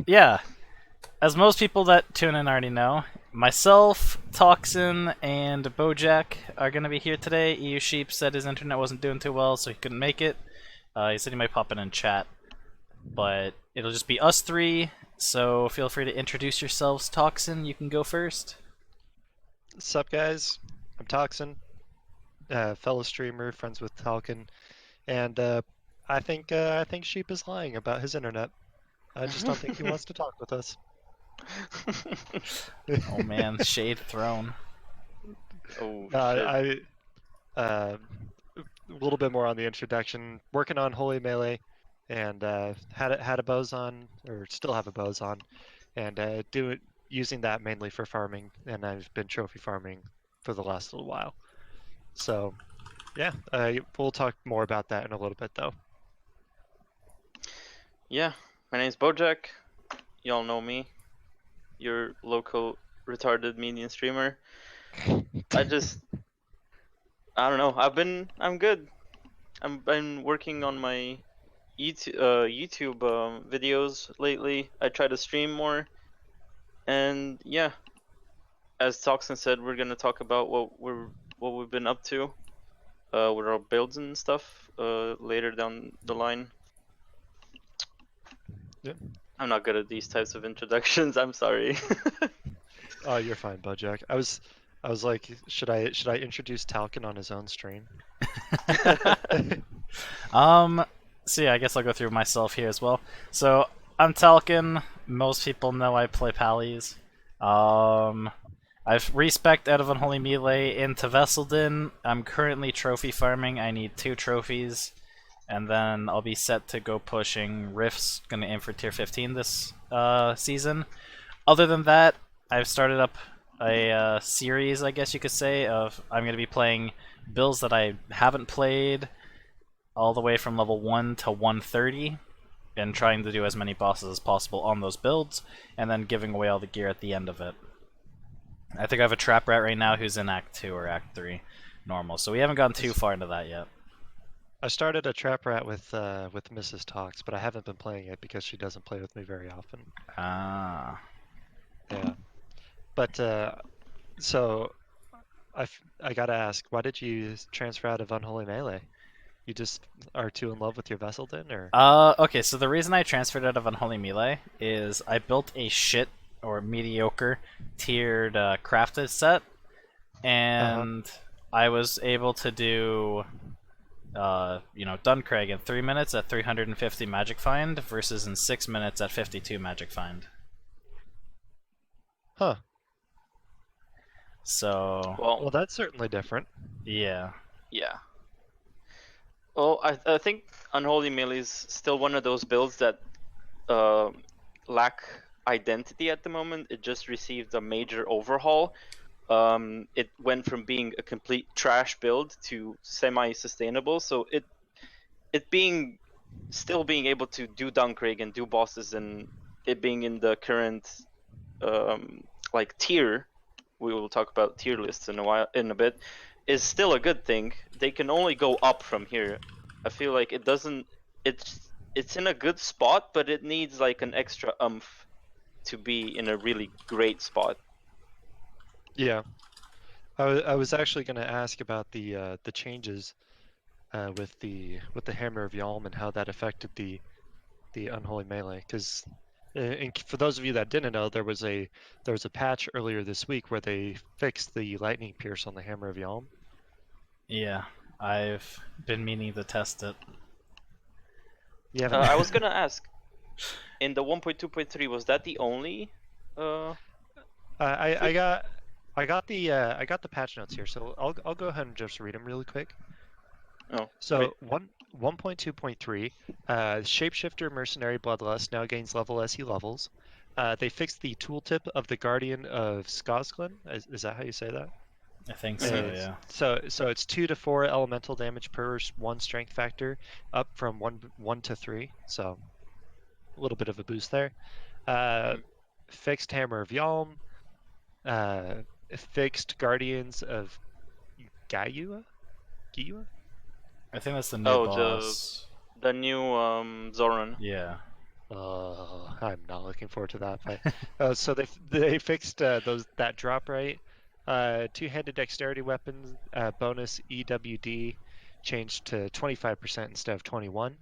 yeah, as most people that tune in already know, myself, Toxin, and Bojack are going to be here today. EU Sheep said his internet wasn't doing too well, so he couldn't make it. He said he might pop in chat, but it'll just be us three. So feel free to introduce yourselves. Toxin, you can go first. Sup guys, I'm Toxin, fellow streamer, friends with Talkin, and I think Sheep is lying about his internet. I just don't think he wants to talk with us. Oh man, shade thrown. Oh shit. I a little bit more on the introduction. Working on Holy Melee, and had a Bozon, or still have a Bozon, and using that mainly for farming, and I've been trophy farming for the last little while. So yeah, we'll talk more about that in a little bit though. Yeah, my name's Bojack. Y'all know me. Your local retarded median streamer. I don't know. I'm good. I've been working on my YouTube videos lately. I try to stream more, and yeah, as Toxin said, we're gonna talk about what we've been up to, with our builds and stuff, later down the line. Yep. I'm not good at these types of introductions. I'm sorry. Oh, you're fine, Bojack. I was like, should I introduce Talcon on his own stream? Um, so yeah, I guess I'll go through myself here as well. So I'm Talkin. Most people know I play Pallies. I've respec out of Unholy Melee into Vesseldin. I'm currently trophy farming. I need 2 trophies, and then I'll be set to go pushing Rifts. Gonna aim for tier 15 this season. Other than that, I've started up a series, I guess you could say, of I'm gonna be playing builds that I haven't played all the way from level 1 to 130 and trying to do as many bosses as possible on those builds and then giving away all the gear at the end of it. I think I have a trap rat right now who's in Act 2 or Act 3 normal, so we haven't gone too far into that yet. I started a trap rat with Mrs. Talks, but I haven't been playing it because she doesn't play with me very often. Ah. Yeah. But so I gotta ask, why did you transfer out of Unholy Melee? You just are too in love with your Vesseldin, or? Okay, so the reason I transferred out of Unholy Melee is I built a shit or mediocre tiered crafted set, Uh-huh. and I was able to do Duncraig in 3 minutes at 350 magic find versus in 6 minutes at 52 magic find. Huh. So, Well, that's certainly different. yeah. Yeah. Well, I think Unholy Melee is still one of those builds that lack identity at the moment. It just received a major overhaul. It went from being a complete trash build to semi-sustainable. So it still being able to do Duncraig and do bosses, and it being in the current like tier. We will talk about tier lists in a bit. Is still a good thing. They can only go up from here. I feel like it doesn't. It's in a good spot, but it needs like an extra umph to be in a really great spot. Yeah. I was actually going to ask about the changes with the Hammer of Yalm and how that affected the Unholy Melee. Because for those of you that didn't know, there was a patch earlier this week where they fixed the Lightning Pierce on the Hammer of Yalm. Yeah. I've been meaning to test it. You haven't? I was gonna ask, in the 1.2.3, was that the only? I got I got the patch notes here, so I'll go ahead and just read them really quick. Oh, So 1.2.3, Shapeshifter Mercenary Bloodlust now gains level as he levels. They fixed the tooltip of the Guardian of Skosglen. Is that how you say that? I think so, Mhm. yeah. So it's 2 to 4 elemental damage per 1 strength factor, up from 1 to 3. So a little bit of a boost there. Mhm. Fixed Hammer of Yalm. Fixed Guardians of Gaiua? Gaiua? I think that's the new Oh, boss. the new Zoran. Yeah. I'm not looking forward to that fight. So they fixed that drop rate. Two-handed dexterity weapons bonus EWD changed to 25% instead of 21.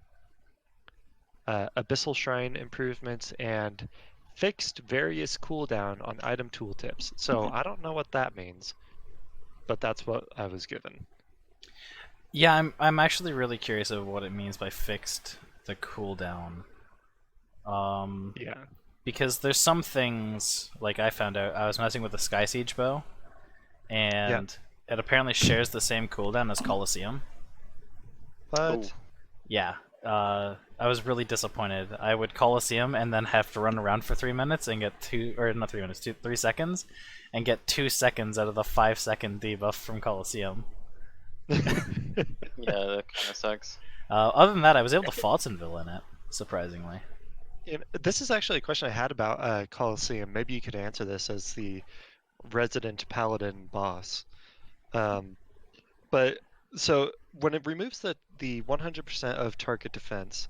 Abyssal Shrine improvements and fixed various cooldown on item tooltips. So I don't know what that means, but that's what I was given. Yeah, I'm actually really curious of what it means by fixed the cooldown. Yeah. Because there's some things, like I found out, I was messing with the Sky Siege bow, and it apparently shares the same cooldown as Colosseum. But Ooh. Yeah, I was really disappointed. I would Colosseum and then have to run around for 3 minutes and get 3 seconds, and get 2 seconds out of the 5-second debuff from Colosseum. Yeah, that kind of sucks. Other than that, I was able to Fautsonville in it, surprisingly. this is actually a question I had about Colosseum. Maybe you could answer this as the resident paladin boss. But so when it removes the 100% of target defense,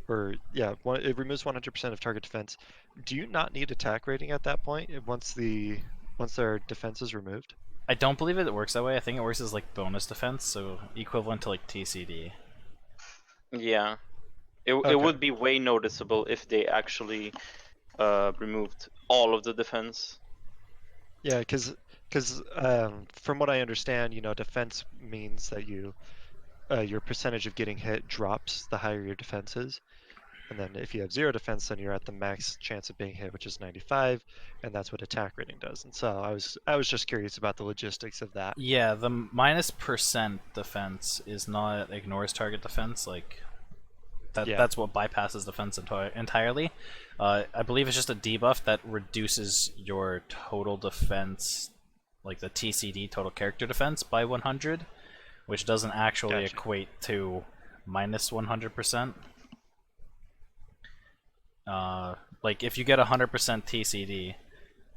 it removes 100% of target defense. Do you not need attack rating at that point once their defense is removed? I don't believe it works that way. I think it works as like bonus defense, so equivalent to like TCD. Yeah, it Okay. would be way noticeable if they actually removed all of the defense. Yeah, because from what I understand, defense means that your percentage of getting hit drops the higher your defense is. And then if you have 0 defense, then you're at the max chance of being hit, which is 95, and that's what attack rating does. And so I was just curious about the logistics of that. Yeah, the minus percent defense is not ignores target defense. Like that's what bypasses defense entirely. I believe it's just a debuff that reduces your total defense, like the TCD, total character defense, by 100, which doesn't actually Gotcha. equate to minus 100%. Like if you get 100% TCD,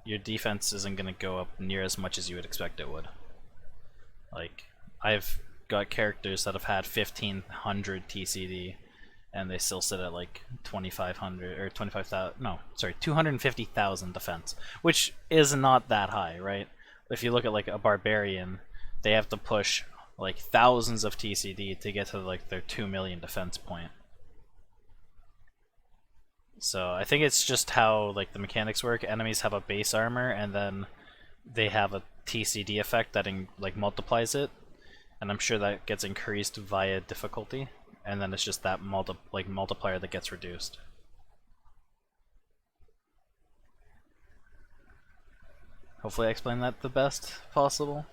your defense isn't going to go up near as much as you would expect it would. Like, I've got characters that have had 1500 TCD, and they still sit at like 2500 or 25,000. No, sorry, 250,000 defense, which is not that high, right? If you look at like a barbarian, they have to push like thousands of TCD to get to like their 2 million defense point. So I think it's just how like the mechanics work. Enemies have a base armor, and then they have a TCD effect that like multiplies it, and I'm sure that gets increased via difficulty, and then it's just that multiplier that gets reduced. Hopefully I explained that the best possible.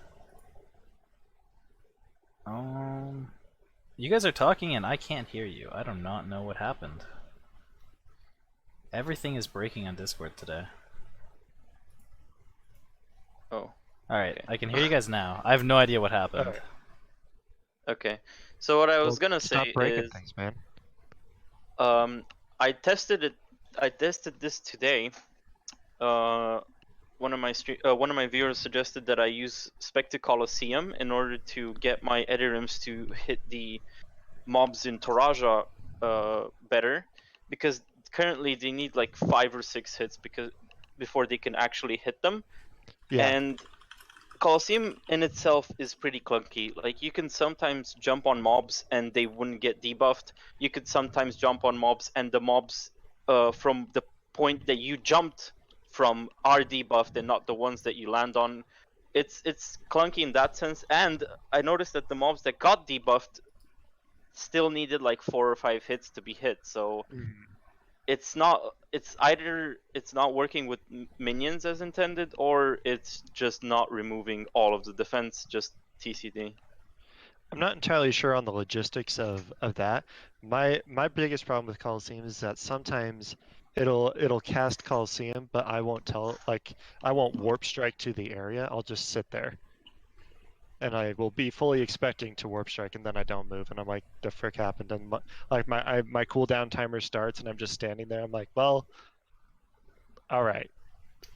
You guys are talking and I can't hear you. I do not know what happened. Everything is breaking on Discord today. Oh. Alright, I can hear you guys now. I have no idea what happened. Alright. Okay. So what I was gonna Stop say breaking is, things, man. I tested it. I tested this today. One of my viewers suggested that I use Spectre Colosseum in order to get my Edirims to hit the mobs in Toraja better, because currently they need like 5 or 6 hits before they can actually hit them. Yeah. And Colosseum in itself is pretty clunky. Like, you can sometimes jump on mobs and they wouldn't get debuffed. You could sometimes jump on mobs and the mobs from the point that you jumped from are debuffed and not the ones that you land on. It's clunky in that sense. And I noticed that the mobs that got debuffed still needed like 4 or 5 hits to be hit. So it's either it's not working with minions as intended, or it's just not removing all of the defense, just TCD. I'm not entirely sure on the logistics of that. My biggest problem with Colosseum is that sometimes it'll cast Colosseum, but I won't I won't warp strike to the area. I'll just sit there. And I will be fully expecting to warp strike, and then I don't move, and I'm like, the frick happened? And my cooldown timer starts, and I'm just standing there. I'm like, well, all right.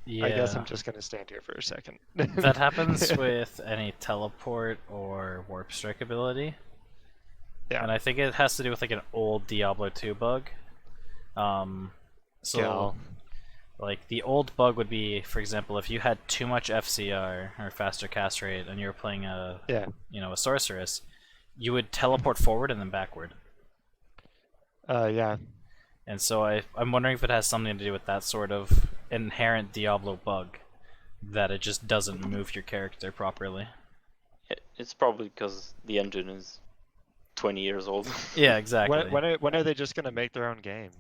Yeah. I guess I'm just gonna stand here for a second. That happens with any teleport or warp strike ability. Yeah. And I think it has to do with like an old Diablo 2 bug. So Gal. like the old bug would be, for example, if you had too much FCR or faster cast rate and you were playing a Yeah. a sorceress, you would teleport forward and then backward. Yeah. And so I'm wondering if it has something to do with that sort of inherent Diablo bug, that it just doesn't move your character properly. It's probably because the engine is 20 years old. Yeah, exactly. When are they just gonna make their own game?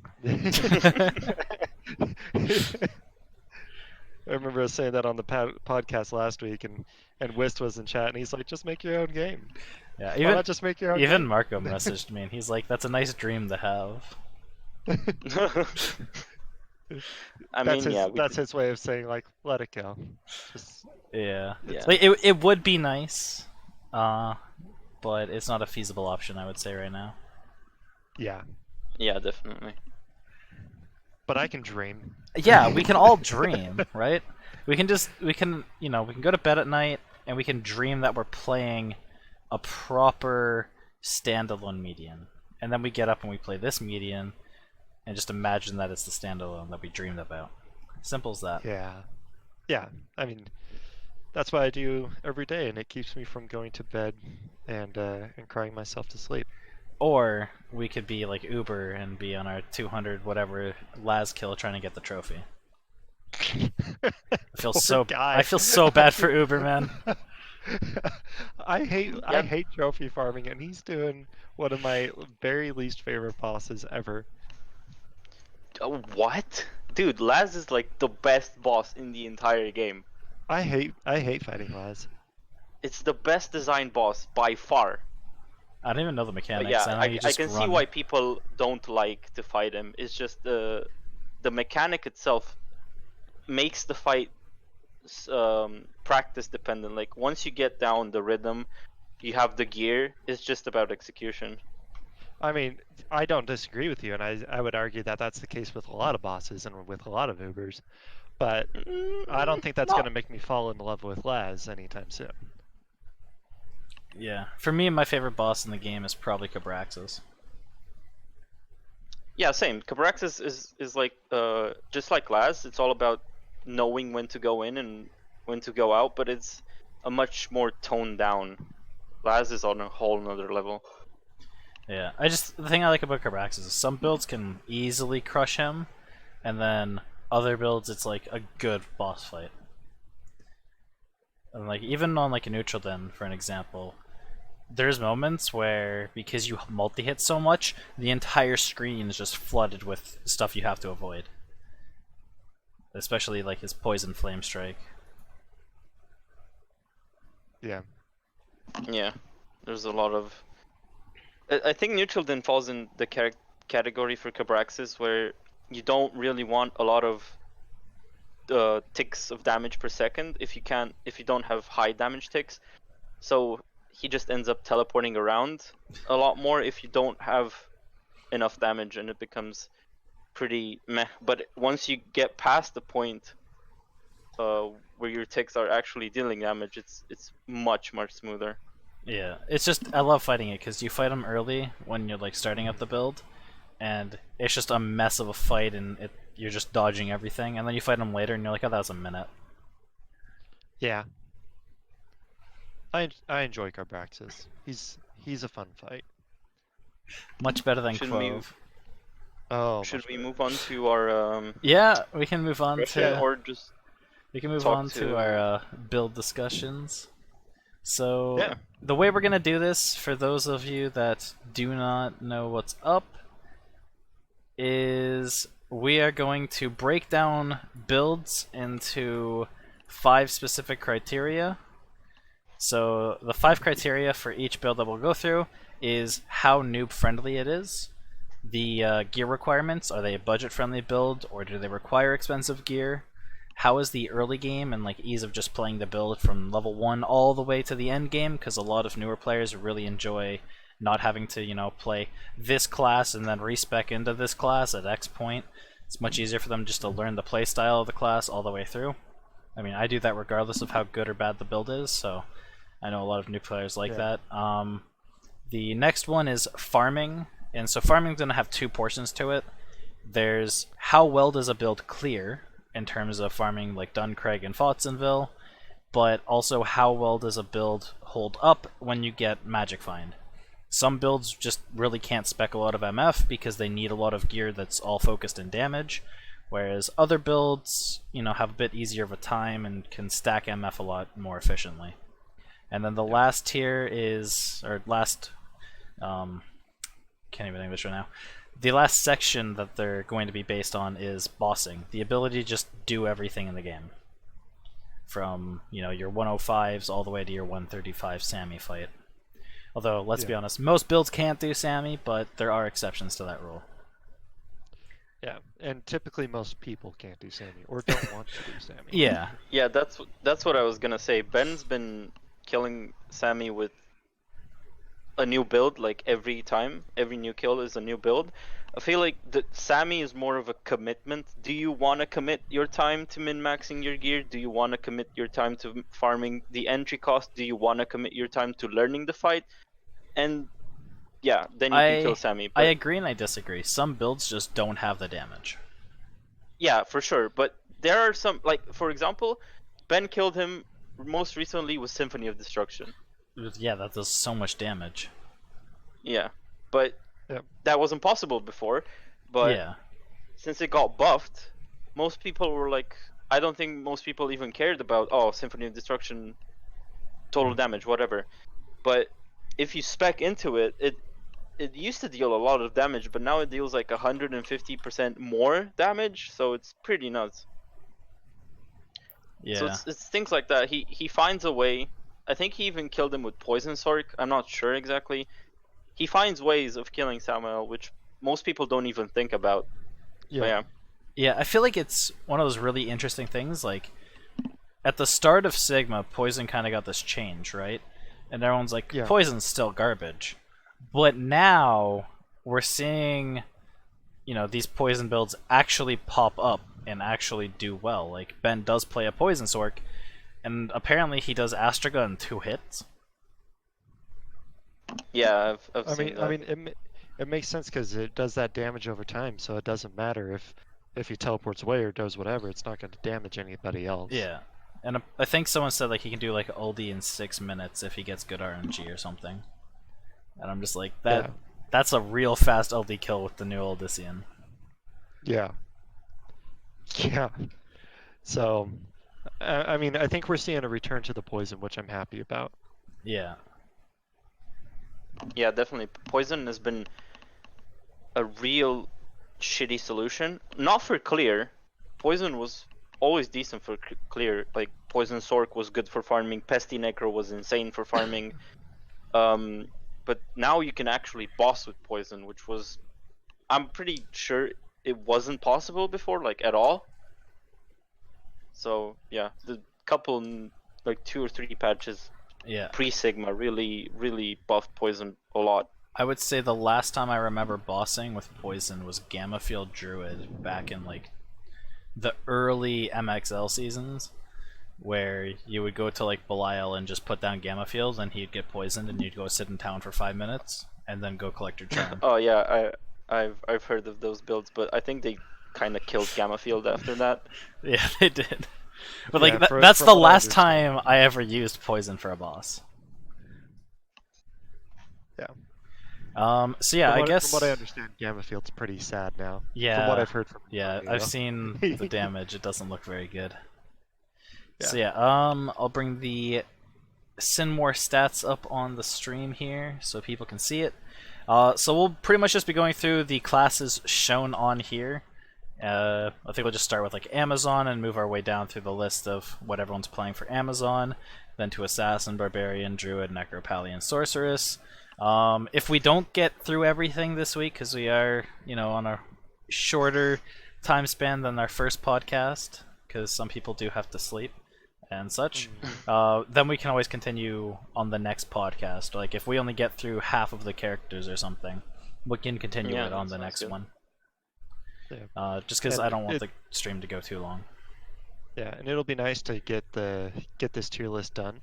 I remember us saying that on the podcast last week, and Wist was in chat, and he's like, "Just make your own game. Yeah, Why not just make your own even game?" Marco messaged me, and he's like, "That's a nice dream to have." I That's mean, his, yeah, that's his way of saying like, let it go. Just Yeah, Yeah. like it would be nice, but it's not a feasible option, I would say, right now. yeah, yeah, definitely. but I can dream. Yeah, we can all dream, right? We can go to bed at night and we can dream that we're playing a proper standalone median, and then we get up and we play this median, and just imagine that it's the standalone that we dreamed about. Simple as that. Yeah, yeah. I mean, that's what I do every day, and it keeps me from going to bed and crying myself to sleep. Or we could be like Uber and be on our 200 whatever Laz kill trying to get the trophy. I feel Poor guy. I feel so bad for Uber, man. I hate trophy farming, and he's doing one of my very least favorite bosses ever. What? Dude, Laz is like the best boss in the entire game. I hate fighting Laz. It's the best designed boss by far. I don't even know the But mechanics. yeah, I know you I just can see run. why people don't like to fight him. It's just the mechanic itself makes the fight practice dependent. Like once you get down the rhythm, you have the gear. It's just about execution. I mean, I don't disagree with you, and I would argue that that's the case with a lot of bosses and with a lot of Ubers. But I don't think that's No. going to make me fall in love with Laz anytime soon. Yeah, for me, my favorite boss in the game is probably Cabraxis. Yeah, same. Cabraxis is like just like Laz. It's all about knowing when to go in and when to go out, but it's a much more toned down. Laz is on a whole nother level. Yeah, the thing I like about Cabraxis is some builds can easily crush him, and then other builds it's like a good boss fight. And like even on like a neutral den, for an example, there's moments where because you multi-hit so much, the entire screen is just flooded with stuff you have to avoid. Especially like his poison flame strike. Yeah. Yeah, there's a lot of. I think neutral den falls in the category for Cabraxis where you don't really want a lot of ticks of damage per second if you don't have high damage ticks. So he just ends up teleporting around a lot more if you don't have enough damage, and it becomes pretty meh. But once you get past the point where your ticks are actually dealing damage, it's much smoother. Yeah, it's just I love fighting it because you fight him early when you're like starting up the build, and it's just a mess of a fight, and you're just dodging everything, and then you fight him later, and you're like, oh, that was a minute. Yeah. I enjoy Cabraxis. He's a fun fight. Much better than Shouldn't we- Clove. Oh. Should much we better. move on to our Yeah, we can move on to or just we can move talk on to to- our build discussions. So Yeah. the way we're gonna do this, for those of you that do not know what's up, is we are going to break down builds into 5 specific criteria. So the 5 criteria for each build that we'll go through is how noob friendly it is, the gear requirements, are they a budget friendly build or do they require expensive gear, how is the early game and like ease of just playing the build from level 1 all the way to the end game, because a lot of newer players really enjoy not having to, play this class and then respec into this class at X point. It's much easier for them just to learn the playstyle of the class all the way through. I mean, I do that regardless of how good or bad the build is, so I know a lot of new players like that. The next one is farming, and so farming's going to have 2 portions to it. There's how well does a build clear in terms of farming like Duncraig and Fotsonville, but also how well does a build hold up when you get Magic Find. Some builds just really can't spec a lot of MF because they need a lot of gear that's all focused in damage, whereas other builds, have a bit easier of a time and can stack MF a lot more efficiently. And then the last tier is, or last, can't even English right now. The last section that they're going to be based on is bossing, the ability to just do everything in the game. From, your 105s all the way to your 135 Sammy fight. Although, let's be honest, most builds can't do Sammy, but there are exceptions to that rule. Yeah, and typically most people can't do Sammy or don't want to do Sammy. Yeah. Yeah, that's what I was gonna say. Ben's been killing Sammy with a new build, like every time. Every new kill is a new build. I feel like the Sammy is more of a commitment. Do you want to commit your time to min-maxing your gear? Do you want to commit your time to farming the entry cost? Do you want to commit your time to learning the fight? And yeah, then you can kill Sammy. I agree and I disagree. Some builds just don't have the damage. Yeah, for sure. But there are some, like, for example, Ben killed him most recently with Symphony of Destruction. Yeah, that does so much damage. Yeah, but that wasn't possible before. But since it got buffed, most people were like, I don't think most people even cared about, Symphony of Destruction, total damage, whatever. But if you spec into it, it used to deal a lot of damage, but now it deals like 150% more damage, so it's pretty nuts. Yeah. So it's things like that. He finds a way. I think he even killed him with Poison Sork. I'm not sure exactly. He finds ways of killing Samuel, which most people don't even think about. Yeah. Yeah, I feel like it's one of those really interesting things. Like, at the start of Sigma, Poison kind of got this change, right? And everyone's like, Poison's still garbage. But now, we're seeing, these Poison builds actually pop up and actually do well. Like, Ben does play a Poison Sork, and apparently he does Astraga in 2 hits. Yeah, I've seen that. I mean, it makes sense because it does that damage over time, so it doesn't matter if he teleports away or does whatever, it's not going to damage anybody else. Yeah, and I think someone said like he can do like ulti in 6 minutes if he gets good RNG or something. And I'm just like, that's a real fast ulti kill with the new Odyssean. Yeah. Yeah. So, I mean, I think we're seeing a return to the Poison, which I'm happy about. Yeah. Yeah, definitely. Poison has been a real shitty solution. Not for clear. Poison was always decent for clear. Like, Poison Sork was good for farming. Pesty Necro was insane for farming. But now you can actually boss with Poison, which was... I'm pretty sure it wasn't possible before, like, at all. So, yeah. The couple, like, 2 or 3 patches pre-Sigma really, really buffed Poison a lot. I would say the last time I remember bossing with Poison was Gamma Field Druid back in like the early MXL seasons, where you would go to like Belial and just put down Gamma Field and he'd get poisoned and you'd go sit in town for 5 minutes and then go collect your charm. Oh yeah, I've heard of those builds, but I think they kind of killed Gamma Field after that. Yeah, they did. But like that's the last time I ever used Poison for a boss. Yeah. So yeah, I guess from what I understand, Gamma Field's pretty sad now. Yeah. From what I've heard from. I've seen the damage. It doesn't look very good. Yeah. So yeah, I'll bring the Sinmore stats up on the stream here so people can see it. So we'll pretty much just be going through the classes shown on here. I think we'll just start with like Amazon and move our way down through the list of what everyone's playing for Amazon, then to Assassin, Barbarian, Druid, Necropally, and Sorceress. If we don't get through everything this week, because we are, on a shorter time span than our first podcast, because some people do have to sleep and such, then we can always continue on the next podcast. Like, if we only get through half of the characters or something, we can continue it on the next one. Yeah. Just because I don't want the stream to go too long. Yeah, and it'll be nice to get this tier list done,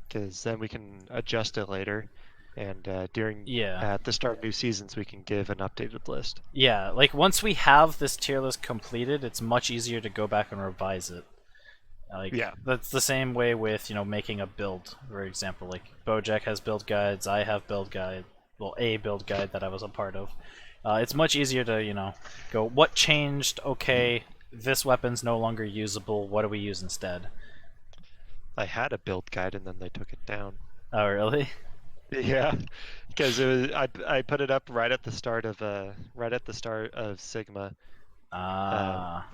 because then we can adjust it later. and during Yeah. at the start of new seasons we can give an updated list. Yeah, like once we have this tier list completed, it's much easier to go back and revise it. Like Yeah. that's the same way with making a build. For example, like Bojack has build guides, I have build guide. Well, a build guide that I was a part of. It's much easier to go what changed. Okay, this weapon's no longer usable. What do we use instead? I had a build guide and then they took it down. Oh really? Yeah, because it was I put it up right at the start of Sigma,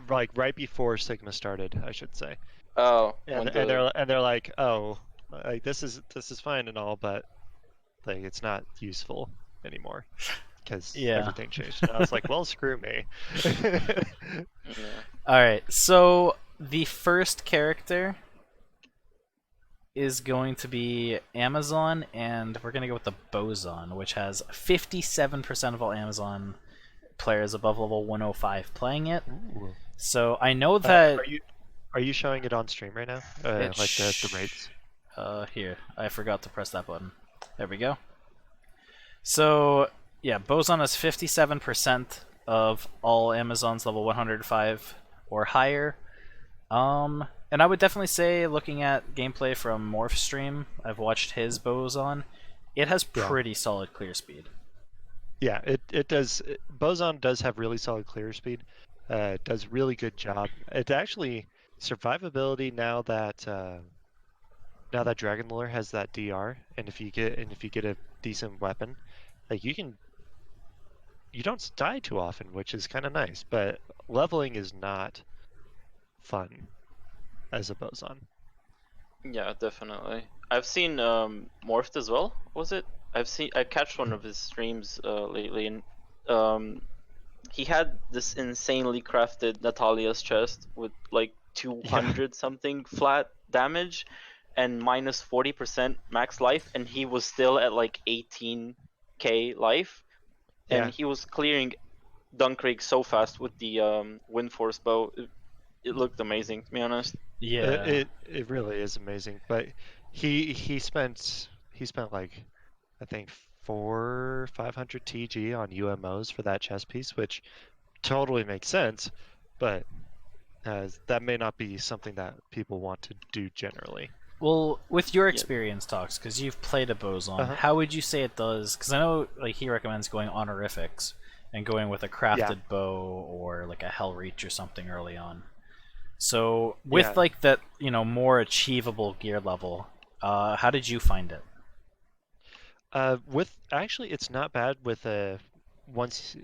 like right before Sigma started, I should say. Oh, And they're like, oh, like this is fine and all, but like it's not useful anymore because Yeah. everything changed. And I was like, well, screw me. yeah. Alright, so the first character is going to be Amazon, and we're going to go with the Boson, which has 57% of all Amazon players above level 105 playing it. Ooh. So I know that... Are you showing it on stream right now? Like the rates? Here, I forgot to press that button. There we go. So, yeah, Boson has 57% of all Amazons level 105 or higher. And I would definitely say, looking at gameplay from Morph Stream, I've watched his Boson, it has pretty solid clear speed. Yeah, it does. Boson does have really solid clear speed. Does really good job. It actually survivability now that Dragon Lore has that DR, and if you get a decent weapon, like you don't die too often, which is kind of nice. But leveling is not fun as a Boson. Yeah, definitely. I've seen Morphed as well. Was it? I catched one of his streams lately, and he had this insanely crafted Natalia's chest with like 200 something flat damage and minus 40% max life, and he was still at like 18k life, and he was clearing Duncraig so fast with the Windforce bow. It looked amazing, to be honest. Yeah. It really is amazing. But he spent like I think 500 TG on UMOs for that chess piece, which totally makes sense, but that may not be something that people want to do generally. Well, with your experience, Talks, because you've played a Boson, how would you say it does? Because I know like he recommends going honorifics and going with a crafted bow or like a Hell Reach or something early on. So with like that, more achievable gear level, how did you find it? Actually, it's not bad with once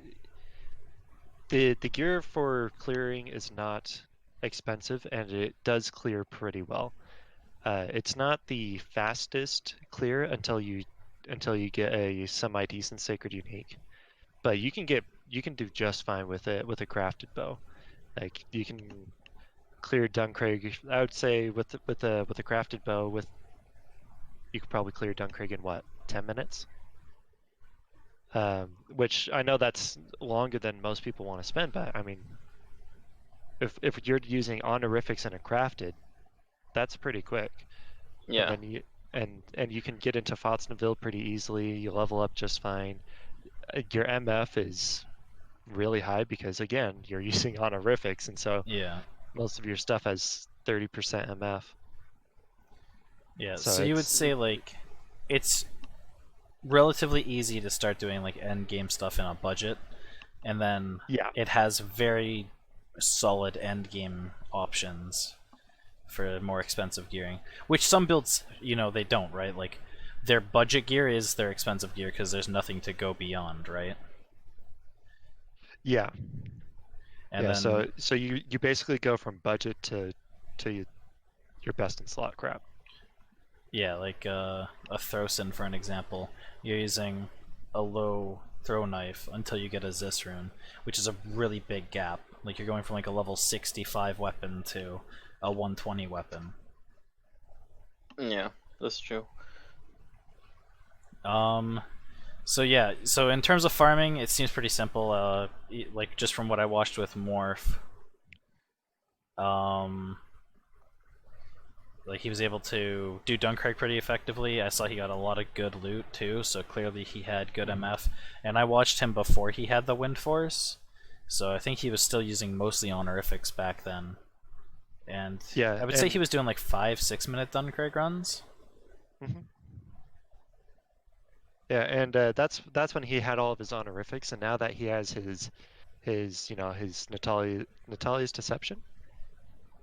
the gear for clearing is not expensive and it does clear pretty well. It's not the fastest clear until you get a semi decent sacred unique, but you can do just fine with it with a crafted bow. Like you can clear Duncraig. I would say with a crafted bow, you could probably clear Duncraig in what, 10 minutes? Which I know that's longer than most people want to spend, but I mean, if you're using honorifics and a crafted, that's pretty quick. Yeah. And then you can get into Fotsnaville pretty easily. You level up just fine. Your MF is really high because again, you're using honorifics, and so most of your stuff has 30% MF. Yeah, so you would say like it's relatively easy to start doing like end game stuff in a budget, and then it has very solid end game options for more expensive gearing, which some builds they don't, right? Like their budget gear is their expensive gear because there's nothing to go beyond, right? Yeah. And then, so you basically go from budget to your best in slot crap. Yeah, like a Throsin, for an example. You're using a low throw knife until you get a Zis rune, which is a really big gap. Like you're going from like a level 65 weapon to a 120 weapon. Yeah, that's true. So yeah, so in terms of farming, it seems pretty simple. Like just from what I watched with Morph. like he was able to do Duncraig pretty effectively. I saw he got a lot of good loot too, so clearly he had good MF. And I watched him before he had the Wind Force, so I think he was still using mostly honorifics back then. And Yeah, I would say and- he was doing like 5-6 minute Duncraig runs. Mhm. Yeah, and that's when he had all of his honorifics, and now that he has his Natalia's Deception.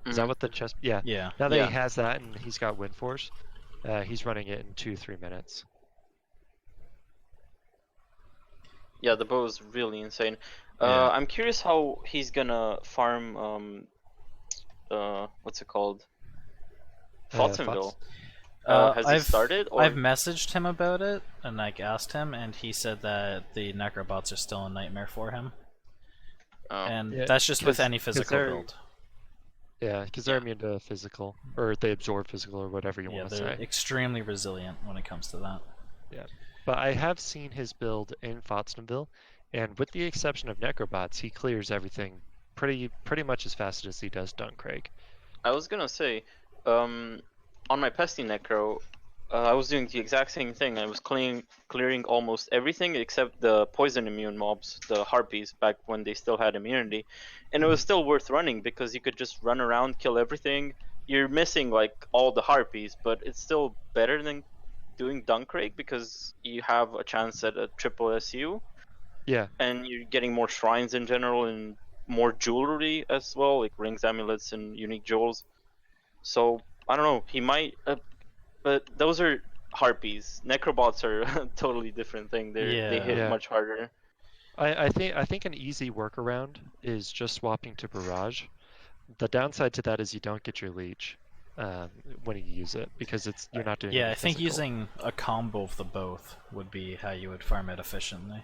Is that Mhm. what the chest? Yeah. Yeah. Now that Yeah. he has that and he's got Wind Force, he's running it in 2-3 minutes. Yeah, the bow is really insane. Yeah. I'm curious how he's gonna farm what's it called? Fotsonville. Has he started? Or I've messaged him about it and like asked him, and he said that the Necrobots are still a nightmare for him. oh. And Yeah, that's just with 'cause- any 'cause physical they're- build. Yeah, because they're immune to physical, or they absorb physical, or whatever you Yeah, want to they're say. extremely resilient when it comes to that. But I have seen his build in Fotstonville, and with the exception of Necrobots, he clears everything pretty much as fast as he does Duncraig. I was gonna say, on my Pesty Necro, I was doing the exact same thing. I was clearing almost everything except the poison immune mobs, the harpies, back when they still had immunity, and it was still worth running because you could just run around, kill everything. You're missing like all the harpies, but it's still better than doing Duncraig because you have a chance at a triple SU, Yeah, and you're getting more shrines in general and more jewelry as well, like rings, amulets, and unique jewels. So I don't know. He might, but those are harpies. Necrobots are a totally different thing. They hit Yeah. much harder. I think an easy workaround is just swapping to Barrage. The downside to that is you don't get your leech when you use it because you're not doing Yeah, any I think physical. using a combo of the both would be how you would farm it efficiently.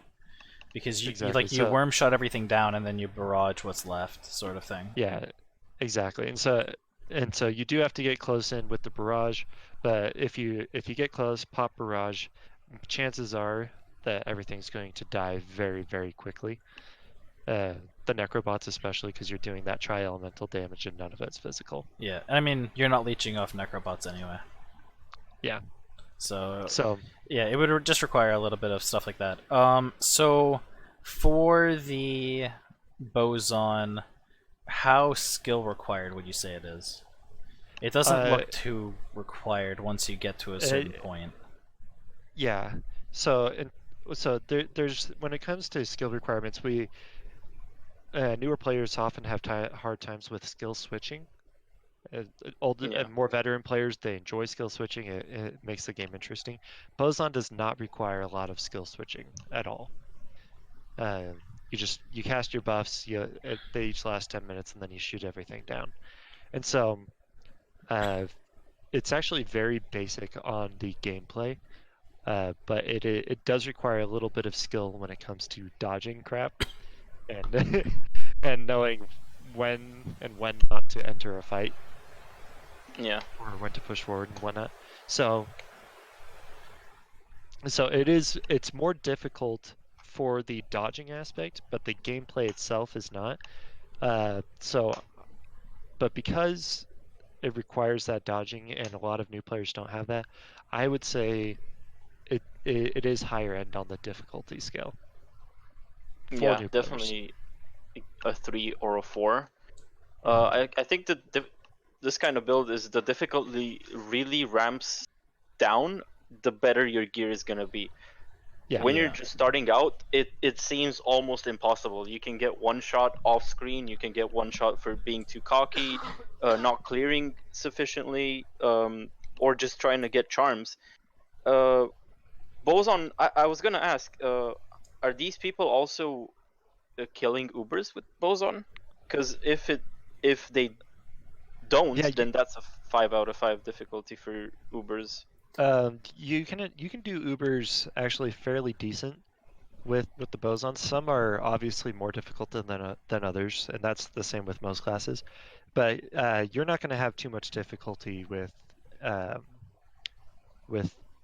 Because you Exactly, you so- worm shot everything down and then you barrage what's left, sort of thing. Yeah, exactly. And so you do have to get close in with the barrage, but if you get close, pop barrage, chances are that everything's going to die very, very quickly. The Necrobots especially because you're doing that tri-elemental damage and none of it's physical. Yeah, I mean, you're not leeching off Necrobots anyway. Yeah. So So yeah, it would just require a little bit of stuff like that. So for the boson, how skill required would you say it is? It doesn't look too required once you get to a certain point. yeah. So there's when it comes to skill requirements, newer players often have hard times with skill switching. Older Yeah. and more veteran players, they enjoy skill switching. It makes the game interesting. Boson does not require a lot of skill switching at all. You cast your buffs. They each last 10 minutes, and then you shoot everything down. And so, it's actually very basic on the gameplay. But it does require a little bit of skill when it comes to dodging crap and and knowing when not to enter a fight Yeah. or when to push forward and whatnot. So it's more difficult for the dodging aspect, but the gameplay itself is not. But because it requires that dodging and a lot of new players don't have that, I would say it is higher end on the difficulty scale. For Yeah, new players. definitely a 3 or a 4. I think that this kind of build is the difficulty really ramps down the better your gear is gonna be. Yeah. When you're Yeah. just starting out, it seems almost impossible. You can get one shot off screen. You can get one shot for being too cocky, not clearing sufficiently, or just trying to get charms. Boson, I was gonna ask, are these people also killing Ubers with Boson? Because if they don't, Yeah, then that's a 5 out of 5 difficulty for Ubers. You can do Ubers actually fairly decent with the bosons. Some are obviously more difficult than others, and that's the same with most classes. But you're not going to have too much difficulty with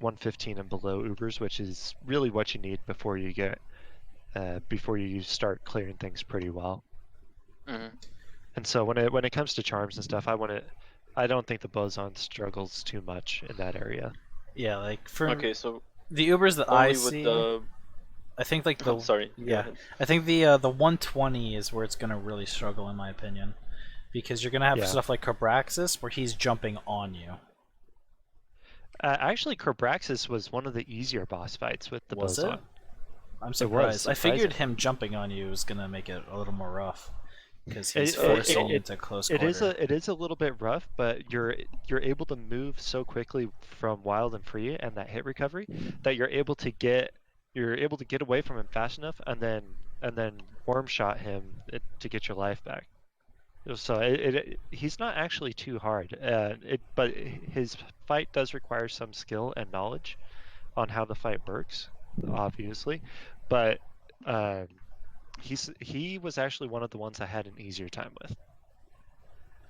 115 and below Ubers, which is really what you need before you start clearing things pretty well. Mhm. And so when it comes to charms and stuff, I want I don't think the boson struggles too much in that area. Yeah, like for Okay, so the Ubers that I only with see, the. I think like the Sorry. Go yeah, ahead. I think the 120 is where it's gonna really struggle in my opinion, because you're gonna have Yeah. stuff like Cabraxis where he's jumping on you. Actually, Kerbraxis was one of the easier boss fights with the Was boson. it? I'm was, surprised. I figured surprisingly. him jumping on you was gonna make it a little more rough, because he's It, forcing it, you it, into close it quarter. is a little bit rough, but you're able to move so quickly from wild and free and that hit recovery that you're able to get away from him fast enough and then worm shot him to get your life back. So he's not actually too hard. But his fight does require some skill and knowledge on how the fight works, obviously. But um, he was actually one of the ones I had an easier time with.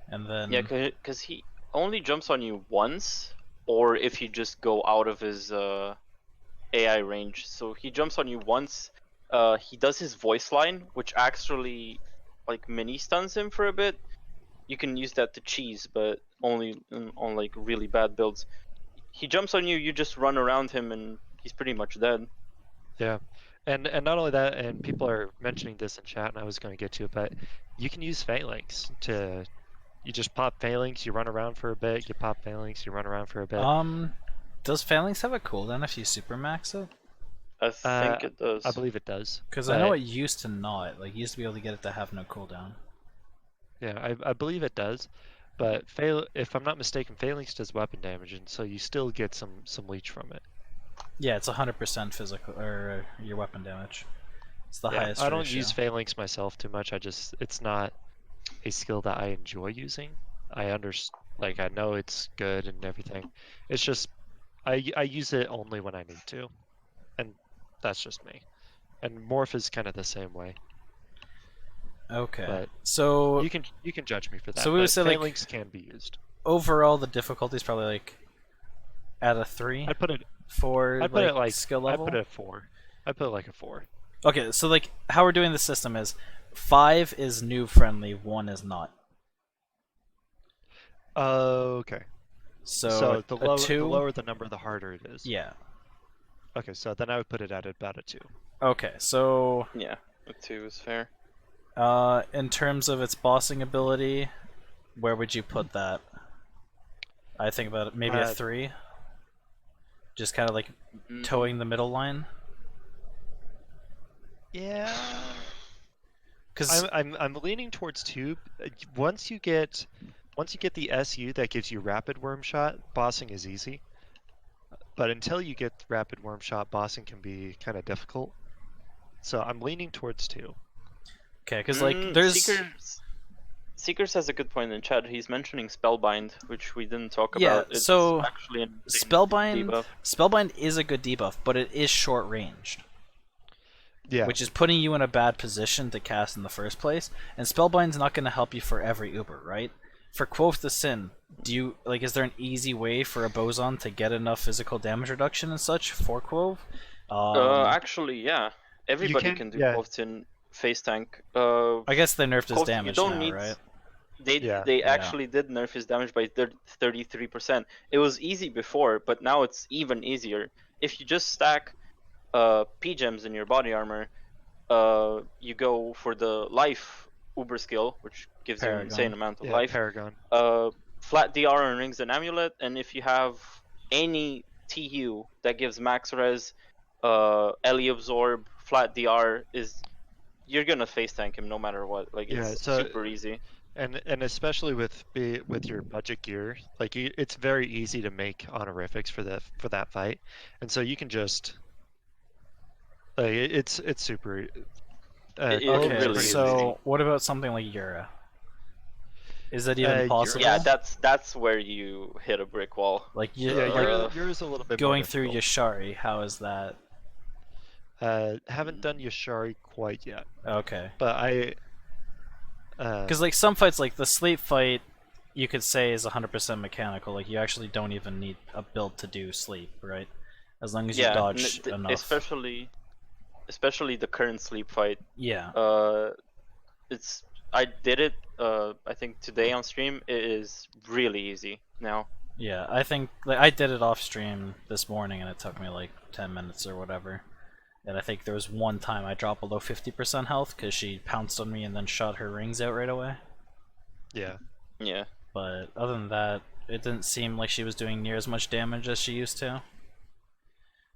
And then Yeah, because he only jumps on you once, or if you just go out of his AI range. So he jumps on you once. He does his voice line, which actually like mini stuns him for a bit. You can use that to cheese, but only on like really bad builds. He jumps on you, you just run around him, and he's pretty much dead. Yeah, and not only that, and people are mentioning this in chat, and I was going to get to it, but you can use phalanx to. You just pop phalanx, you run around for a bit. You pop phalanx, you run around for a bit. does Phalanx have a cooldown if you supermax it? I think it does. I believe it does. Because I know it used to not. Like, you used to be able to get it to have no cooldown. Yeah, I believe it does, but if I'm not mistaken, phalanx does weapon damage, and so you still get some leech from it. Yeah, it's 100% physical or your weapon damage. It's the Yeah, highest I don't ratio. use phalanx myself too much. It's not a skill that I enjoy using. Like I know it's good and everything. It's just I use it only when I need to, and that's just me. And morph is kind of the same way. Okay. But so you can judge me for that. So we would but say, like, phalanx can be used. overall the difficulty is probably like at a 3 I'd put it for I'd put like it like skill I'd level. put it at 4. I'd put it like a 4. Okay, so like how we're doing the system is 5 is noob friendly, 1 is not. Okay. So the a 2. the lower the number, the harder it is. Yeah. Okay, so then I would put it at about a 2. Okay, so Yeah, a 2 is fair. in terms of its bossing ability, where would you put that? I think about it, maybe a 3. Just kind of like towing the middle line. Yeah. Because I'm leaning towards 2. Once you get the SU that gives you rapid worm shot, bossing is easy. But until you get rapid worm shot, bossing can be kind of difficult. So I'm leaning towards 2. okay, because like there's Seekers has a good point in chat. He's mentioning Spellbind, which we didn't talk Yeah, about. It's so actually an insane Spellbind debuff. Spellbind is a good debuff, but it is short ranged. Yeah. Which is putting you in a bad position to cast in the first place. And Spellbind's not going to help you for every Uber, right? For Quoth the Sin, is there an easy way for a Boson to get enough physical damage reduction and such for Quoth? Actually, yeah. Everybody can do yeah. Quothtin face tank. I guess they nerfed his Quoth, damage you don't now, need, right? They actually did nerf his damage by 33%. It was easy before, but now it's even easier. If you just stack P-gems in your body armor, you go for the life Uber skill, which gives you an insane amount of life. Paragon. Flat DR on Rings and Amulet, and if you have any TU that gives max res, Ellie Absorb, Flat DR you're gonna face tank him no matter what. Like it's super easy. And especially with your budget gear, like it's very easy to make honorifics for that fight, and so you can just like it's super. Okay, really so what about something like Yura? Is that even possible? Yeah, that's where you hit a brick wall. Like Yura's a little bit going more through Yashari. How is that? Haven't done Yashari quite yet. Okay. But because like some fights, like the sleep fight, you could say is 100% mechanical. Like you actually don't even need a build to do sleep, right? As long as you dodge enough. Especially the current sleep fight. Yeah. It's I did it. I think today on stream. It is really easy now. Yeah, I think like, I did it off stream this morning, and it took me like 10 minutes or whatever. And I think there was one time I dropped below 50% health because she pounced on me and then shot her rings out right away. Yeah. Yeah. But other than that, it didn't seem like she was doing near as much damage as she used to.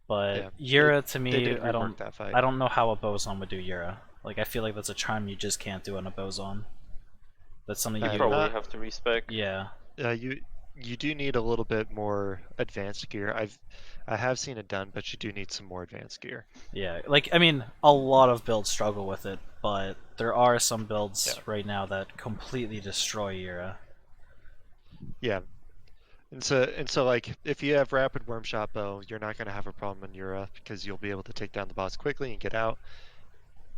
But Yeah, Yura, to They me, did I rework that fight. don't know how a Bozon would do Yura. Like, I feel like that's a charm you just can't do on a Bozon. That's something you Probably not- have to respec. Yeah. You do need a little bit more advanced gear. I have seen it done, but you do need some more advanced gear. Yeah, like, I mean, a lot of builds struggle with it, but there are some builds Yeah. right now that completely destroy Yura. Yeah. And so like if you have rapid worm shot bow, you're not gonna have a problem in Yura because you'll be able to take down the boss quickly and get out.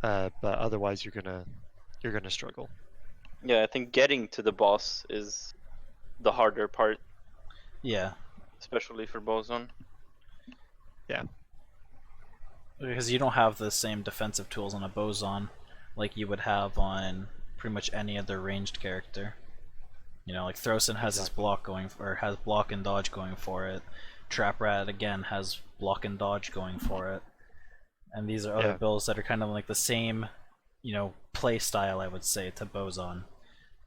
But otherwise you're gonna struggle. Yeah, I think getting to the boss is the harder part, Yeah, especially for Bozon. because you don't have the same defensive tools on a Bozon like you would have on pretty much any other ranged character. You know, like Throsin has his Exactly. block going or has block and dodge going for it. Trap Rat again has block and dodge going for it. And these are other Yeah. builds that are kind of like the same, you know, play style I would say to Bozon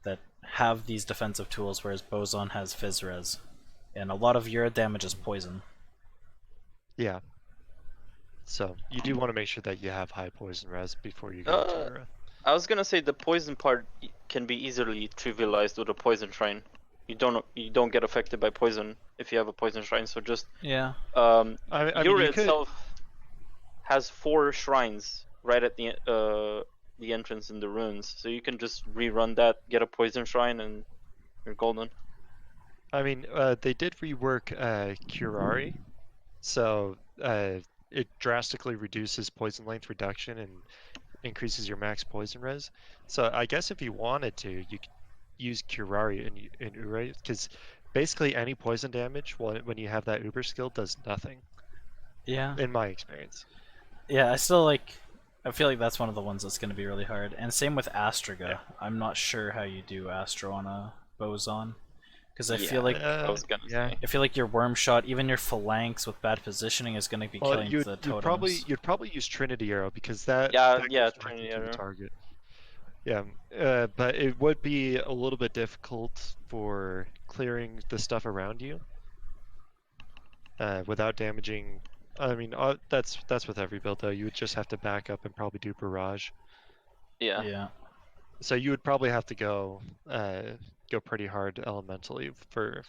that have these defensive tools, whereas Bozon has Fizz Res. And a lot of Yura damage is poison. Yeah. So you do want to make sure that you have high poison res before you go to Yura. I was gonna say the poison part can be easily trivialized with a poison shrine. You don't get affected by poison if you have a poison shrine. So just Yeah. I mean, Yura you could. itself has 4 shrines right at the entrance in the ruins, so you can just rerun that, get a poison shrine, and you're golden. I mean, they did rework Curari, so it drastically reduces poison length reduction and increases your max poison res. So I guess if you wanted to, you could use Curari in Ure, because basically any poison damage when you have that Uber skill does nothing, Yeah. in my experience. Yeah, I still like. I feel like that's one of the ones that's going to be really hard. And same with Astraga. Yeah. I'm not sure how you do Astro on a Bozon. Because I Yeah, feel like I was gonna yeah. say. I feel like your worm shot, even your phalanx with bad positioning, is going to be Well, killing the totems. you'd probably use Trinity Arrow because that Yeah, that yeah, goes directly Trinity to the Arrow. target. Yeah, but it would be a little bit difficult for clearing the stuff around you without damaging. I mean, that's with every build though. You would just have to back up and probably do barrage. Yeah. Yeah. So you would probably have to go pretty hard elementally for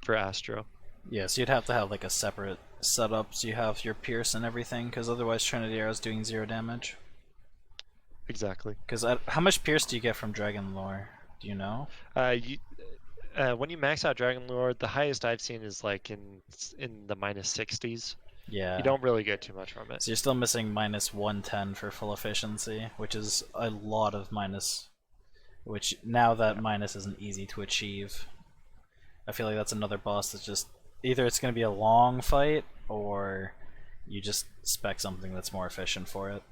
Astro. Yeah, so you'd have to have like a separate setup so you have your pierce and everything, because otherwise Trinity Arrow's doing 0 damage. Exactly. Because how much pierce do you get from Dragon Lore? Do you know? When you max out Dragon Lord, the highest I've seen is like in the -60s. Yeah. You don't really get too much from it. So you're still missing minus 110 for full efficiency, which is a lot of minus. Which now that minus isn't easy to achieve. I feel like that's another boss that's just either it's going to be a long fight or you just spec something that's more efficient for it.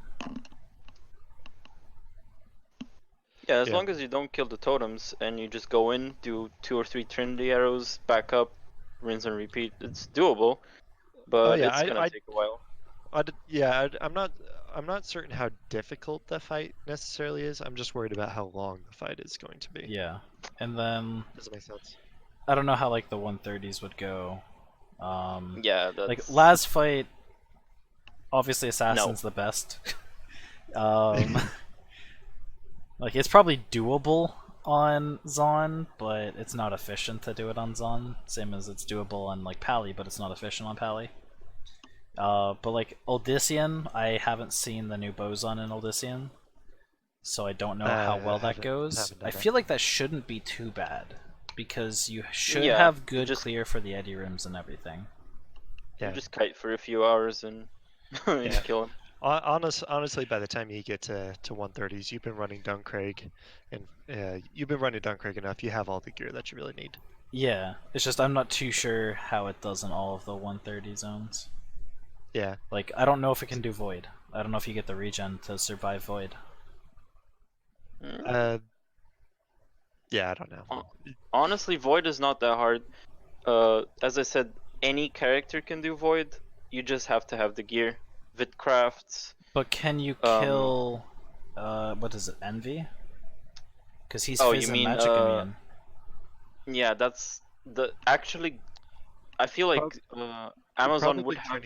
Yeah, as Yeah. long as you don't kill the totems and you just go in, do 2 or 3 Trinity arrows, back up, rinse and repeat. It's doable, but yeah, it's gonna take a while. I'm not certain how difficult the fight necessarily is. I'm just worried about how long the fight is going to be. Yeah. And then Does it make sense? I don't know how like the 130s would go. Yeah, that's... Like last fight, obviously Assassin's the best. Like it's probably doable on Zon, but it's not efficient to do it on Zon. Same as it's doable on like Pally, but it's not efficient on Pally. But like Odyssean, I haven't seen the new Bozon in Odyssean, so I don't know how well that goes. haven't done I it. feel like that shouldn't be too bad because you should Yeah, have good just- clear for the Eddie rims and everything. Yeah. You just kite for a few hours and you Yeah. kill him. Honestly, by the time you get to 130s, you've been running Duncraig, and you've been running Duncraig enough. You have all the gear that you really need. Yeah, it's just I'm not too sure how it does in all of the 130 zones. Yeah. Like, I don't know if it can do Void. I don't know if you get the regen to survive Void. Uh, yeah, I don't know. Hon- Honestly, Void is not that hard. As I said, any character can do Void. You just have to have the gear. Vidcrafts. But can you Um, kill, what is it, Envy? Because he's Oh, Fizz you and mean magic immune. yeah, that's the actually. I feel like Amazon would have.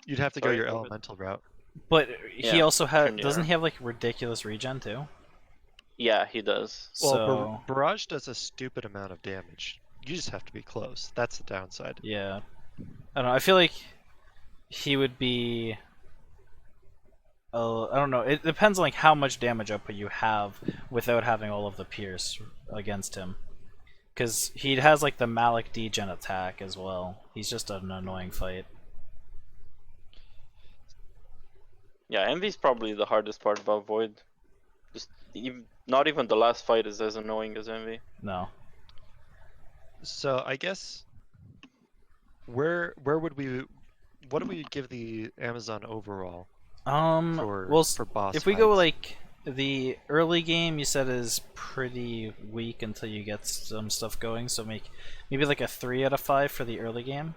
You'd have to go Sorry, your go ahead. elemental route. But he Yeah, also Trinity doesn't Arrow. he have like ridiculous regen too? Yeah, he does. Well, So Barrage does a stupid amount of damage. You just have to be close. That's the downside. yeah, I don't know. I feel like he would be. I don't know. It depends on like how much damage output you have without having all of the pierce against him. Because he has like the Malik degen attack as well. He's just an annoying fight. Yeah, Envy's probably the hardest part about Void. Just not even the last fight is as annoying as Envy. No. So I guess where would we what do we give the Amazon overall for Well, boss if we go fights? like the early game, you said is pretty weak until you get some stuff going. So maybe like a 3 out of 5 for the early game.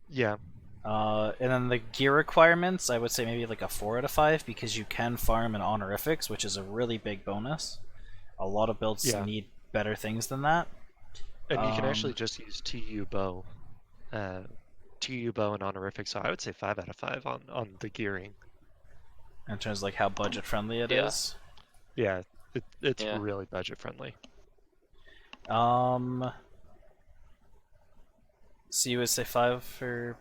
Yeah. And then the gear requirements, I would say maybe like a 4 out of 5 because you can farm in honorifics, which is a really big bonus. A lot of builds Yeah. need better things than that. And you can actually just use TU bow. TU bow and honorific, so I would say 5 out of 5 on the gearing. In terms of like how budget friendly it is. Yeah, it's Yeah. really budget friendly. So you would say 5 for.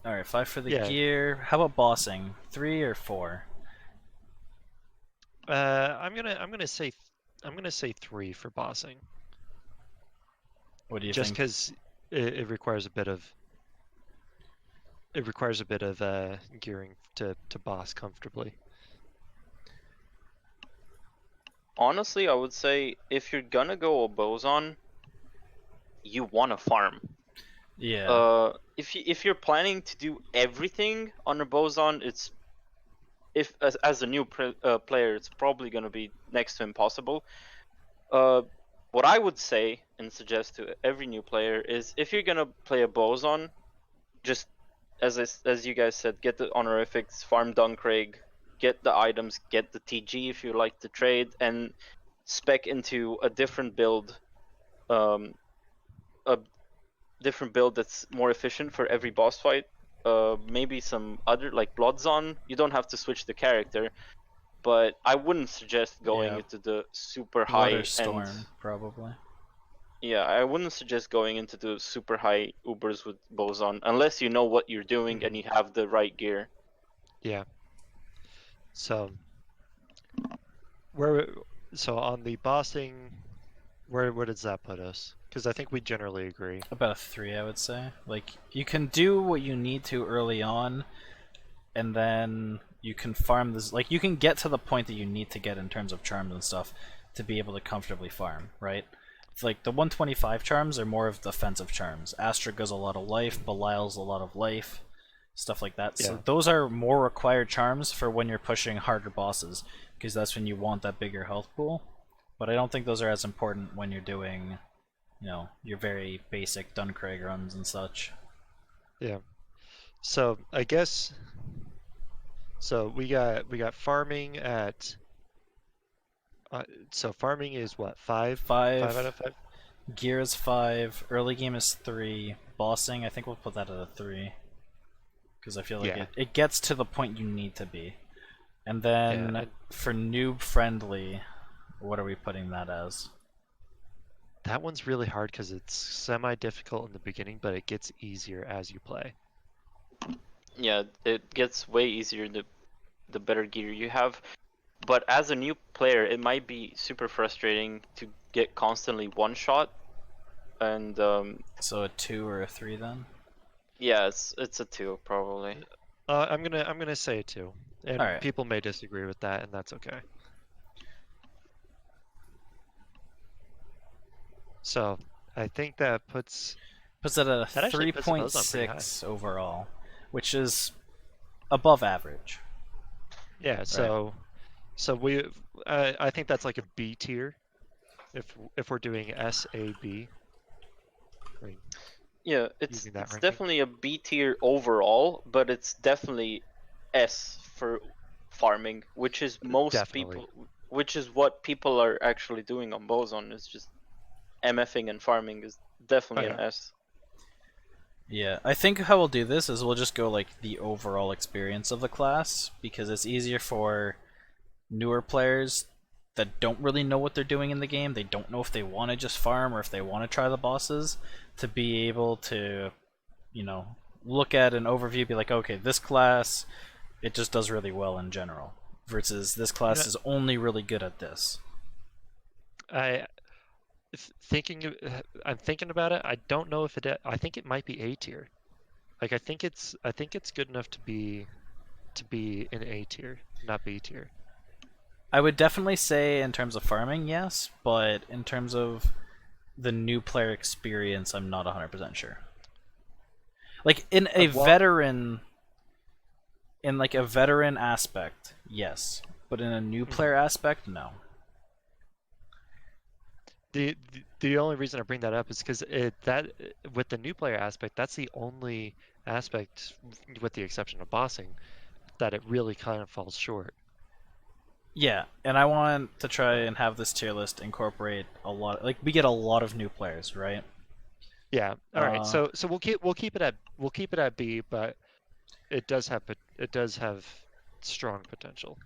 Alright, 5 for the Yeah. gear. How about bossing? 3 or 4? I'm gonna say 3 for bossing, What do you just think? because it requires a bit of gearing to boss comfortably. Honestly, I would say if you're gonna go a Bozon, you wanna farm. Yeah. If you're planning to do everything on a Bozon, it's as a new player, it's probably gonna be next to impossible. What I would say and suggest to every new player is if you're gonna play a Bozon, just as you guys said, get the honorifics, farm Duncraig, get the items, get the TG if you like to trade, and spec into a different build, a different build that's more efficient for every boss fight. Maybe some other like Bloodzon. You don't have to switch the character, but I wouldn't suggest going Yeah. into the super Blood high or Storm, end. probably. Yeah, I wouldn't suggest going into the super high Ubers with Bozon unless you know what you're doing and you have the right gear. Yeah. So so on the bossing, where does that put us? Because I think we generally agree. About a 3, I would say. Like, you can do what you need to early on, and then you can farm this. Like, you can get to the point that you need to get in terms of charms and stuff to be able to comfortably farm, right? It's like the 125 charms are more of defensive charms. Astra goes a lot of life, Belial's a lot of life, stuff like that. So Yeah. those are more required charms for when you're pushing harder bosses, because that's when you want that bigger health pool. But I don't think those are as important when you're doing, your very basic Duncraig runs and such. Yeah. So I guess so we got farming at so farming is what, 5? 5 out of 5? Gear is 5. Early game is 3. Bossing, I think we'll put that at a 3. Because I feel like Yeah. it gets to the point you need to be. And then Yeah, for noob friendly, what are we putting that as? that one's really hard because it's semi-difficult in the beginning, but it gets easier as you play. Yeah, it gets way easier the better gear you have. But as a new player, it might be super frustrating to get constantly one shot. And So a 2 or a 3 then? yeah, it's a 2 probably. I'm gonna say it too, and Alright. people may disagree with that, and that's okay. So I think that puts Puts it at That a actually puts the Bozon pretty 3.6 overall, which is above average. yeah. So So I think that's like a B tier, if we're doing S A B. Right. Yeah, it's Using that ranking. definitely a B tier overall, but it's definitely S for farming, which is Definitely. which is what people are actually doing on Boson. Is just MFing and farming is definitely Oh, an yeah. S. Yeah, I think how we'll do this is we'll just go like the overall experience of the class because it's easier for newer players that don't really know what they're doing in the game. They don't know if they want to just farm or if they want to try the bosses to be able to, you know, look at an overview, be like, okay, this class it just does really well in general versus this class Yeah. is only really good at this. I'm thinking about it. I don't know if I think it might be A tier. Like I think it's good enough to be in A tier, not B tier. I would definitely say in terms of farming, yes, but in terms of the new player experience, I'm not 100% sure. Like in a veteran aspect, yes, but in a new player aspect, no. The only reason I bring that up is because with the new player aspect, that's the only aspect, with the exception of bossing, that it really kind of falls short. Yeah, and I want to try and have this tier list incorporate a lot. Like we get a lot of new players, right? Yeah. All right. So we'll keep it at B, but it does have strong potential.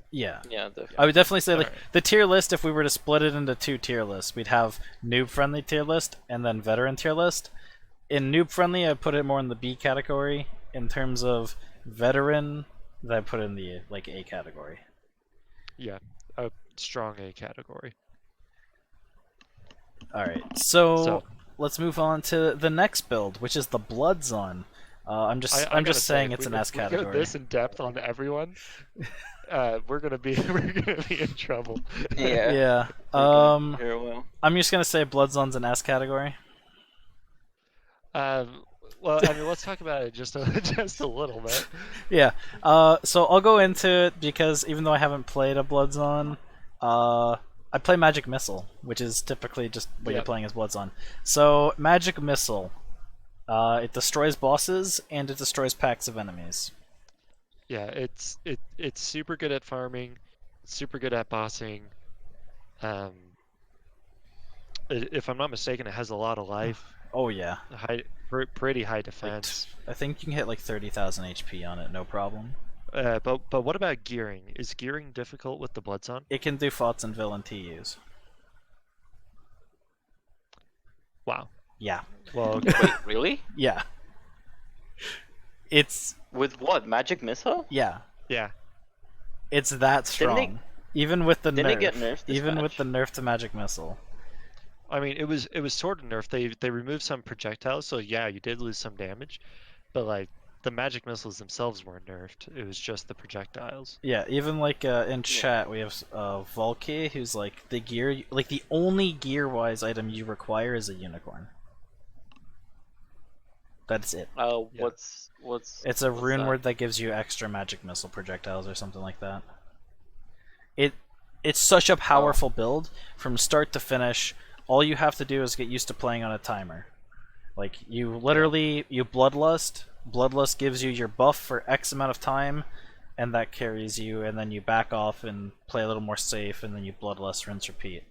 Yeah. Yeah, definitely. I would definitely say like Alright. the tier list. If we were to split it into two tier lists, we'd have noob friendly tier list and then veteran tier list. In noob friendly, I put it more in the B category. In terms of veteran, that I put in the like A category. Yeah, a strong A category. All right, so So let's move on to the next build, which is the Bloodzone. I'm just saying it's an S If we go category. this in depth on everyone, we're gonna be in trouble. Yeah. Yeah. Very well. I'm just gonna say Bloodzone's an S category. Well, I mean, let's talk about it just a little bit. Yeah. So I'll go into it because even though I haven't played a Bloodzone, I play Magic Missile, which is typically just what you're Yep. playing as Bloodzone. So Magic Missile, it destroys bosses and it destroys packs of enemies. Yeah, it's super good at farming, super good at bossing. If I'm not mistaken, it has a lot of life, Oh yeah. pretty high Like, defense. I think you can hit like 30,000 HP on it, no problem. But what about gearing? Is gearing difficult with the Bloodzone? It can do FOTS and Villain TUs. Wow. Yeah. Well, Wait, really? Yeah. It's With what? Magic Missile? yeah. yeah. It's that Didn't they- strong. Even with the didn't nerf. it get nerfed this Even with patch? the nerf to Magic Missile. I mean, it was sort of nerfed. They removed some projectiles, so yeah, you did lose some damage, but like the magic missiles themselves weren't nerfed. It was just the projectiles. Yeah, even like in chat we have Volky, who's like the gear, like the only gear-wise item you require is a unicorn. That's it. Oh, Yeah. what's? It's a what's rune that? word that gives you extra magic missile projectiles or something like that. It's such a powerful build from start to finish. All you have to do is get used to playing on a timer. Like you literally you bloodlust. Bloodlust gives you your buff for X amount of time, and that carries you, and then you back off and play a little more safe, and then you bloodlust, rinse, repeat.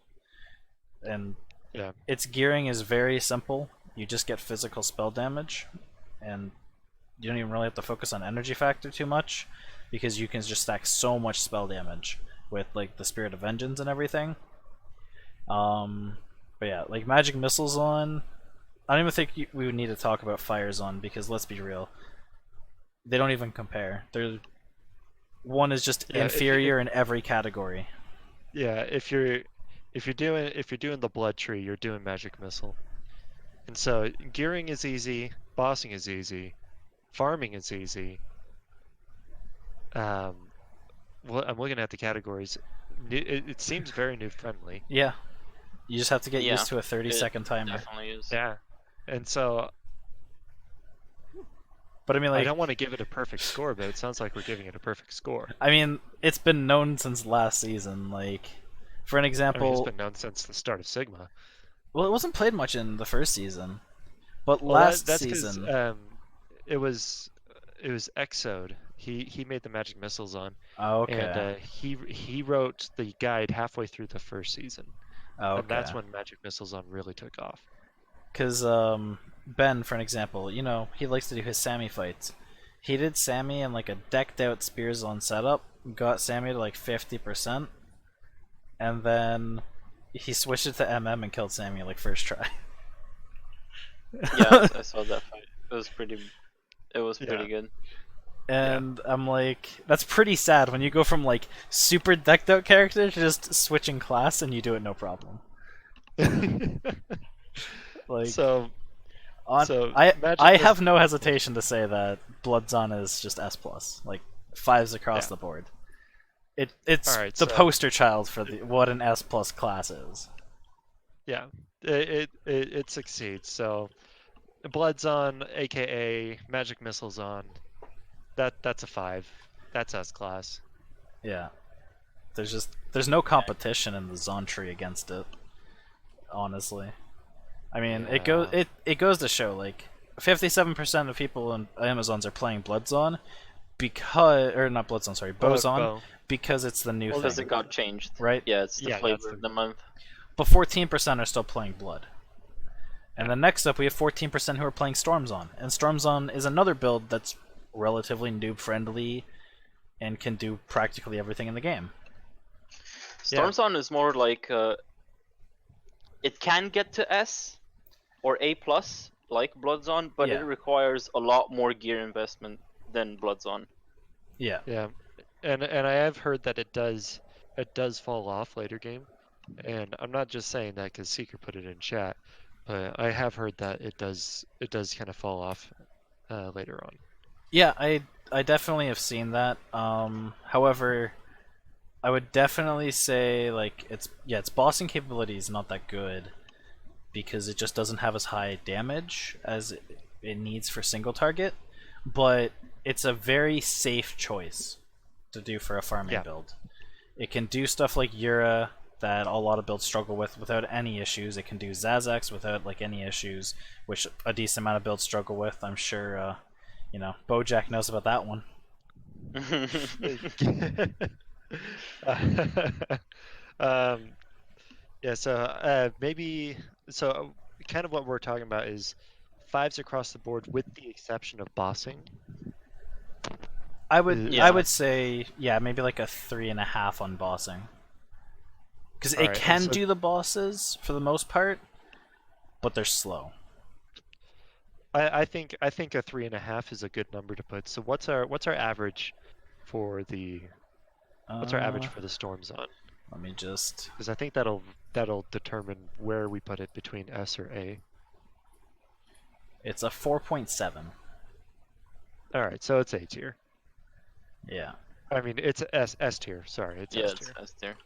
And Yeah. its gearing is very simple. You just get physical spell damage, and you don't even really have to focus on energy factor too much, because you can just stack so much spell damage with like the Spirit of Vengeance and everything. But yeah, like Magic Missiles on. I don't even think we would need to talk about Fires on because let's be real, they don't even compare. One is just Yeah, inferior in every category. Yeah, if you're doing the blood tree, you're doing magic missile. And so gearing is easy, bossing is easy, farming is easy. Well, I'm looking at the categories. It seems very new friendly. Yeah, you just have to get Yeah, used to a 30-second timer. Definitely is. Yeah. And so But I mean, I like, don't want to give it a perfect score, but it sounds like we're giving it a perfect score. I mean, it's been known since last season. Like, for an I mean, it's example, been known since the start of Sigma. well, it wasn't played much in the first season, but Well, last that's because season. it was Exode. He made the magic missiles on, Oh, and okay. he wrote the guide halfway through the first season, Oh, and that's okay. when magic missiles on really took off. Because Ben, for an example, you know, he likes to do his Sammy fights. He did Sammy in like a decked out Spears on setup, got Sammy to like 50%, and then he switched it to MM and killed Sammy like first try. Yeah, I saw that fight. It was pretty. It was Yeah. pretty good. And I'm like, that's pretty sad when you go from like super decked out character to just switching class and you do it no problem. Like, so on, so I Magic have no hesitation to say that Bloodzon is just S plus, like fives across Yeah. the board. It's Alright, the so- poster child for what an S plus class is. Yeah, it succeeds. So, Blood's on, aka Magic Missiles on. That's a 5. That's S class. Yeah, there's no competition in the Zon tree against it. Honestly, I mean Yeah. it goes to show like 57% of people in Amazons are playing Bloodzon because or not Bloodzon, sorry, Bozon Bow. because it's the new Because thing, it got changed. right? Yeah, it's the Yeah, flavor that's the- of the month. But 14% are still playing Blood. And then next up we have 14% who are playing Stormzon. And Stormzon is another build that's relatively noob friendly and can do practically everything in the game. Yeah. Stormzon is more like it can get to S or A plus like Bloodzon, but Yeah. it requires a lot more gear investment than Bloodzon. Yeah. Yeah, and I have heard that it does fall off later game, and I'm not just saying that because Seeker put it in chat, but I have heard that it does kind of fall off later on. Yeah, I definitely have seen that. However, I would definitely say like its bossing capability is not that good because it just doesn't have as high damage as it needs for single target, but it's a very safe choice to do for a farming Yeah. build. It can do stuff like Yura that a lot of builds struggle with without any issues. It can do Zazax without like any issues, which a decent amount of builds struggle with. I'm sure Bojack knows about that one. Yeah, so maybe kind of what we're talking about is 5s across the board with the exception of bossing. I would Yeah. say maybe like a 3.5 on bossing. Because it Alright, can so- do the bosses for the most part, but they're slow. I think a 3.5 is a good number to put. So what's our average for the Storm Zone? Let me just. Because I think that'll determine where we put it between S or A. It's a 4.7. All right, so it's A tier. Yeah. I mean, it's S tier. Sorry, it's Yeah, S it's tier. S tier.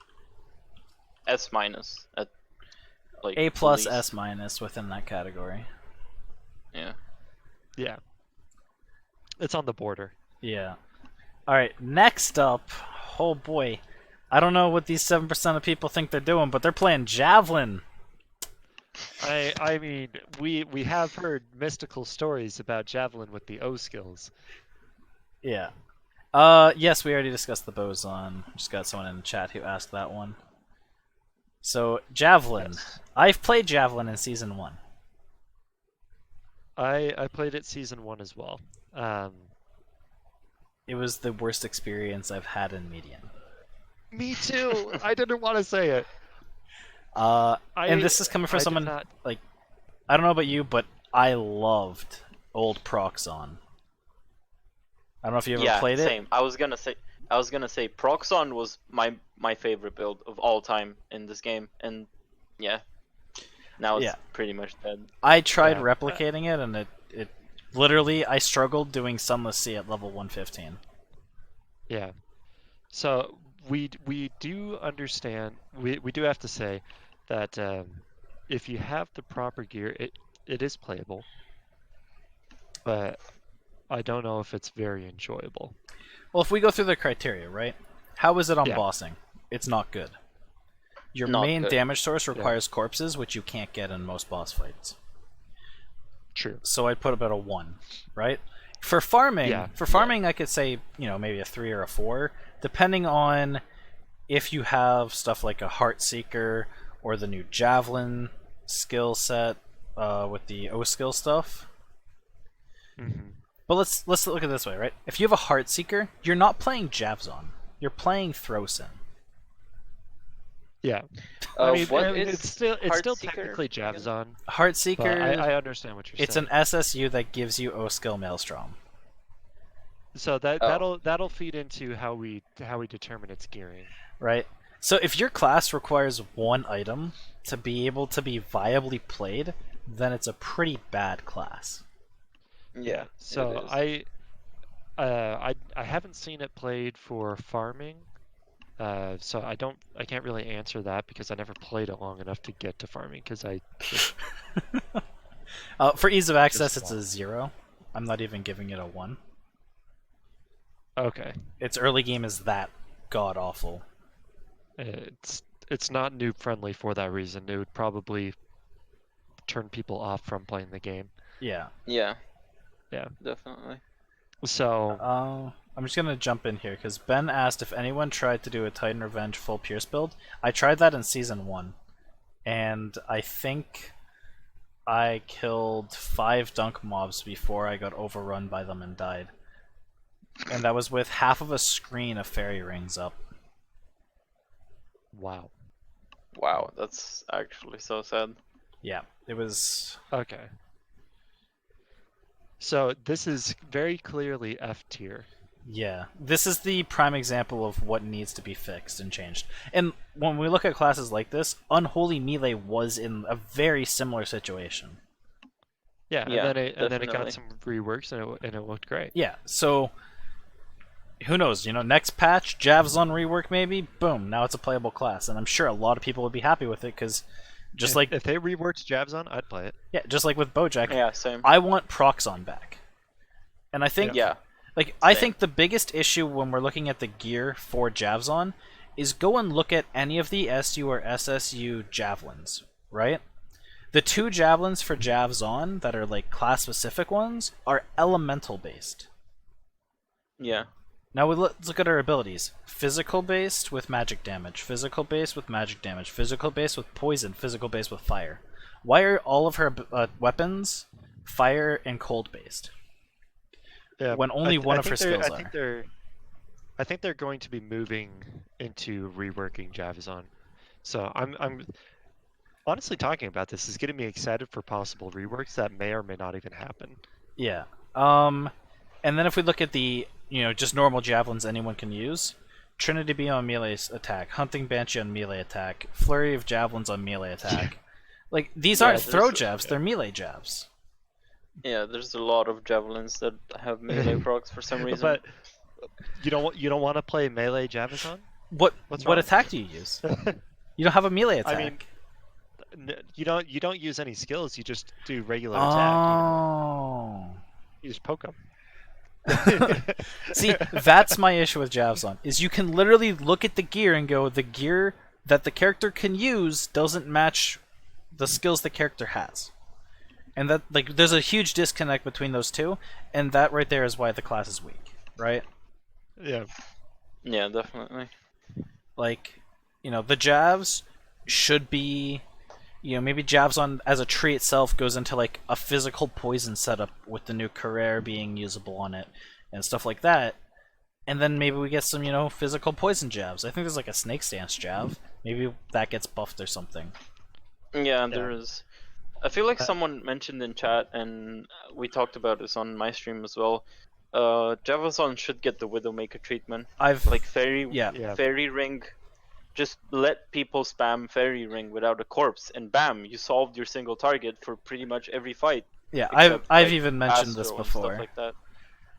S minus at like A plus, least. S minus within that category. Yeah. Yeah, it's on the border. Yeah. Alright, next up. Oh boy. I don't know what these 7% of people think they're doing, but they're playing Javelin. I mean, we have heard mystical stories about Javelin with the O skills. Yeah. Yes, we already discussed the boson. Just got someone in the chat who asked that one. So, Javelin. Yes. I've played Javelin in Season 1. I played it Season 1 as well. It was the worst experience I've had in Median. Me too. I didn't want to say it. And this is coming from I did someone, not- like, I don't know about you, but I loved old Proxon. I don't know if you ever Yeah, played it. same. I was gonna say Proxon was my favorite build of all time in this game, and yeah, now it's Yeah. pretty much dead. I tried Yeah. replicating it, and it literally, I struggled doing Sunless Sea at level 115. Yeah. So we do understand. We do have to say that if you have the proper gear, it is playable. But I don't know if it's very enjoyable. Well, if we go through the criteria, right? How is it on Yeah. bossing? It's not good. Your Not main good. damage source requires corpses, which you can't get in most boss fights. True. So I'd put about a 1, right? For farming, Yeah. I could say, maybe a 3 or a 4, depending on if you have stuff like a Heartseeker or the new Javelin skill set with the O skill stuff. Mm-hmm. But let's look at it this way, right? If you have a Heartseeker, you're not playing Javzon. You're playing Throsin. Yeah. What it's still Heartseeker technically again? Javzon. Heartseeker, But I understand what you're it's saying. an SSU that gives you O skill Maelstrom. So Oh. that'll feed into how we determine its gearing. Right? So if your class requires one item to be able to be viably played, then it's a pretty bad class. Yeah. So it is. I haven't seen it played for farming. So I can't really answer that because I never played it long enough to get to farming because I just, For ease of access, Just it's a 0. I'm not even giving it a 1. okay. Its early game is that god awful. It's not noob friendly for that reason. It would probably turn people off from playing the game. Yeah. Yeah. Yeah. Definitely. So I'm just gonna jump in here because Ben asked if anyone tried to do a Titan Revenge full Pierce build. I tried that in season 1, and I think I killed 5 dunk mobs before I got overrun by them and died. And that was with half of a screen of fairy rings up. wow. Wow, that's actually so sad. Yeah, it was. Okay. So this is very clearly F tier. Yeah, this is the prime example of what needs to be fixed and changed. And when we look at classes like this, Unholy Melee was in a very similar situation. Yeah, Yeah, and then it got definitely. some reworks and it looked great. Yeah, so who knows? Next patch, Javzon rework maybe. Boom! Now it's a playable class, and I'm sure a lot of people would be happy with it because, If they reworked Javzon, I'd play it. yeah, just like with Bojack, Yeah, same. I want Proxon back, and I think Yeah. I Same. think the biggest issue when we're looking at the gear for Javzon is go and look at any of the SU or SSU javelins, right? The 2 javelins for Javzon that are like class specific ones are elemental based. Yeah. Now let's look at our abilities. Physical based with magic damage, physical based with magic damage, physical based with poison, physical based with fire. Why are all of her weapons fire and cold based? Yeah, When only one of her skills I think they're going to be moving into reworking Javzon. So I'm honestly talking about this is getting me excited for possible reworks that may or may not even happen. Yeah. And then if we look at the, just normal javelins anyone can use, Trinity Beam on melee attack, Hunting Banshee on melee attack, Flurry of Javelins on melee attack. Like, these Yeah, aren't throw there's- jabs, they're melee jabs. Yeah, there's a lot of javelins that have melee procs for some reason. But you don't want to play melee Javzon? What What's what wrong? attack do you use? You don't have a melee attack. I mean, you don't use any skills. You just do regular attack. Oh. You just poke them. See, that's my issue with Javzon, is you can literally look at the gear and go, the gear that the character can use doesn't match the skills the character has. And that, like, there's a huge disconnect between those two, and that right there is why the class is weak, right? Yeah. Yeah, definitely. Like, the Javs should be, maybe Javzon as a tree itself goes into, like, a physical poison setup with the new Carrere being usable on it, and stuff like that. And then maybe we get some, physical poison Javs. I think there's, like, a Snake Stance Jav. Maybe that gets buffed or something. Yeah, there is. I feel like someone mentioned in chat, and we talked about this on my stream as well. Javazon should get the Widowmaker treatment. I've Like Fairy Yeah. Fairy Ring. Just let people spam Fairy Ring without a corpse, and bam, you solved your single target for pretty much every fight. yeah, except, I've like, even mentioned this Astro and stuff before. like that.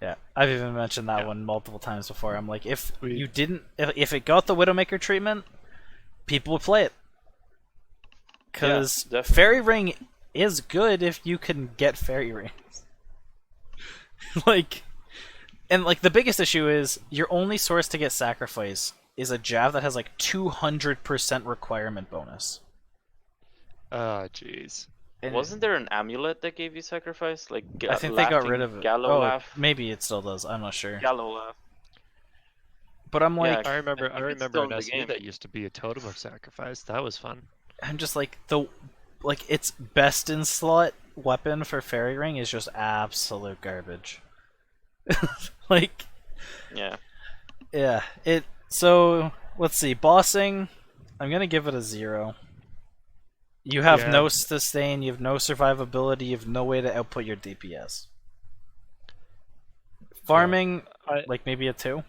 Yeah, I've even mentioned that Yeah. one multiple times before. I'm like, if We- you didn't, if it got the Widowmaker treatment, people would play it. Because definitely. Fairy Ring is good if you can get Fairy Rings. Like, and like the biggest issue is your only source to get sacrifice is a Jav that has like 200% requirement bonus. Oh, jeez. And Wasn't there an amulet that gave you sacrifice? Like I think they got rid laughing of it. Gallo Oh, laugh. maybe it still does. I'm not sure. Gallo laugh. But I'm like, Yeah, I remember think it's still in in the SE game. that used to be a totem of sacrifice. That was fun. I'm just like its best in slot weapon for Fairy Ring is just absolute garbage. Like, Yeah. yeah, so let's see, bossing. I'm gonna give it a 0. You have Yeah. no sustain, you have no survivability, you have no way to output your DPS. Farming, like maybe a 2.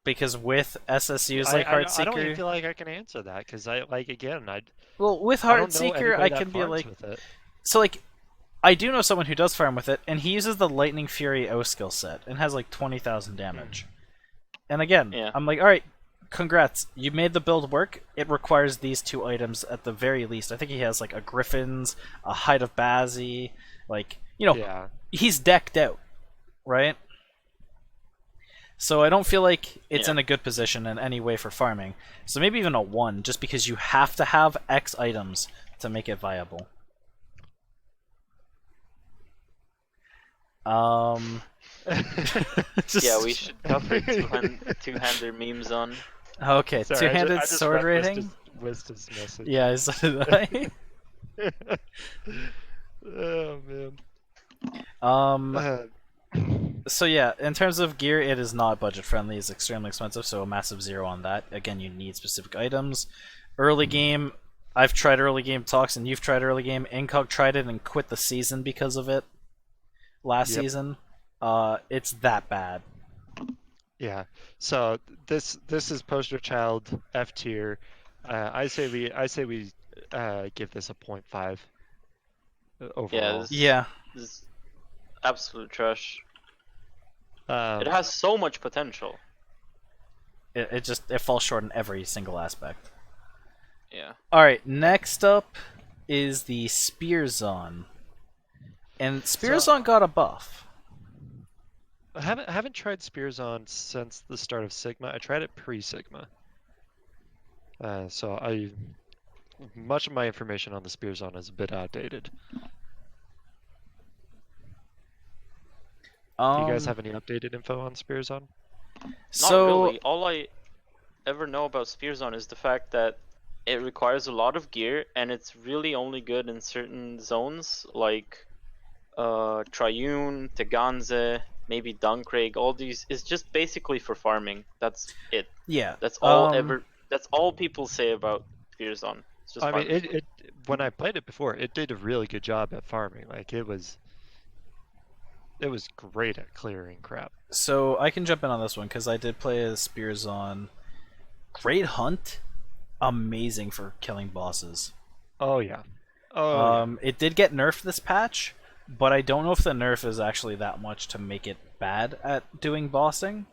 Because with SSUs like I don't Heartseeker, even feel like I can answer that because I well, with I don't know Heartseeker, anybody I that can be farms like, with it. so like, I do know someone who does farm with it, and he uses the Lightning Fury O skill set and has like 20,000 damage. And again, Yeah. I'm like, alright, congrats, you made the build work. It requires these 2 items at the very least. I think he has like a Griffin's, a Hide of Bazzi, like, Yeah. he's decked out, right? So I don't feel like it's Yeah. in a good position in any way for farming. So maybe even a 1, just because you have to have X items to make it viable. Yeah, we should cover two-hander memes on. Okay, Sorry, two-handed I just sword read rating. Wisdom's message. Yeah, so did I. Oh man. Um. So yeah, in terms of gear, it is not budget friendly. It's extremely expensive, so a massive 0 on that. Again, you need specific items. Early game, I've tried early game talks, and you've tried early game. Incog tried it and quit the season because of it. Last Yep. season, it's that bad. Yeah. So this is poster child F tier. I say we give this a 0.5 overall. this- Yeah, This is absolute trash. Um, It has so much potential. it falls short in every single aspect. Yeah. All right, next up is the Spearzon, and Spearzon got a buff. I haven't tried Spears on since the start of Sigma. I tried it pre-Sigma. So much of my information on the Spears on is a bit outdated. Do you guys have any updated info on Spears on? so Not really. All I ever know about Spearzon is the fact that it requires a lot of gear, and it's really only good in certain zones, like Triune, Teganze, maybe Duncraig. All these is just basically for farming. That's it. yeah, That's all That's all people say about Spearzon. It's just I mean, farming. it when I played it before, it did a really good job at farming. Like it was great at clearing crap. So I can jump in on this one because I did play as Spearzon. Great hunt, amazing for killing bosses. Oh yeah. Oh yeah. It did get nerfed this patch, but I don't know if the nerf is actually that much to make it bad at doing bossing.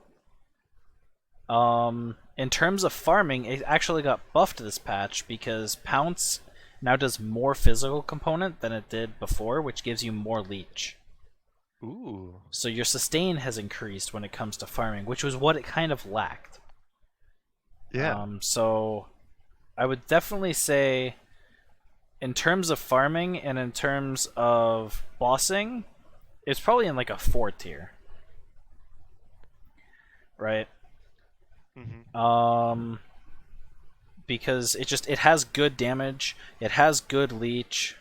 In terms of farming, it actually got buffed this patch because Pounce now does more physical component than it did before, which gives you more leech. Ooh. So your sustain has increased when it comes to farming, which was what it kind of lacked. Yeah. So I would definitely say, in terms of farming and in terms of bossing, it's probably in like a 4 tier. Right? Mm-hmm. Because it has good damage, it has good leech,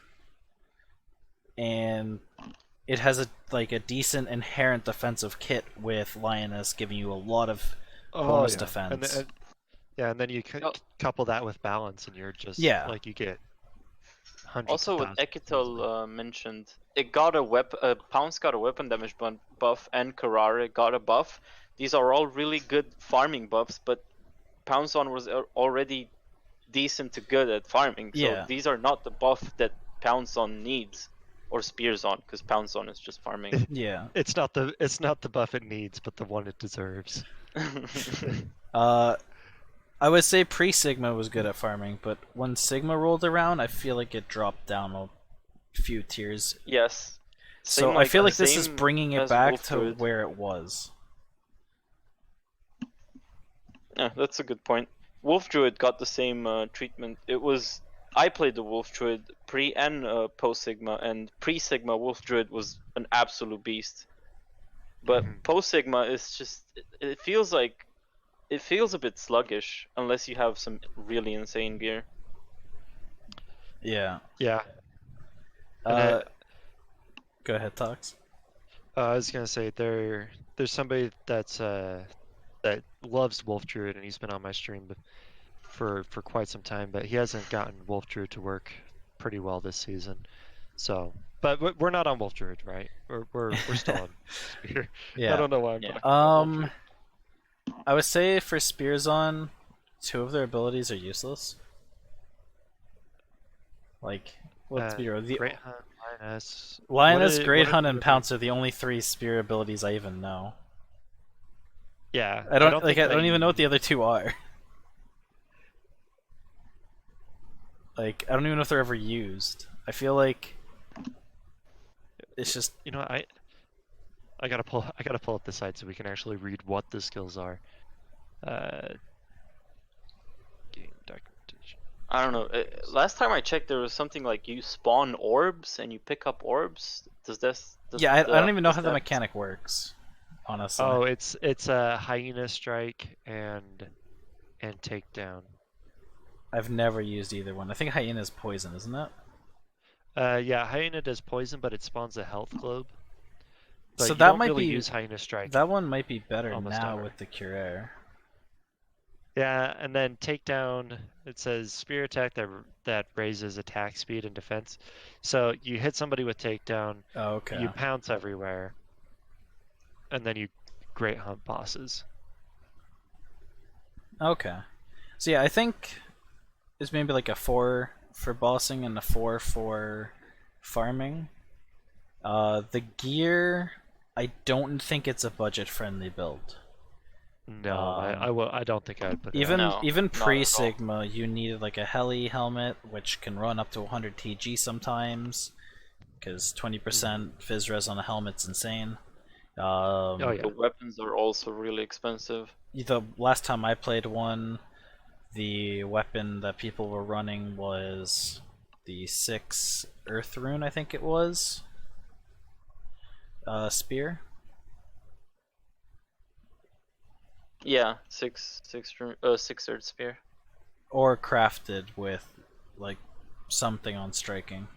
and it has a decent inherent defensive kit with Lioness giving you a lot of bonus defense. And then you couple that with balance, and you're just like you get hundreds. Also, of what thousands Ekitel mentioned, it got a Pounce got a weapon damage buff, and Karare got a buff. These are all really good farming buffs, but Pounceon was already decent to good at farming. So Yeah. these are not the buff that Pounceon needs, or Spearzon, because Pounceon is just farming. Yeah. It's not the buff it needs, but the one it deserves. I would say pre-Sigma was good at farming, but when Sigma rolled around, I feel like it dropped down a few tiers. Yes. So Same I feel like this is same bringing it as back Wolf to Druid. where it was. Yeah, that's a good point. Wolf Druid got the same treatment. I played the Wolf Druid pre and post Sigma, and pre Sigma Wolf Druid was an absolute beast. But Mhm. post Sigma is just it feels a bit sluggish unless you have some really insane gear. Yeah. Yeah. And Go ahead, Tox. I was gonna say there's somebody that loves Wolf Druid, and he's been on my stream for quite some time, but he hasn't gotten Wolf Druid to work pretty well this season. So, but we're not on Wolf Druid, right? We're still on Spear. I Yeah. don't know why I'm Yeah. talking about Wolf Druid. I would say for Spears on, 2 of their abilities are useless. Like, let's be real. The Great Hunt, Lioness. Lioness, what Great are Hunt, the and other- Pounce are the only 3 Spear abilities I even know. Yeah, I don't think I don't even know what Hyena- the other 2 are. Like, I don't even know if they're ever used. I feel like it's just You know, I gotta pull up the site so we can actually read what the skills are. Game documentation. I don't know. Last time I checked, there was something like you spawn orbs and you pick up orbs. Does this? yeah. I don't even know does how the that- mechanic works. Honestly. Oh, it's a Hyena Strike and Takedown. I've never used either one. I think Hyena's poison, isn't it? Yeah, Hyena does poison, but it spawns a health globe. But So you that don't might really be use Hyena Strike. that one might be better almost now ever. with the Cure. Yeah, and then Takedown, it says Spear Attack that raises attack speed and defense. So you hit somebody with Takedown, Oh, okay. you pounce everywhere, and then you Great Hunt bosses. Okay. So yeah, I think it's maybe like a 4 for bossing and a 4 for farming. The gear, I don't think it's a budget-friendly build. No, I don't think I would put it Even out. No, even not at all. pre-Sigma, you needed like a heli helmet, which can run up to 100 TG sometimes, because 20% phys res on a helmet's insane. Oh yeah. The weapons are also really expensive. The last time I played one, the weapon that people were running was the 6 Earth Rune, I think it was. Spear. Yeah, six third spear. Or crafted with like something on striking.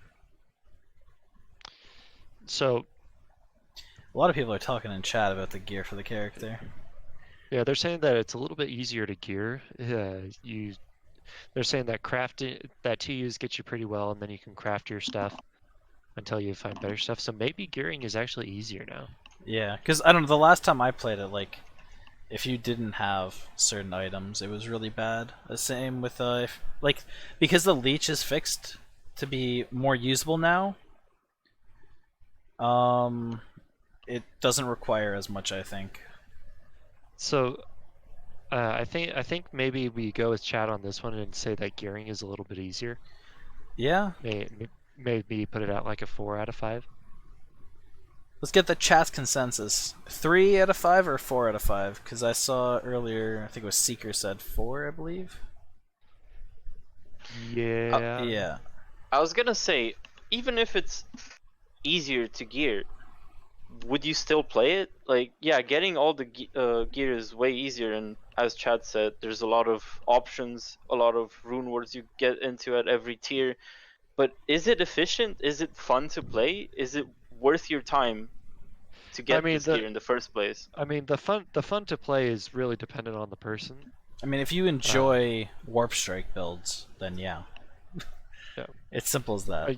So A lot of people are talking in chat about the gear for the character. yeah, they're saying that it's a little bit easier to gear. They're saying that crafting that TUs get you pretty well, and then you can craft your stuff until you find better stuff. So maybe gearing is actually easier now. Yeah, because I don't know, the last time I played it, like, if you didn't have certain items, it was really bad. The same with, like, because the leech is fixed to be more usable now, it doesn't require as much, I think. So I think maybe we go with chat on this one and say that gearing is a little bit easier. Yeah, Maybe put it out like a 4 out of 5. let's get the chat's consensus. 3 out of 5 or 4 out of 5? Because I saw earlier, I think it was Seeker said 4, I believe. Yeah. Yeah. I was gonna say, even if it's easier to gear, would you still play it? Like, yeah, getting all the gear is way easier, and as Chad said, there's a lot of options, a lot of rune words you get into at every tier. But is it efficient? Is it fun to play? Is it worth your time to get mean, this gear in the first place? I mean, the fun to play is really dependent on the person. I mean, if you enjoy Warp Strike builds, then yeah. Yeah. It's simple as that.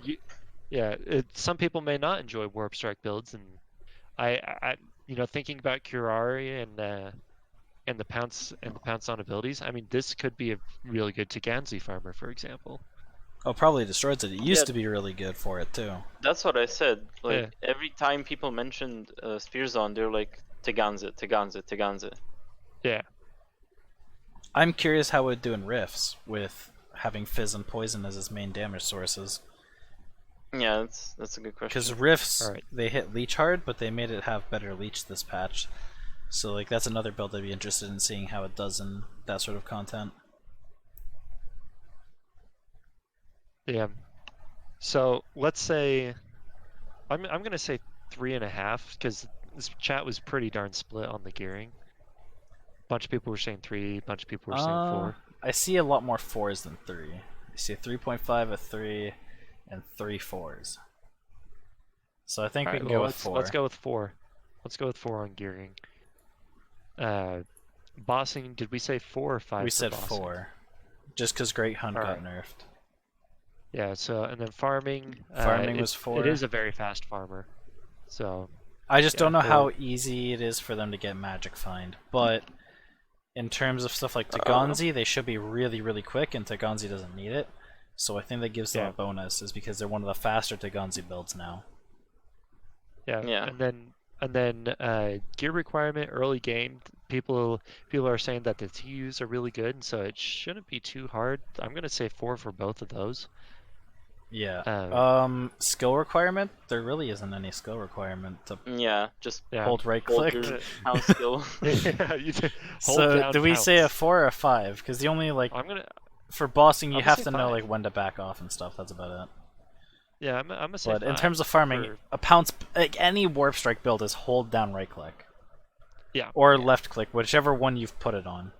Some people may not enjoy Warp Strike builds, and I thinking about Curari and the pounce on abilities. I mean, this could be a really good Taganzi farmer, for example. Oh, probably destroys it. It used Yeah. to be really good for it too. That's what I said. Like, Yeah. every time people mentioned Spears on, they're like, Teganze, Teganze, Teganze. Yeah. I'm curious how it would do in Rifts with having Fizz and Poison as its main damage sources. Yeah, that's a good Because question. Rifts, Alright. they hit leech hard, but they made it have better leech this patch. So like that's another build I'd be interested in seeing how it does in that sort of content. Yeah. So let's say I'm gonna say 3.5 because this chat was pretty darn split on the gearing. Bunch of people were saying 3, bunch of people were saying 4. I see a lot more 4s than 3. I see a 3.5, a 3, and 3 4s. So I think we Alright, can well go with 4. let's go with 4. Let's go with 4 on gearing. Bossing, did we say 4 or 5? We for said bossing? 4. Just because Great Hunt got Alright. nerfed. Yeah, so and then farming. Farming was 4. It is a very fast farmer. So I just yeah, don't know how well- easy it is for them to get Magic Find. But in terms of stuff like Tagonzi, they should be really, really quick, and Tagonzi doesn't need it. So I think that gives them Yeah. a bonus, is because they're one of the faster Tagonzi builds now. yeah, Yeah. and then gear requirement early game. People are saying that the TUs are really good, and so it shouldn't be too hard. I'm gonna say 4 for both of those. Yeah. Skill requirement? There really isn't any skill requirement to Yeah, just Yeah. hold right hold click. your house skill. Yeah, you hold So down do we say a pounce. 4 or a 5? Because the only like I'm gonna for bossing you I'm gonna have say to know 5. like when to back off and stuff. That's about it. Yeah, I'm gonna say But in 5 terms of farming, for- a pounce like any warp strike build is hold down right click yeah, or yeah. left click, whichever one you've put it on.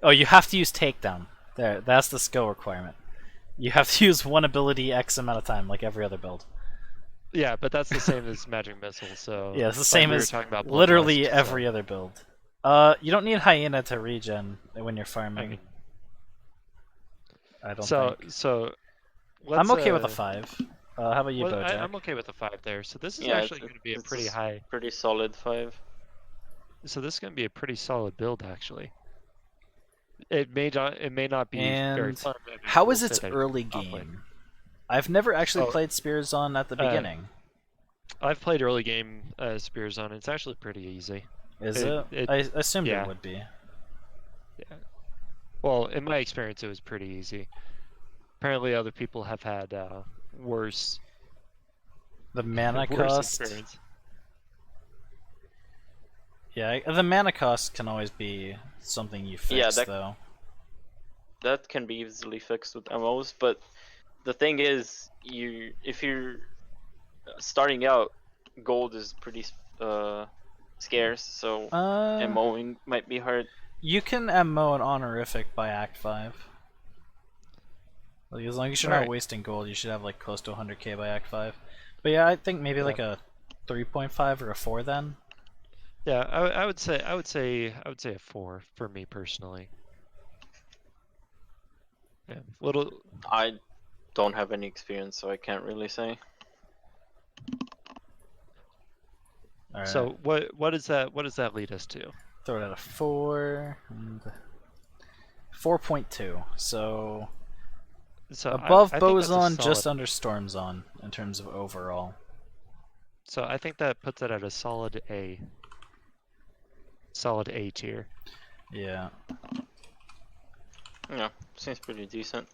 Oh, you have to use takedown. There, that's the skill requirement. You have to use one ability X amount of time, like every other build. Yeah, but that's the same as magic missile. So Yeah, it's the like same we were as talking about literally Bloodlust, so, every other build. You don't need hyena to regen when you're farming. I mean, I don't so think. so. Let's, I'm okay with a 5. How about you, well, Bojack? I'm okay with a 5 there. So this is Yeah, actually going to be a it's pretty high. pretty solid 5. So this is going to be a pretty solid build actually. It may not be very And fun. I mean, how we'll is say its that early I'll play. game? I've never actually Oh, played Spears on at the beginning. I've played early game Spears on. It's actually pretty easy. Is it? I assumed yeah. it would be. Yeah. Well, in my experience, it was pretty easy. Apparently, other people have had worse. The mana worse cost. experience. Yeah, the mana cost can always be something you fix, Yeah, that- though. That can be easily fixed with MOs, but the thing is, if you're starting out, gold is pretty scarce, so MOing might be hard. You can MO an honorific by Act 5. Like, as long as you're not Alright. wasting gold, you should have like close to 100k by Act 5. But yeah, I think maybe like a 3.5 or a 4 then. Yeah, I would say a 4 for me personally. Yeah, little. I don't have any experience, so I can't really say. Alright, So what does that lead us to? throw it at a 4. And 4.2. So So above I think that's a Boson, just solid- under Stormzone in terms of overall. So I think that puts it at a solid A. Solid A tier. Yeah. Yeah, seems pretty decent.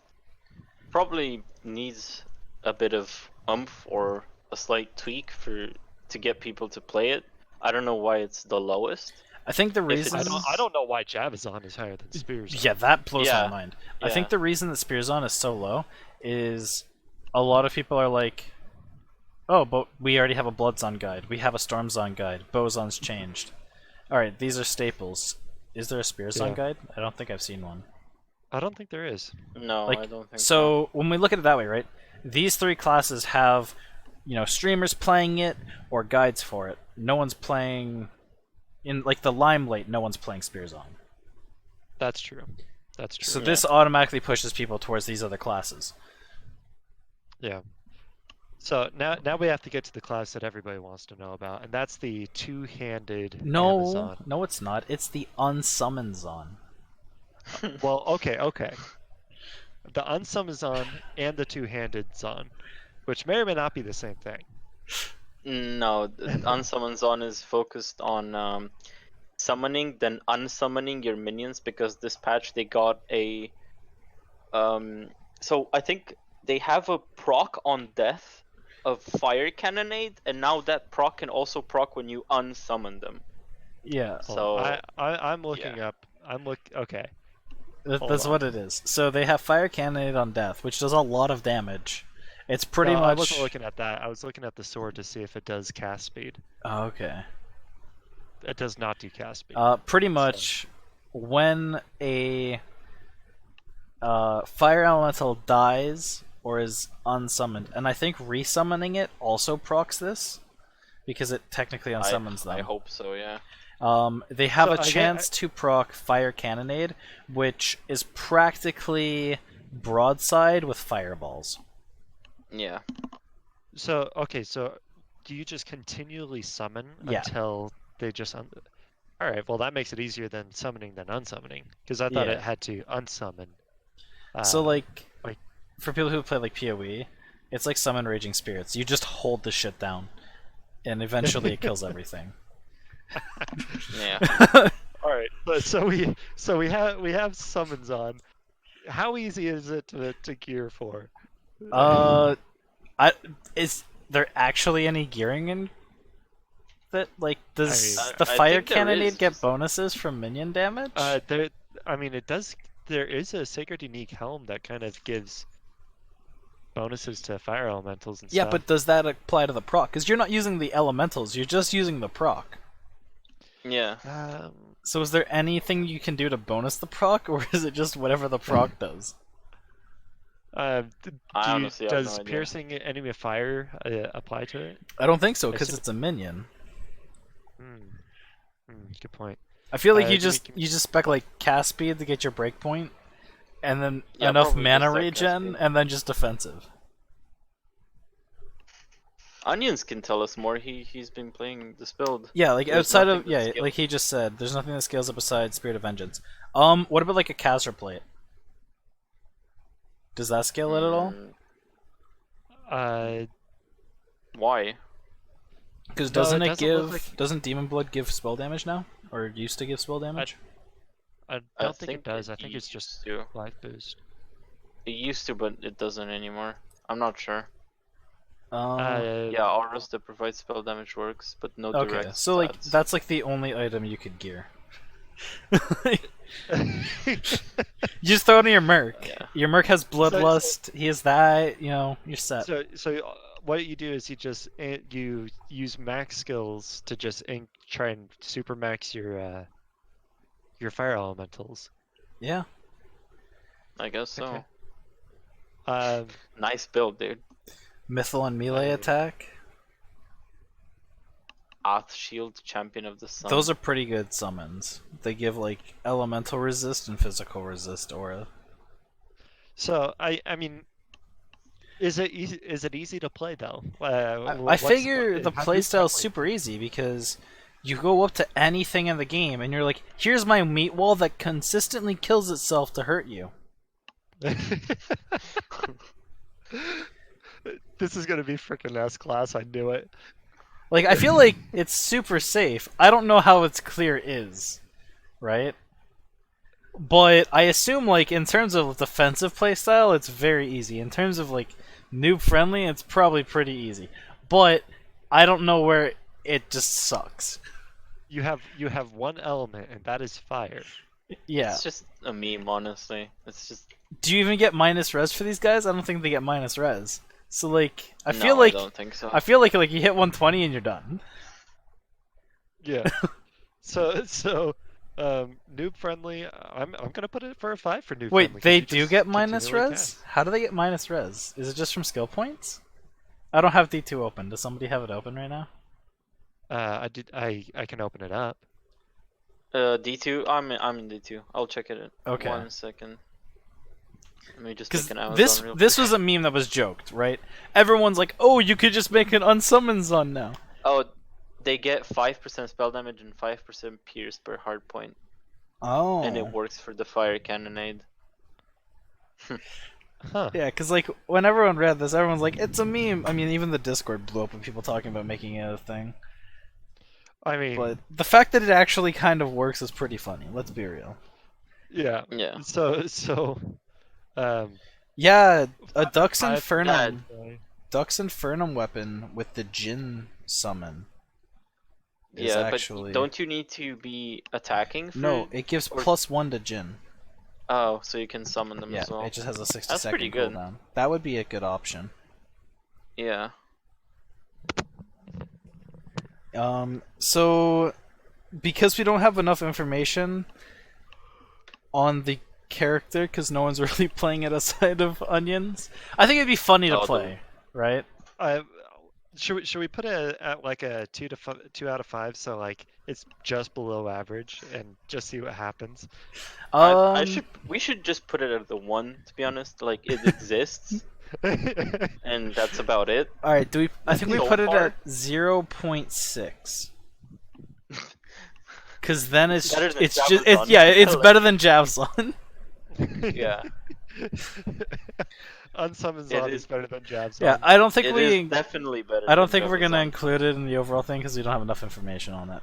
Probably needs a bit of oomph or a slight tweak to get people to play it. I don't know why it's the lowest. I think the If it's- reason I don't know why Javazon is higher than Spears. Yeah, that blows Yeah. my mind. I Yeah. think the reason that Spearzon is so low is a lot of people are like, oh, but we already have a Bloodzon guide. We have a Stormzon guide. Bozon's changed. Alright, these are staples. Is there a Spearzon Yeah. guide? I don't think I've seen one. I don't think there is. No, Like, I don't think so when we look at it that way, right? These 3 classes have, streamers playing it or guides for it. No one's playing in like the limelight. No one's playing Spearzon. That's true. That's true. So Yeah. this automatically pushes people towards these other classes. Yeah. So now we have to get to the class that everybody wants to know about, and that's the two-handed No, Amazon. no, it's not. It's the unsummoned Zon. Well, okay. The unsummon and the two-handed Zon, which may or may not be the same thing. No, the Unsummon Zone is focused on summoning, then unsummoning your minions, because this patch they got a. So I think they have a proc on death of fire cannonade, and now that proc can also proc when you unsummon them. Yeah, So I'm looking up. Okay. Hold that's on. what it is. So they have fire cannonade on death, which does a lot of damage. It's pretty No, much. I wasn't looking at that. I was looking at the sword to see if it does cast speed. Oh, okay. It does not do cast speed. Pretty much, when a fire elemental dies or is unsummoned, and I think resummoning it also procs this because it technically unsummons them. I hope so, yeah. They have So a chance to proc fire cannonade, which is practically broadside with fireballs. Yeah. So okay, so do you just continually summon Yeah. until they just? All right. Well, that makes it easier than summoning than unsummoning, because I thought Yeah. it had to unsummon. So like, like- for people who play like PoE, it's like summon raging spirits. You just hold the shit down, and eventually it kills everything. Yeah. All right. But so we have summons on. How easy is it to gear for? Is there actually any gearing in that? Like, does I mean- the I fire think there cannonade is, get just- bonuses from minion damage? I mean, it does. There is a sacred unique helm that kind of gives bonuses to fire elementals and yeah, stuff. but does that apply to the proc? Because you're not using the elementals, you're just using the proc. Yeah. So is there anything you can do to bonus the proc, or is it just whatever the proc does? honestly have no does idea. piercing enemy fire apply to it? I don't think so, because Assume- it's a minion. Good point. I feel like you give me- just spec like cast speed to get your breakpoint, and then Yeah, enough probably mana just that cast regen, speed. and then just defensive. Onions can tell us more. He's been playing this build. Yeah, like There's outside of nothing that yeah, scales. like he just said, there's nothing that scales up besides Spirit of Vengeance. What about like a Khazra plate? Does that scale it at all? Why? Because No, doesn't it it doesn't look give? like- Doesn't Demon Blood give spell damage now, or used to give spell damage? I don't think it does. I think it's just used to. life boost. It used to, but it doesn't anymore. I'm not sure. Yeah. Auras that provide spell damage works, but no Okay, direct so like stats. that's like the only item you could gear. You just throw it in your Merc. Yeah. Your Merc has Bloodlust. He has that. You know, you're set. So what you do is you use max skills to just try and super max your fire elementals. Yeah. I guess so. Okay. Um, Nice build, dude. Mythal and melee attack. Oath Shield, Champion of the Sun. Those are pretty good summons. They give like elemental resist and physical resist aura. so I mean, is it easy to play though? I figure the how do you playstyle play? is super easy because you go up to anything in the game and you're like, here's my meat wall that consistently kills itself to hurt you. This is gonna be freaking S class. I knew it. Like, I feel like it's super safe. I don't know how its clear is, right? But I assume, like, in terms of defensive playstyle, it's very easy. In terms of, like, noob friendly, it's probably pretty easy. But I don't know where it just sucks. You have one element, and that is fire. Yeah. It's just a meme, honestly. It's just. Do you even get minus res for these guys? I don't think they get minus res. So, like, I No, feel like I don't think so. I feel like you hit 120 and you're done. Yeah. so noob friendly. I'm gonna put it for a 5 for noob friendly. Wait, 'cause they you do just get minus continually res? cast. How do they get minus res? Is it just from skill points? I don't have D2 open. Does somebody have it open right now? I can open it up. D2. I'm in D2. I'll check it. Okay. 1 second. Let me just Because make an Amazon this real this quick. was a meme that was joked, right? Everyone's like, "Oh, you could just make an unsummon Zun now." Oh, they get 5% spell damage and 5% pierce per hard point, Oh. and it works for the fire cannonade. Huh. Yeah, because like when everyone read this, everyone's like, "It's a meme." I mean, even the Discord blew up with people talking about making it a thing. I mean, But the fact that it actually kind of works is pretty funny. Let's be real. yeah. Yeah. So Yeah, a Dux Five- Infernum. Uh, Dux Infernum weapon with the Jin summon. Is Yeah, actually... but don't you need to be attacking for No, it gives or- +1 to Jin. Oh, so you can summon them Yeah, as well. it just has a 60 That's pretty second good. cooldown. That would be a good option. Yeah. So because we don't have enough information on the character, because no one's really playing it aside of Onions, I think it'd be funny to Oh, play, right? should we put it at like a 2 out of 5, so like it's just below average, and just see what happens? We should just put it at the 1, to be honest. Like, it exists, and that's about it. All right, I think we So put it far- at 0.6. Because then it's Better than just Javazon. it's Like- better than Javzon. Yeah. Unsummon It Zon is- is better than Jabs. Yeah, I don't think It we. is definitely better. I don't than think we're gonna Javazon. include it in the overall thing because we don't have enough information on it.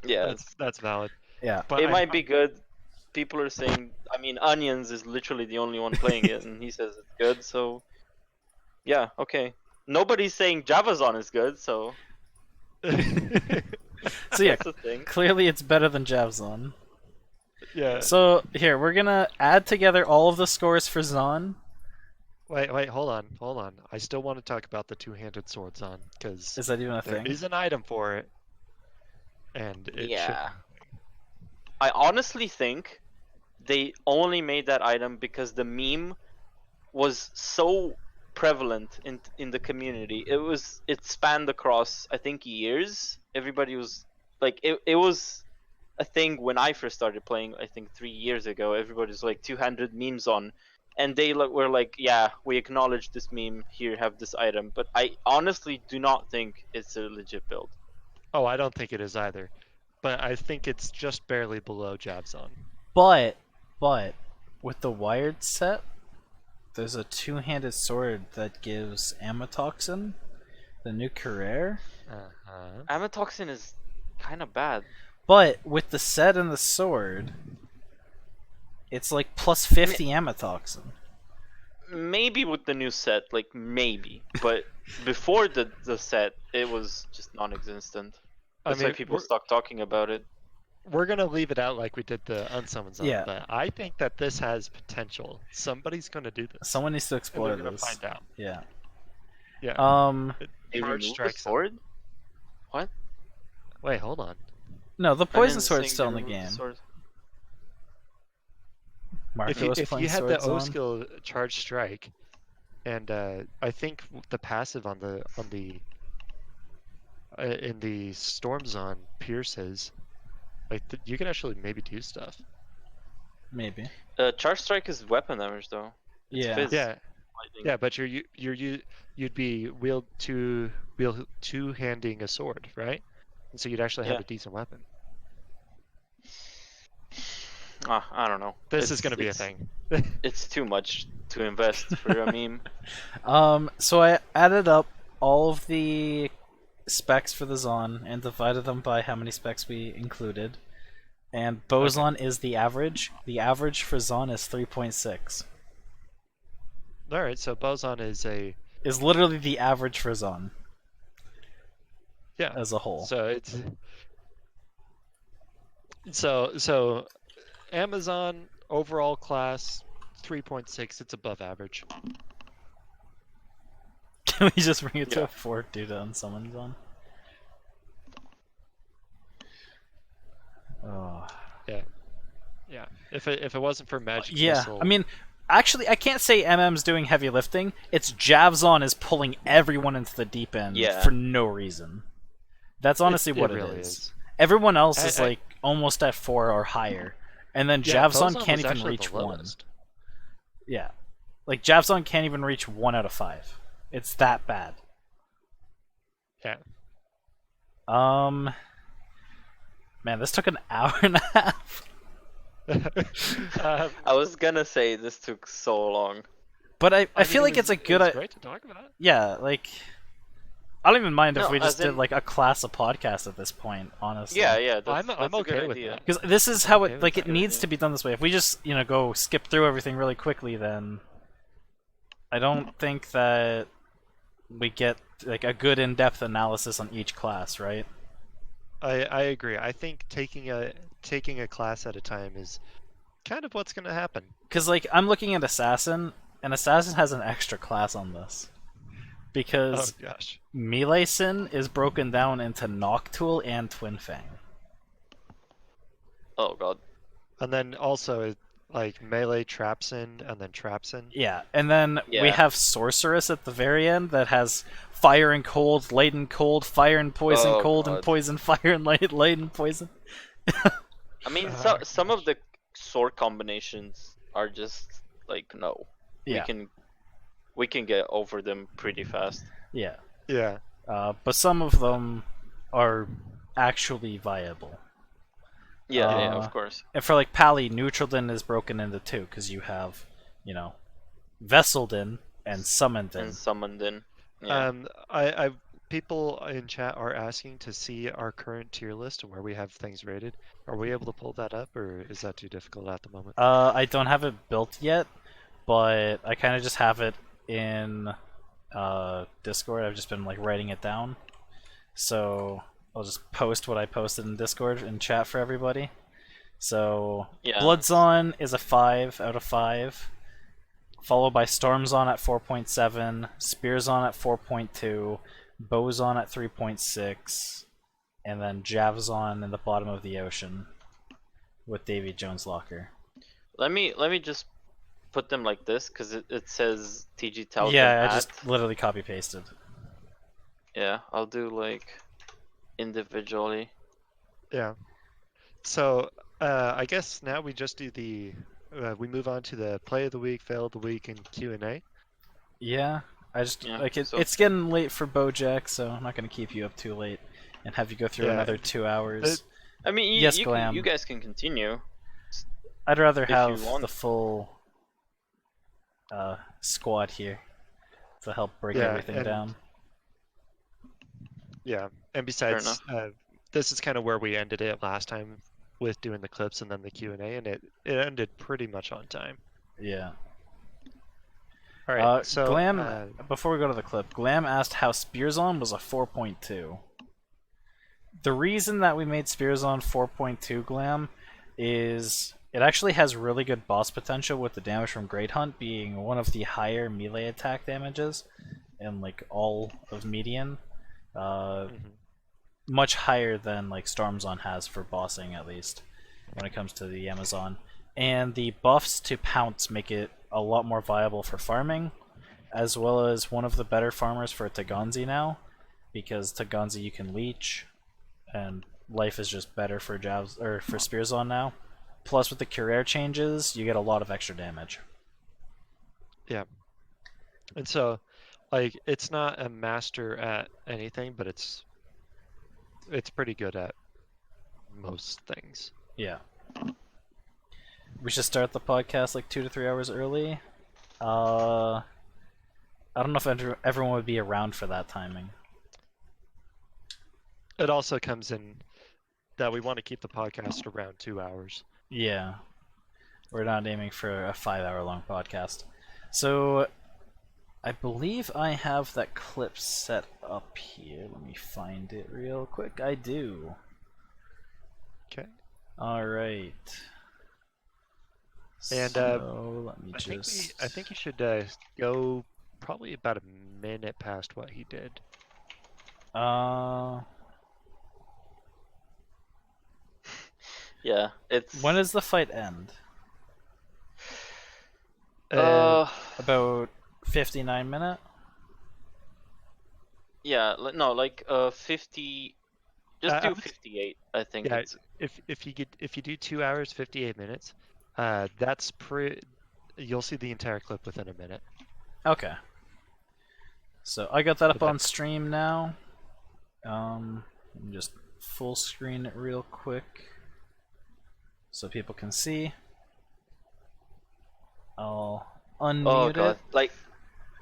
Yeah, That's valid. Yeah. But it might be good. People are saying, I mean, Onions is literally the only one playing it, and he says it's good. So, yeah, okay. Nobody's saying Javazon is good, so So yeah, that's the thing. clearly it's better than Javzon. yeah. So here we're gonna add together all of the scores for Zon. Wait, hold on. I still want to talk about the two-handed sword Zon, because Is that even a there thing? is an item for it, and it Yeah. I honestly think they only made that item because the meme was so prevalent in the community. It spanned across, I think, years. Everybody was like, it was a thing when I first started playing, I think 3 years ago. Everybody's like 200 memes on, and they were like, yeah, we acknowledge this meme, here, have this item. But I honestly do not think it's a legit build. Oh, I don't think it is either, but I think it's just barely below Jabzon. But with the wired set, there's a two-handed sword that gives Amatoxin, the new career. Uh-huh. Amatoxin is kind of bad. But with the set and the sword, it's like plus 50 Amatoxin. Maybe with the new set, like maybe, but before the set, it was just non-existent. That's why people stopped talking about it. We're gonna leave it out like we did the Unsummon Zone, Yeah. but I think that this has potential. Somebody's gonna do this. Someone needs to And explore we're gonna this. find out. Yeah. Yeah. They Charge removed the strikes. sword? What? Wait, hold on. No, the I poison didn't sword's think still in they the removed game. sword. Marco If you, was if playing you had the Sword O Zone. skill Charge Strike, and I think the passive on the in the Storm Zone pierces, like you can actually maybe do stuff. Maybe. Charge strike is weapon damage though. It's Yeah. fizz, Yeah, lightning. yeah, but you'd be wield two-handing a sword, right? And so you'd actually have Yeah. a decent weapon. I don't know. This is gonna be a thing. It's too much to invest for a meme. So I added up all of the specs for the Zon and divided them by how many specs we included. And Boson is the average. The average for Zon is 3.6. All right, so Boson is Is literally the average for Zon yeah. as a whole. So it's so Amazon overall class 3.6. It's above average. Can we just bring it to Yeah. a 4 due to unsummon Zon? Oh. Yeah. If it wasn't for Magic Yeah, Missile, I mean, actually, I can't say MM's doing heavy lifting. It's Javzon is pulling everyone into the deep end Yeah. for no reason. That's honestly what it really is. Everyone else is I- like almost at 4 or higher, and then Yeah, Javzon Boson can't was even actually reach the 1. lowest. Yeah, like Javzon can't even reach 1 out of 5. It's that bad. Yeah. Man, this took an hour and a half. I was gonna say this took so long. But I mean, feel it like was- it's a it good was great to talk about. yeah, like I don't even mind if No, we just as in- did like a class of podcast at this point, honestly. Yeah, yeah. I'm That's okay a good with idea. that. Because this is how Okay it with like that. it needs idea. to be done this way. If we just go skip through everything really quickly, then I don't think that we get like a good in-depth analysis on each class, right? I agree. I think taking a class at a time is kind of what's going to happen. Because like I'm looking at Assassin, and Assassin has an extra class on this Oh because gosh. Melee Sin is broken down into Noctool and Twin Fang. Oh god. And then also like melee traps in and then traps in. Yeah, and then we Yeah. have Sorceress at the very end that has Fire and Cold, Light and Cold, Fire and Poison, Oh, Cold and God. Poison, Fire and Light, Light and Poison. I mean, Ah, some of the sword combinations are just like no. Yeah, We can get over them pretty fast. yeah. Yeah. But some of them are actually viable. Yeah, Uh, of course. And for like Pally, Neutraldin is broken into two because you have, you know, Vesseldin and Summonedin. And summoned in. Yeah. I people in chat are asking to see our current tier list and where we have things rated. Are we able to pull that up, or is that too difficult at the moment? I don't have it built yet, but I kind of just have it in Discord. I've just been like writing it down, so I'll just post what I posted in Discord in chat for everybody. So Yeah. Bloodzon is a 5 out of 5, followed by Stormzon at 4.7, Spearzon at 4.2, Bowzon at 3.6, and then Javzon in the bottom of the ocean with Davy Jones Locker. Let me just put them like this because it says TG tells Yeah, them I at. just literally copy pasted. Yeah, I'll do like individually. Yeah. So I guess now we just do the we move on to the play of the week, fail of the week, and Q&A. Yeah, I just Yeah, like it, so- it's getting late for BoJack, so I'm not gonna keep you up too late and have you go through Yeah. another 2 hours. I mean, Yes, you Glam. you guys can continue. I'd rather if you have want. the full squad here to help break Yeah, everything and- down. Yeah, and besides, enough. this is kind of where we ended it last time with doing the clips and then the Q&A, and it ended pretty much on time. Yeah. All right, so Glam, before we go to the clip, Glam asked how Spearzon was a 4.2. The reason that we made Spearzon 4.2, Glam, is it actually has really good boss potential with the damage from Great Hunt being one of the higher melee attack damages in like all of Median. mhm. Much higher than like Stormzon has for bossing, at least when it comes to the Amazon. And the buffs to Pounce make it a lot more viable for farming, as well as one of the better farmers for Taganzi now, because Taganzi you can leech, and life is just better for Javs or for Spearzon now. Plus, with the Cuirair changes, you get a lot of extra damage. And so, like, it's not a master at anything, but it's pretty good at most things. Yeah. We should start the podcast like 2 to 3 hours early. I don't know if everyone would be around for that timing. It also comes in that we want to keep the podcast around 2 hours. Yeah. We're not aiming for a 5-hour long podcast. So, I believe I have that clip set up here. Let me find it real quick. I do. Okay. Alright. And, so, let me I think you should go probably about a minute past what he did. Yeah, it's. When does the fight end? About 59 minute? Yeah, no, like 50. Just I do would- 58. I think yeah, it's. if you do 2 hours 58 minutes, that's you'll see the entire clip within a minute. Okay. So I got that up Okay. on stream now. Let me just full screen it real quick so people can see. I'll unmute Oh god, it. like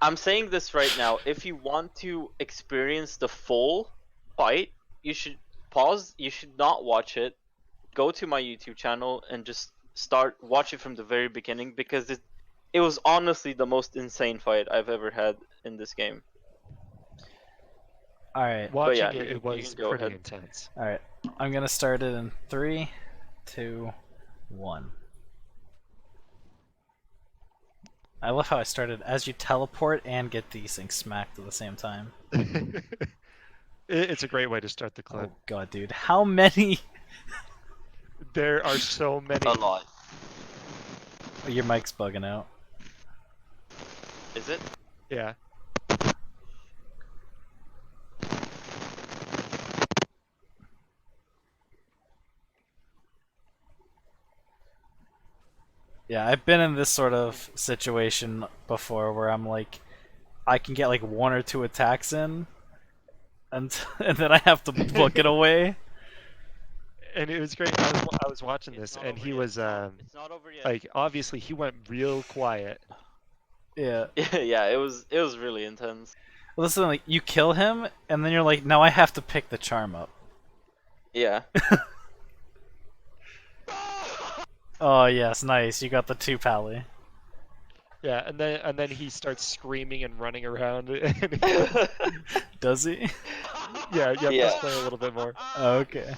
I'm saying this right now. If you want to experience the full fight, you should pause. You should not watch it. Go to my YouTube channel and just watch it from the very beginning because it was honestly the most insane fight I've ever had in this game. Alright, Watching yeah, it, you it can was go pretty ahead. intense. alright. I'm gonna start it in 3, 2, 1. I love how I started as you teleport and get these things smacked at the same time. It's a great way to start the clip. Oh god, dude. How many? There are so many. A lot. Oh, your mic's bugging out. Is it? Yeah. Yeah, I've been in this sort of situation before where I'm like, I can get like 1 or 2 attacks in, and and then I have to book it away. And it was great. I was watching this, and he was It's not over yet. like, obviously he went real quiet. Yeah. Yeah, it was really intense. Listen, like you kill him, and then you're like, now I have to pick the charm up. Yeah. Oh yes, nice. You got the 2 pally. Yeah, and then he starts screaming and running around. Does he? Yeah, Yeah. let's play a little bit more. Oh, okay.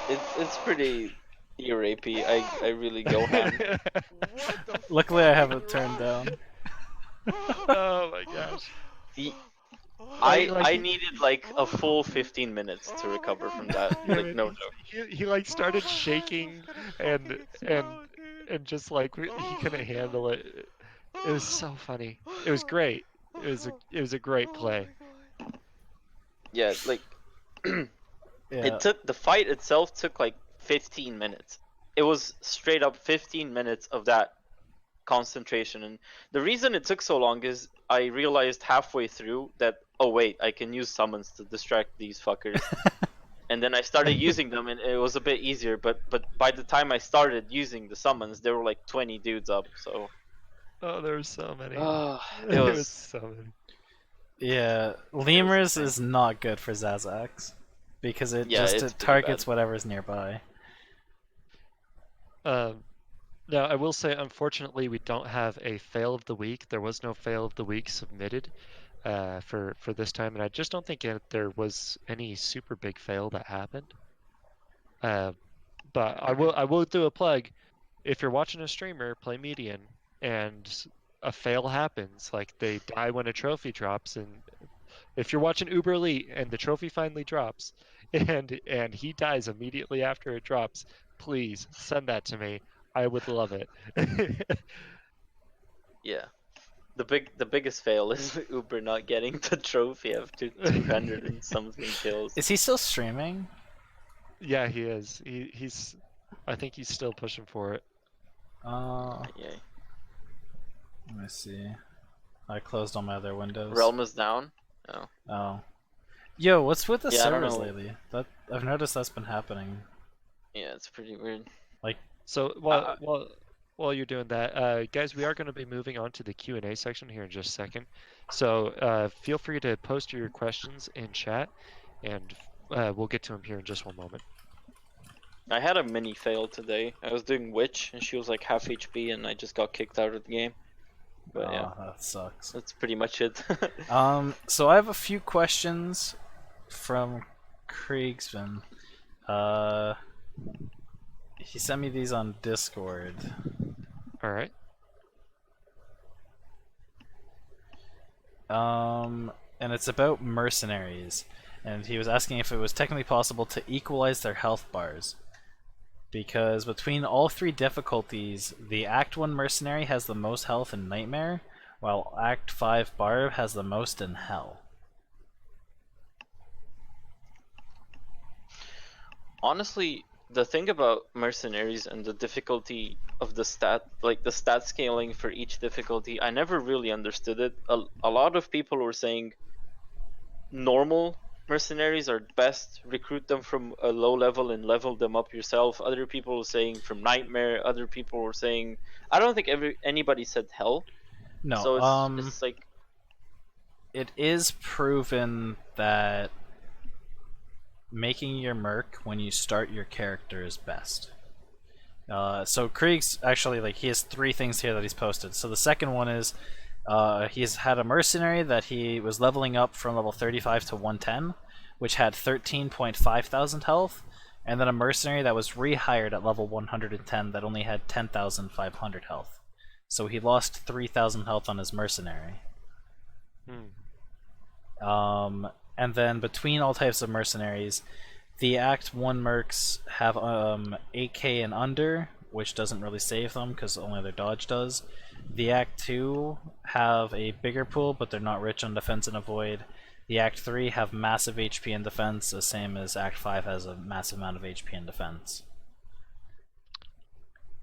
It's pretty ear rapey. I really go ham. Luckily, I have it turned down. Oh my gosh. I needed like a full 15 minutes to recover from that. Like no joke. He like started shaking and just like he couldn't handle it. It was so funny. It was great. It was a great play. Yeah, like Yeah. it took the fight itself took like 15 minutes. It was straight up 15 minutes of that concentration, and the reason it took so long is I realized halfway through that, oh wait, I can use summons to distract these fuckers. And then I started using them, and it was a bit easier, but by the time I started using the summons, there were like 20 dudes up, so Oh, there were so many. it There was was so many. Yeah, Lemurs is not good for Zazax because it Yeah, just it's it pretty targets bad. whatever's nearby. Now, I will say, unfortunately, we don't have a fail of the week. There was no fail of the week submitted for this time, and I just don't think there was any super big fail that happened. But I will do a plug. If you're watching a streamer play median and a fail happens, like they die when a trophy drops, and if you're watching Uber Elite and the trophy finally drops, and he dies immediately after it drops, please send that to me. I would love it. yeah. The biggest fail is Uber not getting the trophy after 200 and something kills. Is he still streaming? Yeah, he is. He's. I think he's still pushing for it. Yeah. Let me see. I closed all my other windows. Realm is down. Oh. Oh. Yo, what's with the Yeah, I don't servers know. lately? That I've noticed that's been happening. Yeah, it's pretty weird. So while you're doing that, guys, we are going to be moving on to the Q&A section here in just a second. So feel free to post your questions in chat, and we'll get to them here in just one moment. I had a mini fail today. I was doing Witch, and she was like half HP, and I just got kicked out of the game. But Oh, yeah, that sucks. that's pretty much it. So I have a few questions from Kriegsman. He sent me these on Discord. All right. And it's about mercenaries. And he was asking if it was technically possible to equalize their health bars. Because between all 3 difficulties, the Act 1 mercenary has the most health in Nightmare, while Act 5 Barb has the most in Hell. Honestly, the thing about mercenaries and the difficulty of the stat scaling for each difficulty, I never really understood it. A lot of people were saying normal mercenaries are best, recruit them from a low level and level them up yourself. Other people were saying from Nightmare. Other people were saying, I don't think anybody said Hell. No, So it's like, it is proven that making your merc when you start your character is best. So Krieg's actually like he has 3 things here that he's posted. So the second one is he's had a mercenary that he was leveling up from level 35 to 110, which had 13.5 thousand health, and then a mercenary that was rehired at level 110 that only had 10,500 health. So he lost 3,000 health on his mercenary. And then between all types of mercenaries, the Act 1 mercs have 8k and under, which doesn't really save them because only their dodge does. The Act 2 have a bigger pool, but they're not rich on defense and avoid. The Act 3 have massive HP and defense, the same as Act 5 has a massive amount of HP and defense.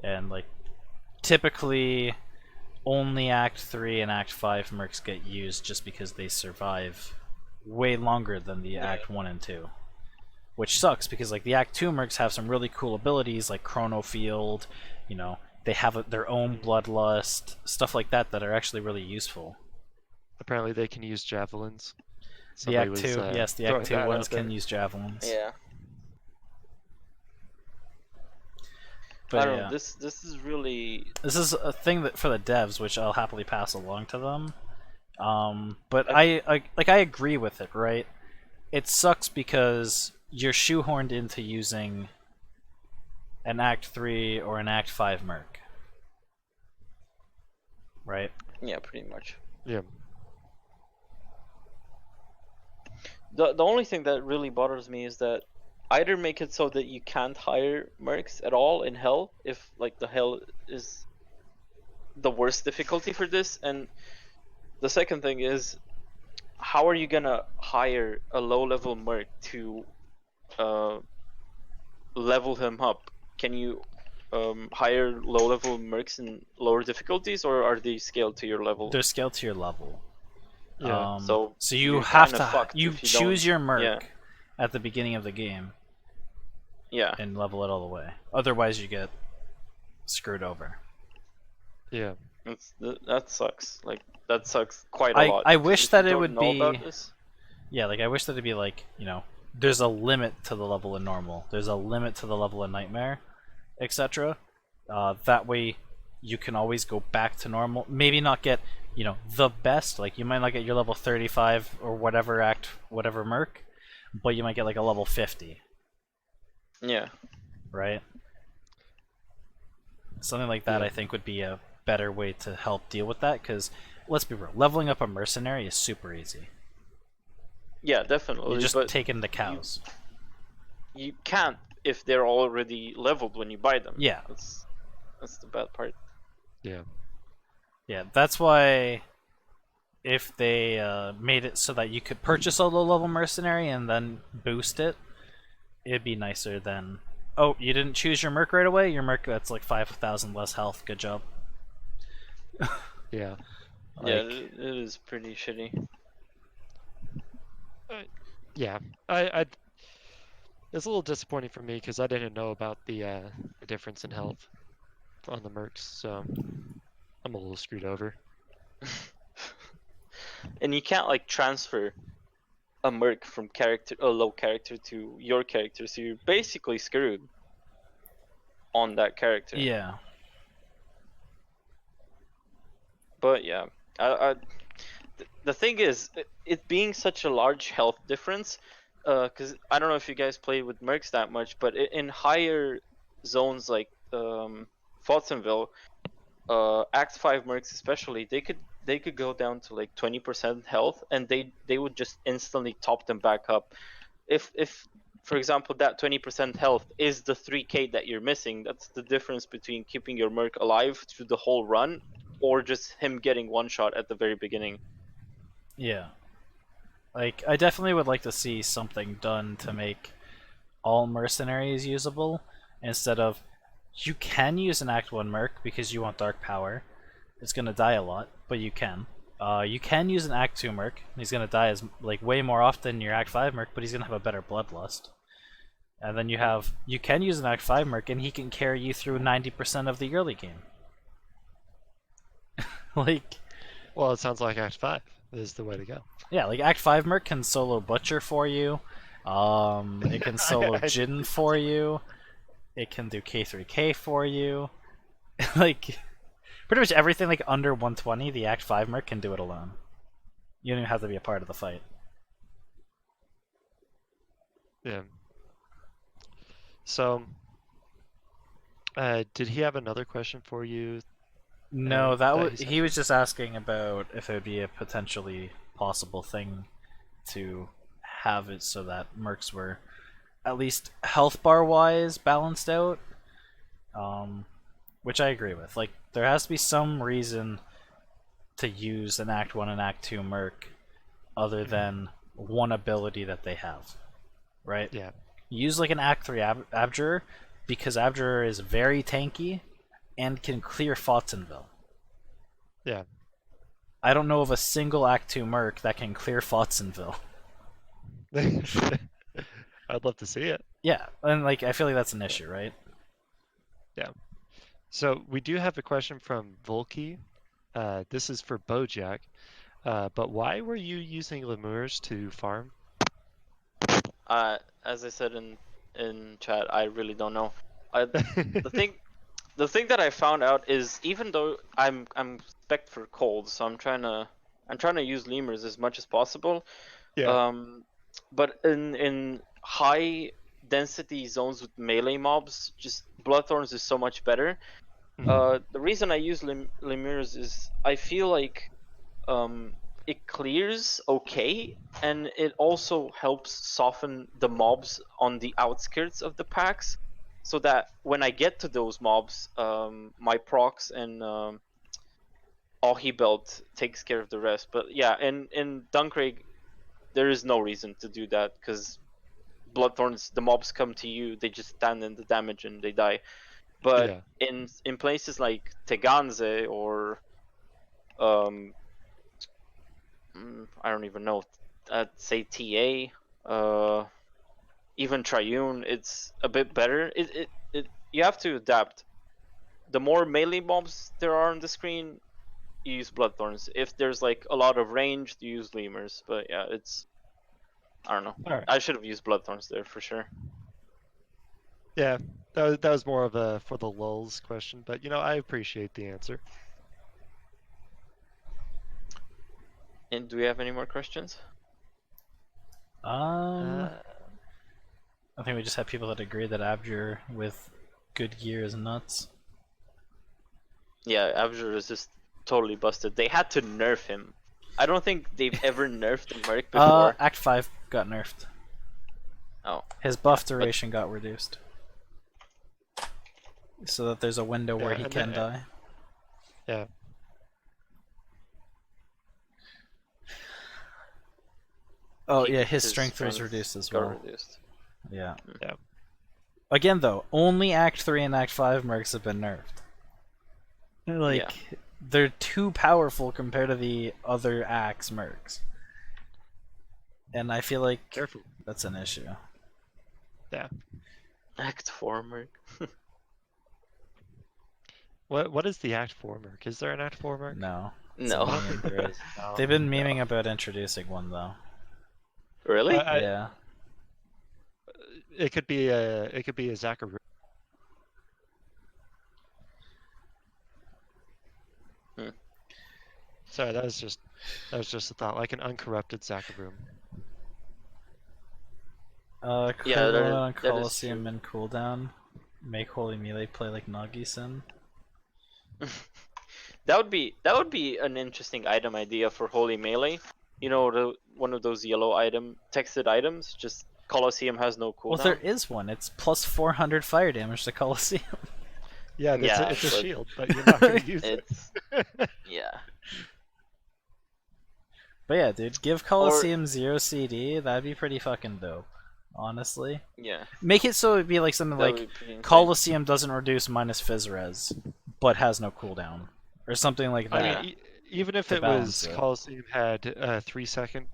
And like typically only Act 3 and Act 5 mercs get used just because they survive way longer than the Act 1 and 2. Which sucks because like the Act 2 mercs have some really cool abilities like Chrono Field, you know, they have their own Bloodlust, stuff like that that are actually really useful. Apparently they can use javelins. The Act Somebody 2, was, yes, the throwing Act 2 that ones out there. can use javelins. Yeah. But I don't yeah, know. This is really. this is a thing that for the devs, which I'll happily pass along to them. But I agree with it, right? It sucks because you're shoehorned into using an Act 3 or an Act 5 merc. Right? Yeah, pretty much. Yeah. The only thing that really bothers me is that either make it so that you can't hire mercs at all in Hell, if like the Hell is the worst difficulty for this, and the second thing is, how are you gonna hire a low-level merc to level him up? Can you hire low-level mercs in lower difficulties, or are they scaled to your level? They're scaled to your level. Yeah. So you you're have kinda to fucked you if you choose don't- your merc yeah. at the beginning of the game Yeah. and level it all the way. Otherwise, you get screwed over. Yeah. That sucks. Like that sucks quite a lot. I wish If that you it don't would know about be. this- Yeah, like I wish that it'd be like, you know, there's a limit to the level in normal. There's a limit to the level in nightmare, etc. That way, you can always go back to normal. Maybe not get, you know, the best. Like you might not get your level 35 or whatever merc, but you might get like a level 50, Yeah. right? Something like that, Yeah. I think, would be a better way to help deal with that. Because let's be real, leveling up a mercenary is super easy. Yeah, definitely. You just but take in the cows. you can't if they're already leveled when you buy them. Yeah. That's the bad part. Yeah. Yeah, that's why if they made it so that you could purchase a low-level mercenary and then boost it, it'd be nicer than, oh, you didn't choose your merc right away? Your merc, that's like 5,000 less health. Good job. Yeah. Yeah, Like- it is pretty shitty. Yeah. I it's a little disappointing for me because I didn't know about the difference in health on the mercs, so I'm a little screwed over. And you can't like transfer a merc from a low character to your character, so you're basically screwed on that character. Yeah. But yeah, the thing is, it being such a large health difference, because I don't know if you guys play with mercs that much, but in higher zones like Fotzenville, Act 5 mercs especially, they could go down to like 20% health, and they would just instantly top them back up. If for example that 20% health is the 3k that you're missing, that's the difference between keeping your merc alive through the whole run or just him getting one shot at the very beginning. Yeah. Like, I definitely would like to see something done to make all mercenaries usable, instead of, you can use an Act 1 merc because you want dark power. It's gonna die a lot, but you can. You can use an Act 2 merc. He's gonna die like way more often than your Act 5 merc, but he's gonna have a better bloodlust. And then you can use an Act 5 merc, and he can carry you through 90% of the early game. Like, Well, it sounds like Act 5 is the way to go. yeah, like Act 5 merc can solo Butcher for you. It can solo I- Jin for you. It can do K3K for you. Like, pretty much everything like under 120, the Act 5 merc can do it alone. You don't even have to be a part of the fight. Yeah. So, did he have another question for you? No, that that he was sent he was just asking about if it would be a potentially possible thing to have it so that mercs were at least health bar wise balanced out. Which I agree with. Like, there has to be some reason to use an Act 1 and Act 2 merc other than one ability that they have, right? Yeah. Use like an Act 3 Abjurer because Abjurer is very tanky and can clear Fotzenville. Yeah. I don't know of a single Act 2 merc that can clear Fotzenville. I'd love to see it. Yeah, and like I feel like that's an issue, right? Yeah. So we do have a question from Volky. This is for Bojack. But why were you using lemurs to farm? As I said in chat, I really don't know. The thing that I found out is even though I'm spec for cold, so I'm trying to use lemurs as much as possible. Yeah. But in high density zones with melee mobs, just Bloodthorns is so much better. Mhm. The reason I use lemurs is I feel like it clears okay, and it also helps soften the mobs on the outskirts of the packs, so that when I get to those mobs, my procs and Ahi belt takes care of the rest. But yeah, in Duncraig, there is no reason to do that because Bloodthorns, the mobs come to you, they just stand in the damage and they die. But Yeah. in places like Teganze or I don't even know, say TA, even Triune, it's a bit better. You have to adapt. The more melee mobs there are on the screen, you use Bloodthorns. If there's like a lot of range, you use Lemurs. But yeah, I don't know. All right. I should have used Bloodthorns there for sure. Yeah. That was more of a for the lulz question, but I appreciate the answer. And do we have any more questions? Uh, I think we just have people that agree that Abjur with good gear is nuts. Yeah, Abjur is just totally busted. They had to nerf him. I don't think they've ever nerfed a merc before. Act 5 got nerfed. Oh. His buff duration got reduced. So that there's a window where Yeah, he and can then- die. yeah. Oh He- yeah, his strength was reduced as got well. reduced. Yeah. Yeah. Again though, only Act 3 and Act 5 mercs have been nerfed. Like, Yeah. they're too powerful compared to the other Acts mercs. And I feel like Careful. that's an issue. Yeah. Act 4 merc. What is the Act 4 merc? Is there an Act 4 merc? No. No. I don't think there is. No. They've been memeing about introducing one though. Really? Yeah. It could be a Zacharu. Sorry, that was just a thought, like an uncorrupted Zacharoom. Yeah, Krillin that on is Colosseum true. and cooldown. Make Holy Melee play like Nagi-san. That would be an interesting item idea for Holy Melee. You know, one of those yellow texted items. Just Colosseum has no cooldown. Well, there is one. It's plus 400 fire damage to Colosseum. Yeah, Yeah, it's a but- shield, but you're not going to use it. It's yeah. But yeah, dude, give Colosseum 0 CD. That'd be pretty fucking dope. Honestly. Yeah. Make it so it'd be like something That like would be pretty insane. Colosseum doesn't reduce minus Phys but has no cooldown. Or something like that. I mean, even if to it balance was it. Colosseum had a 3-second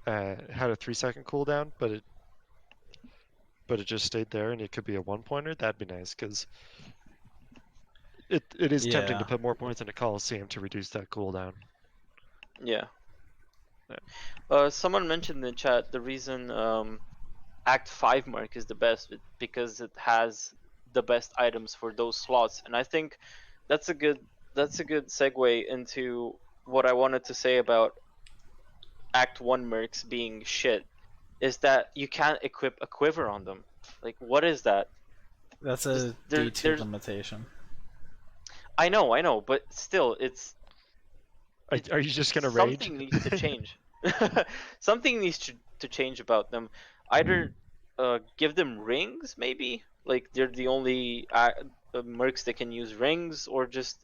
cooldown, but it just stayed there, and it could be a 1-pointer. That'd be nice because it is tempting Yeah. to put more points into Colosseum to reduce that cooldown. Yeah. Someone mentioned in the chat the reason Act 5 mark is the best because it has the best items for those slots. And I think that's a good segue into what I wanted to say about Act 1 mercs being shit, is that you can't equip a quiver on them. Like, what is that? That's a D2 limitation. I know, but still, it's Are you just gonna rage? something needs to change. Something needs to change about them. Either give them rings, maybe, like they're the only mercs that can use rings, or just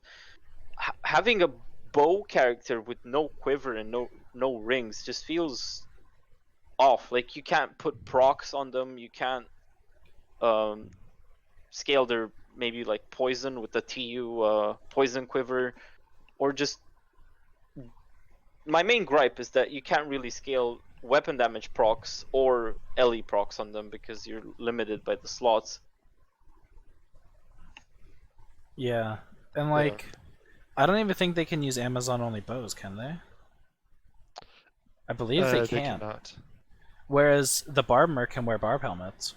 having a bow character with no quiver and no rings just feels off. Like, you can't put procs on them, you can't scale their maybe like poison with the TU poison quiver, or just my main gripe is that you can't really scale weapon damage procs or LE procs on them because you're limited by the slots. Yeah, and like, I don't even think they can use Amazon only bows, can they? I believe they can. Cannot. Whereas the barb merc can wear barb helmets.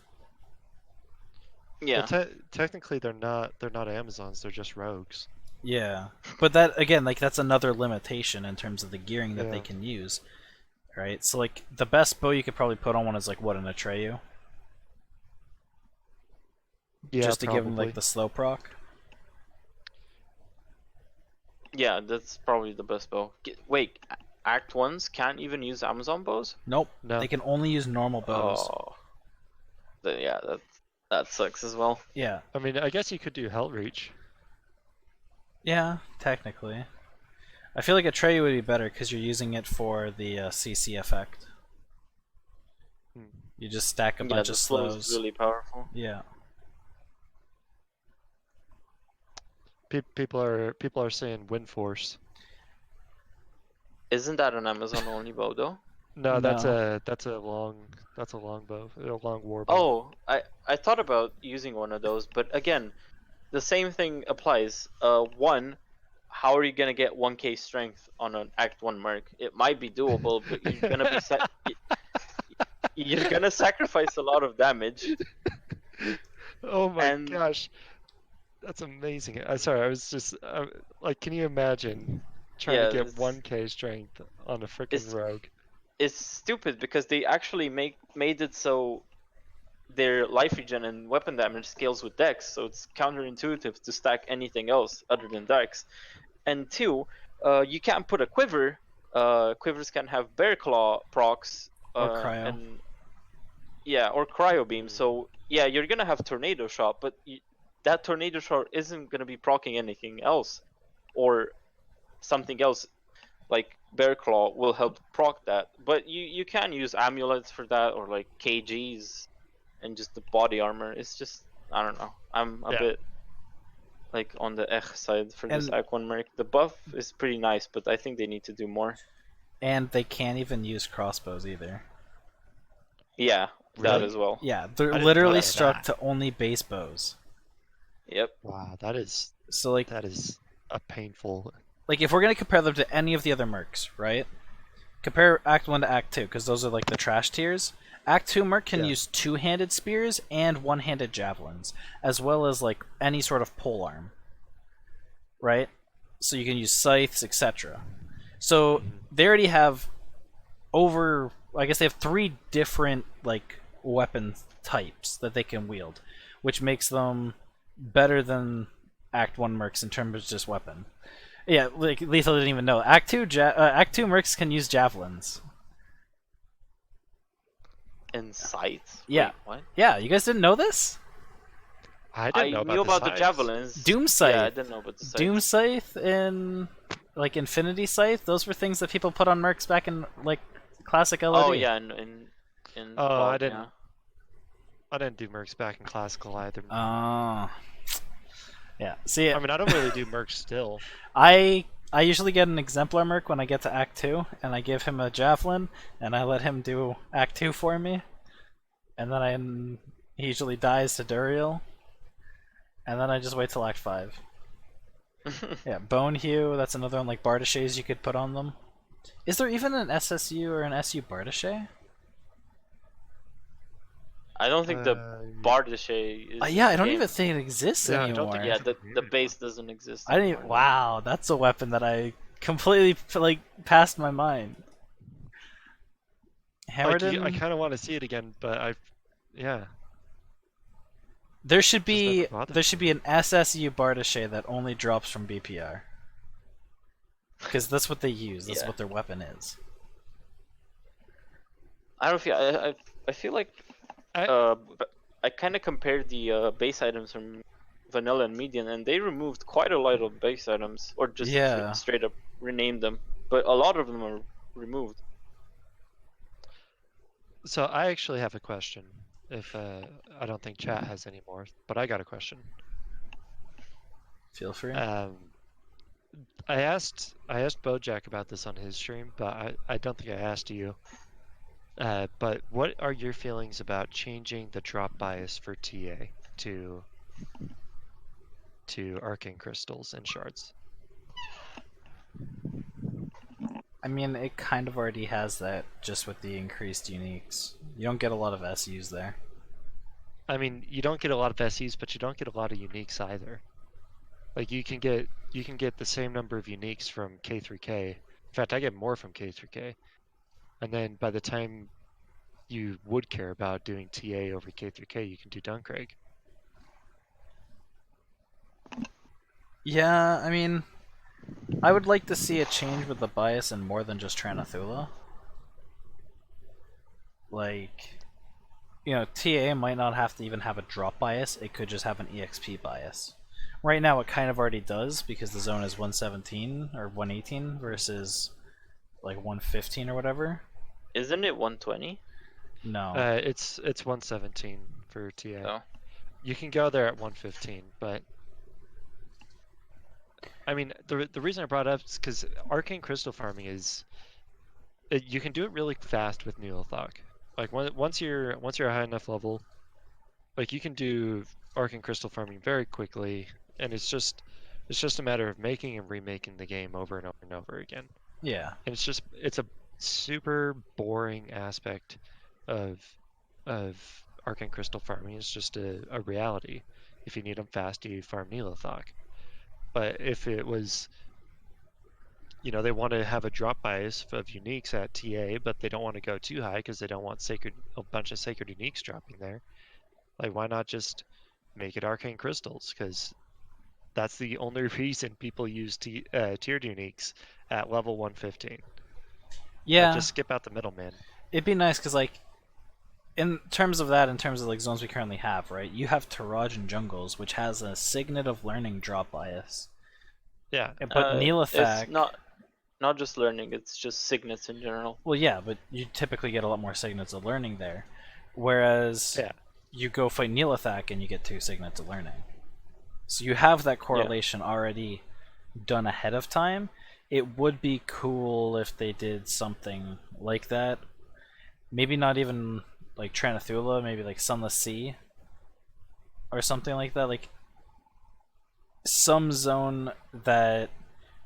Yeah. Well, technically, they're not Amazons. They're just rogues. Yeah, but that again, like, that's another limitation in terms of the gearing that they Yeah. can use, right? So like, the best bow you could probably put on one is like what, an Atreyu, Yeah, just to give him probably. like the slow proc. Yeah, that's probably the best bow. Wait, Act 1s can't even use Amazon bows? Nope, No. they can only use normal bows. Oh. Yeah, that sucks as well. Yeah, I mean, I guess you could do Hellreach. yeah, technically. I feel like Atreyu would be better because you're using it for the CC effect. Hmm. You just stack a Yeah, bunch the of slow slows. is really powerful. Yeah. People are saying Wind Force. Isn't that an Amazon only bow though? No, that's No. a long bow, a long war bow. Oh, I thought about using one of those, but again, the same thing applies. One, how are you gonna get 1k strength on an Act 1 merc? It might be doable, but you're gonna be you're gonna sacrifice a lot of damage. Oh my And- gosh, that's amazing. Sorry, I was just like, can you imagine trying Yeah, to get it's- 1k strength on a freaking it's- rogue? It's stupid because they actually made it so their life regen and weapon damage scales with dex, so it's counterintuitive to stack anything else other than dex. And two, you can't put a quiver. Quivers can have bear claw procs Or cryo. and yeah, or cryo beam. So yeah, you're gonna have tornado shot, but that tornado shot isn't gonna be proccing anything else, or something else like bear claw will help proc that. But you can use amulets for that, or like KGs and just the body armor. It's just, I don't know. I'm a Yeah. bit like on the side for this And- Act 1 merc. The buff is pretty nice, but I think they need to do more. And they can't even use crossbows either. Yeah, that Really? as well. Yeah, they're didn't literally know struck that. to only base bows. Yep. Wow, that is So like, a painful. like if we're gonna compare them to any of the other mercs, right? Compare Act 1 to Act 2, because those are like the trash tiers. Act 2 merc can Yeah. use two-handed spears and one-handed javelins, as well as like any sort of pole arm. Right? So you can use scythes, etc. So they already have I guess they have 3 different like weapon types that they can wield, which makes them better than Act 1 mercs in terms of just weapon. Yeah, like Lethal didn't even know. Act 2 mercs can use javelins. And scythes. Yeah. Wait, what? Yeah, you guys didn't know this? I I didn't know knew about the scythes. javelins. Doom Scythe. Yeah, I didn't know about the scythes. Doom Scythe and like Infinity Scythe, those were things that people put on mercs back in like classic LOD. Oh yeah, in Oh, WoW, I didn't- yeah. I didn't do mercs back in classical either. Oh. Yeah. See, I mean, I don't really do mercs still. I usually get an exemplar merc when I get to Act 2, and I give him a javelin, and I let him do Act 2 for me, and then he usually dies to Duriel, and then I just wait till Act 5. Yeah, Bone Hue, that's another one like Bartishes you could put on them. Is there even an SSU or an SU Bartishe? I don't think the Bardache is. Yeah, I don't in the even game. think it exists Yeah, I anymore. don't think Yeah, it's the base doesn't exist. I didn't. Anymore. Wow, that's a weapon that I completely like passed my mind. Like, Hammerden. I kind of want to see it again, but yeah. There should Just never be bothered. there should be an SSU Bardache that only drops from BPR. Because that's what they use. That's Yeah. what their weapon is. I don't feel. I feel like. I- I kind of compared the base items from Vanilla and Median, and they removed quite a lot of base items, or just Yeah. straight up renamed them. But a lot of them are removed. So I actually have a question. If I don't think chat has any more, but I got a question. Feel free. I asked Bojack about this on his stream, but I don't think I asked you. But what are your feelings about changing the drop bias for TA to arcane crystals and shards? I mean, it kind of already has that just with the increased uniques. You don't get a lot of SUs there. I mean, you don't get a lot of SEs, but you don't get a lot of uniques either. Like you can get the same number of uniques from K3K. In fact, I get more from K3K. And then by the time you would care about doing TA over K3K, you can do Duncraig. Yeah, I mean, I would like to see a change with the bias in more than just Tranathula. Like, you know, TA might not have to even have a drop bias, it could just have an EXP bias. Right now it kind of already does because the zone is 117 or 118 versus like 115 or whatever. Isn't it 120? No. It's 117 for TA. Oh. You can go there at 115, but I mean the reason I brought it up is because arcane crystal farming is you can do it really fast with Neolithok. Like once you're a high enough level, like you can do arcane crystal farming very quickly, and it's just a matter of making and remaking the game over and over and over again. Yeah. And it's a super boring aspect of arcane crystal farming. It's just a reality. If you need them fast, you farm Neolithok. But if it was, you know, they want to have a drop bias of uniques at TA, but they don't want to go too high because they don't want a bunch of sacred uniques dropping there. Like, why not just make it arcane crystals? Because that's the only reason people use tiered uniques at level 115. Yeah. Just skip out the middleman. It'd be nice because, like, in terms of that, in terms of like zones we currently have, right? You have Tarajan Jungles, which has a Signet of Learning drop bias. Yeah. But Neolithak. It's not just learning; it's just signets in general. Well, yeah, but you typically get a lot more Signets of Learning there, whereas you go fight Neolithak and you get 2 Signets of Learning. So you have that correlation already done ahead of time. It would be cool if they did something like that. Maybe not even like Tranathula, maybe like Sunless Sea or something like that. Like some zone that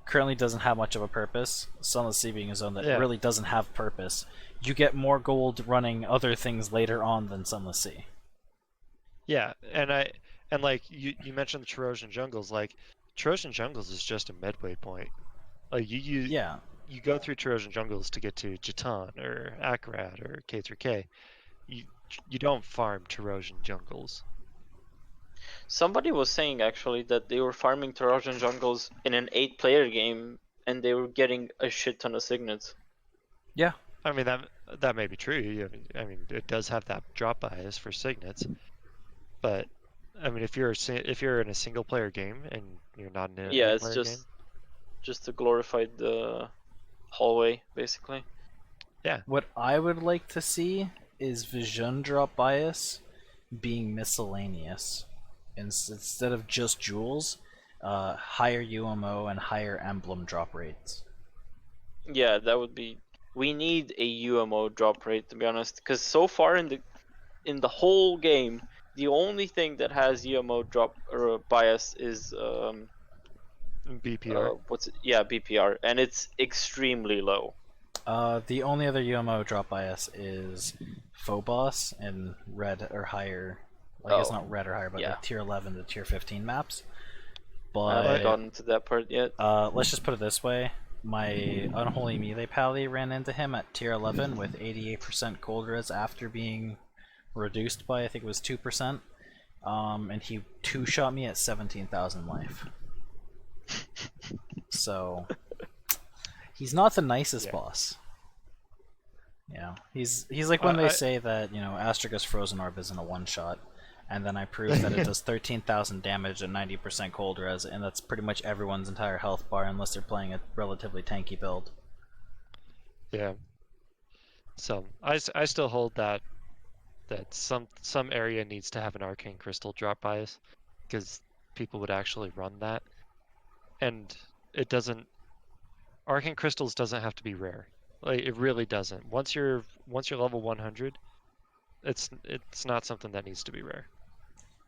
currently doesn't have much of a purpose. Sunless Sea being a zone that really doesn't have purpose. You get more gold running other things later on than Sunless Sea. Yeah, and like you mentioned the Trojan Jungles. Like Trojan Jungles is just a midway point. Like you go through Trojan Jungles to get to Jatan or Akarat or K3K. You don't farm Trojan Jungles. Somebody was saying actually that they were farming Trojan Jungles in an 8-player game, and they were getting a shit ton of signets. Yeah. I mean that may be true. I mean it does have that drop bias for signets, but I mean if you're in a single player game and you're not in a it's game, just a glorified hallway basically. Yeah. What I would like to see is Vision drop bias being miscellaneous. Instead of just jewels, higher UMO and higher emblem drop rates. Yeah, that would be. We need a UMO drop rate, to be honest, because so far in the whole game, the only thing that has UMO drop or bias is BPR. BPR, and it's extremely low. The only other UMO drop by us is Phobos and red or higher. Well, I guess Oh, not red or higher, but yeah. like tier 11 to tier 15 maps. I haven't But gotten to that part yet. let's just put it this way. My Unholy Melee Pally ran into him at tier 11 with 88% cold res after being reduced by, I think it was 2%. And he two-shot me at 17,000 life. So, he's not the nicest Yeah. boss. Yeah, he's like when I- they say that, you know, Astragus Frozen Orb isn't a one-shot, and then I prove that it does 13,000 damage at 90% cold res, and that's pretty much everyone's entire health bar unless they're playing a relatively tanky build. Yeah. So I still hold that some area needs to have an arcane crystal drop bias, because people would actually run that, and it doesn't. Arcane crystals doesn't have to be rare. Like it really doesn't. Once you're level 100, it's not something that needs to be rare.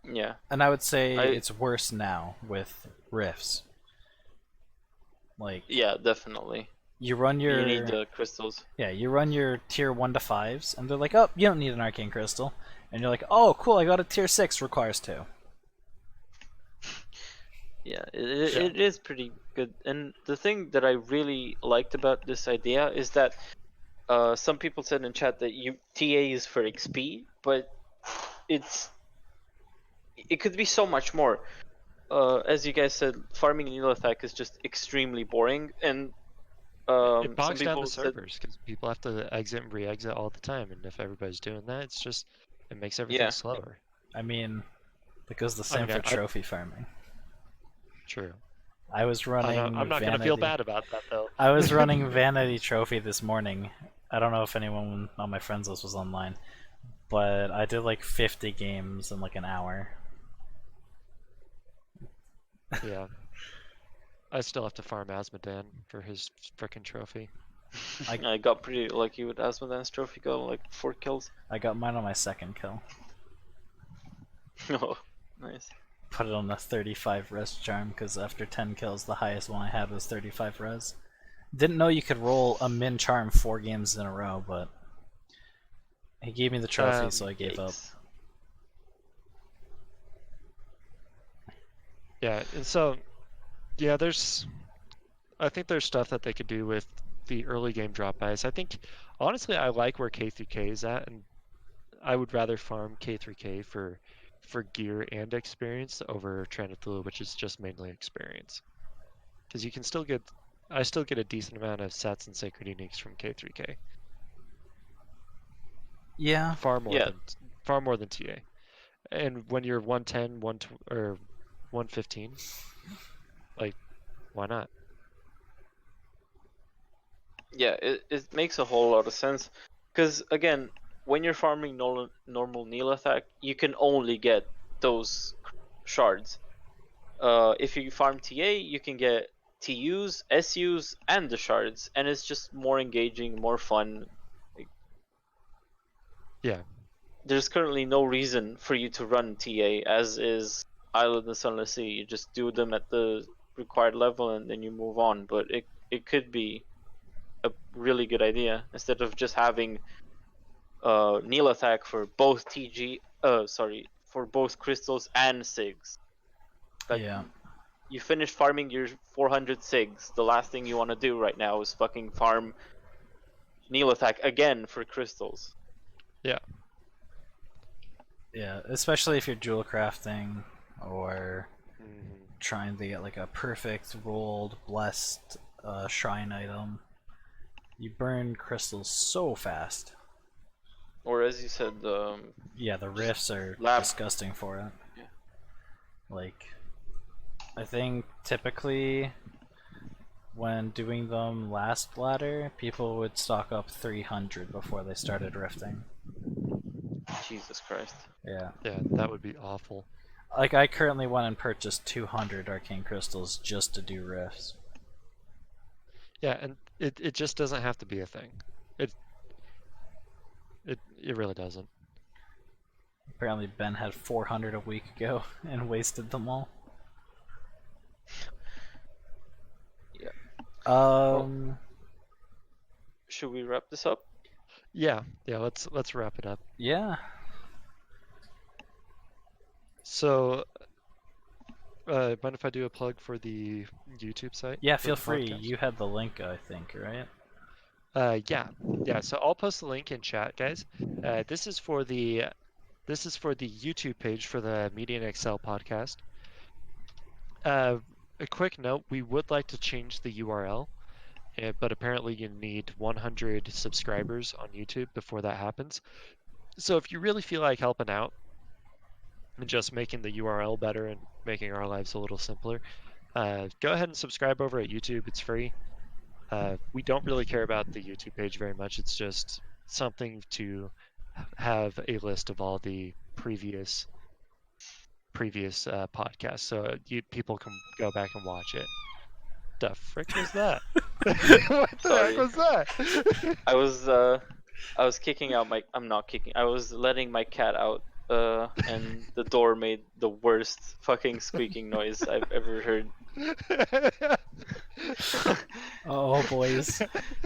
Yeah. And I would say I- it's worse now with rifts. Like, Yeah, definitely. you run your You need the crystals. yeah, you run your tier 1 to 5s, and they're like, oh, you don't need an arcane crystal. And you're like, oh, cool, I got a tier 6, requires 2. Yeah, it is pretty good. And the thing that I really liked about this idea is that some people said in chat that TA is for XP, but it could be so much more. As you guys said, farming Neelathak is just extremely boring, and It bogs some down people the said, servers because people have to exit and re-exit all the time, and if everybody's doing that, it makes everything Yeah. slower. I mean, that goes the same mean, for trophy farming. True. I was running I'm not gonna feel bad about that though. I was running Vanity Trophy this morning. I don't know if anyone on my friends list was online, but I did like 50 games in like an hour. Yeah. I still have to farm Asmodan for his frickin' trophy. I got pretty lucky with Asmodan's trophy, got like 4 kills. I got mine on my second kill. Oh, nice. Put it on a 35 res charm because after 10 kills, the highest one I had was 35 res. Didn't know you could roll a min charm 4 games in a row, but he gave me the trophy, so I gave up. Yikes. Yeah, and so yeah, I think there's stuff that they could do with the early game drop bias. I think honestly I like where K3K is at, and I would rather farm K3K for gear and experience over Tranithulu, which is just mainly experience. Because you can still get I still get a decent amount of sets and sacred uniques from K3K. Yeah, Far more Yeah. than TA. And when you're 110, or 115, like why not? Yeah, it makes a whole lot of sense. Because, again, when you're farming normal Neelathak, you can only get those shards. If you farm TA, you can get TUs, SUs, and the shards, and it's just more engaging, more fun. Yeah. There's currently no reason for you to run TA, as is Island of Sunless Sea. You just do them at the required level and then you move on. But it could be a really good idea instead of just having Neelathak for both for both crystals and SIGs. Like, yeah. you finish farming your 400 SIGs. The last thing you want to do right now is fucking farm Neelathak again for crystals. Yeah. Yeah, especially if you're jewel crafting or Mhm. trying to get like a perfect rolled blessed shrine item. You burn crystals so fast. Or as you said, Yeah, the rifts are lab. disgusting for it. Yeah. Like, I think typically when doing them last ladder, people would stock up 300 before they started rifting. Jesus Christ. Yeah. Yeah, that would be awful. Like, I currently went and purchased 200 arcane crystals just to do rifts. Yeah, and it just doesn't have to be a thing. It really doesn't. Apparently Ben had 400 a week ago and wasted them all. Yeah. should we wrap this up? Yeah. Let's wrap it up. Yeah. So, mind if I do a plug for the YouTube site? Yeah, for feel the free. podcast? You had the link, I think, right? Yeah. So I'll post the link in chat, guys. This is for the YouTube page for the Media and Excel podcast. A quick note: we would like to change the URL, but apparently you need 100 subscribers on YouTube before that happens. So if you really feel like helping out and just making the URL better and making our lives a little simpler, go ahead and subscribe over at YouTube. It's free. We don't really care about the YouTube page very much. It's just something to have a list of all the previous podcasts, so people can go back and watch it. The frick was that? What the Sorry. heck was that? I was kicking out my. I'm not kicking. I was letting my cat out. And the door made the worst fucking squeaking noise I've ever heard. Oh, boys.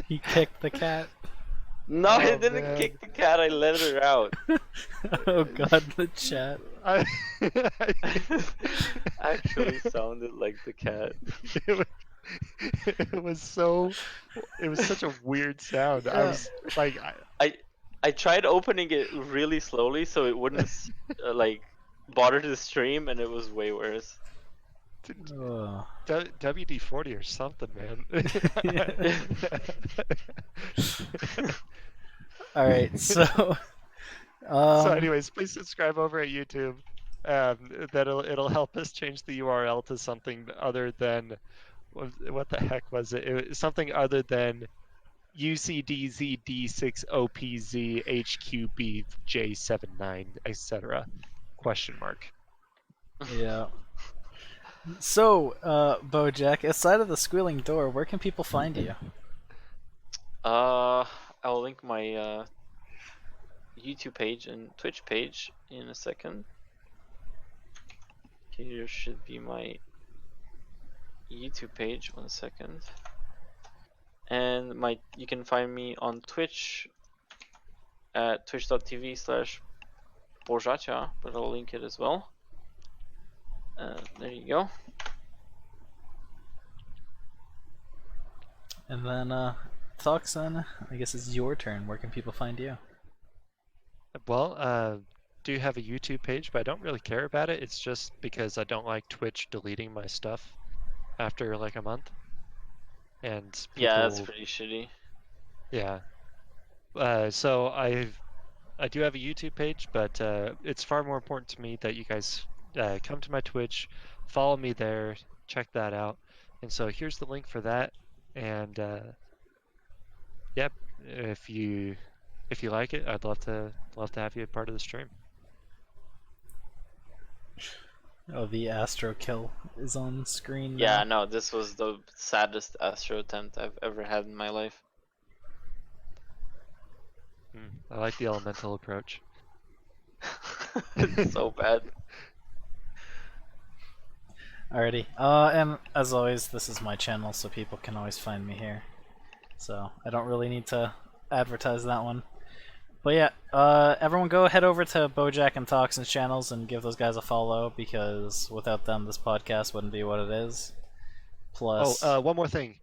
He kicked the cat. No, I Oh, didn't man. kick the cat. I let her out. Oh god, the chat. Actually sounded like the cat. It was such a weird sound. I Yeah. was like, I tried opening it really slowly so it wouldn't like bother the stream, and it was way worse. Oh. WD-40 or something, man. Alright, so. So, anyways, please subscribe over at YouTube. It'll help us change the URL to something other than what the heck was it? It was something other than UCDZD6OPZHQBJ79, etc. Question mark. Yeah. So, Bojack, aside of the squealing door, where can people find you? I'll link my YouTube page and Twitch page in a second. Here should be my YouTube page. 1 second. And you can find me on Twitch at twitch.tv/Bojacia, but I'll link it as well. There you go. And then, Toxin, I guess it's your turn. Where can people find you? Well, do have a YouTube page, but I don't really care about it. It's just because I don't like Twitch deleting my stuff after like a month. And Yeah, that's people- pretty shitty. Yeah. So I do have a YouTube page, but it's far more important to me that you guys come to my Twitch, follow me there, check that out. And so here's the link for that. And yep, if you like it, I'd love to have you a part of the stream. Oh, the Astro kill is on screen. Yeah, now. no, this was the saddest Astro attempt I've ever had in my life. I like the elemental approach. It's so bad. Alrighty. And as always, this is my channel, so people can always find me here. So I don't really need to advertise that one. But yeah, everyone go head over to Bojack and Toxin's channels and give those guys a follow, because without them, this podcast wouldn't be what it is. Plus, One more thing.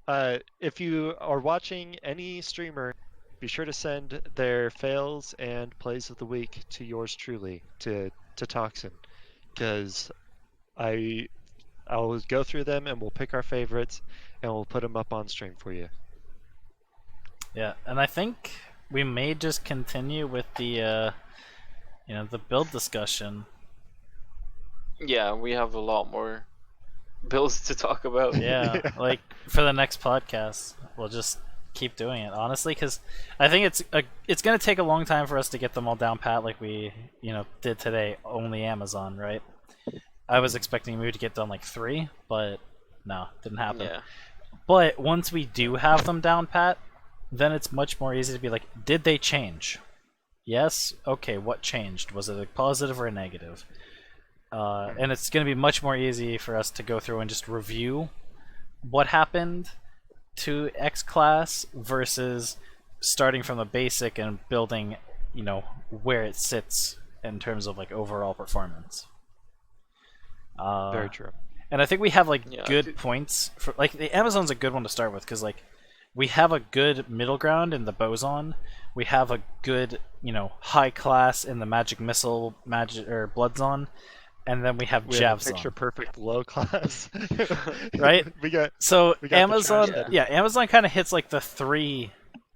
If you are watching any streamer, be sure to send their fails and plays of the week to yours truly, to Toxin, because I'll go through them and we'll pick our favorites and we'll put them up on stream for you. yeah, and I think we may just continue with the, the build discussion. Yeah, we have a lot more builds to talk about. Yeah, like for the next podcast, we'll just keep doing it. Honestly, because I think it's gonna take a long time for us to get them all down pat, like we did today. Only Amazon, right? I was expecting maybe to get done like 3, but no, didn't happen. Yeah. But once we do have them down pat, then it's much more easy to be like, did they change? Yes? Okay, what changed? Was it a positive or a negative? And it's going to be much more easy for us to go through and just review what happened to X class versus starting from the basic and building, where it sits in terms of like overall performance. Very true. And I think we have like Yeah, good points for like the Amazon's a good one to start with because like we have a good middle ground in the Boson. We have a good, high class in the Magic Missile, Bloodzone, and then we have We have a Javzon. picture perfect low class. Right? we got So we got the Amazon, trash can. yeah, Amazon kind of hits like the 3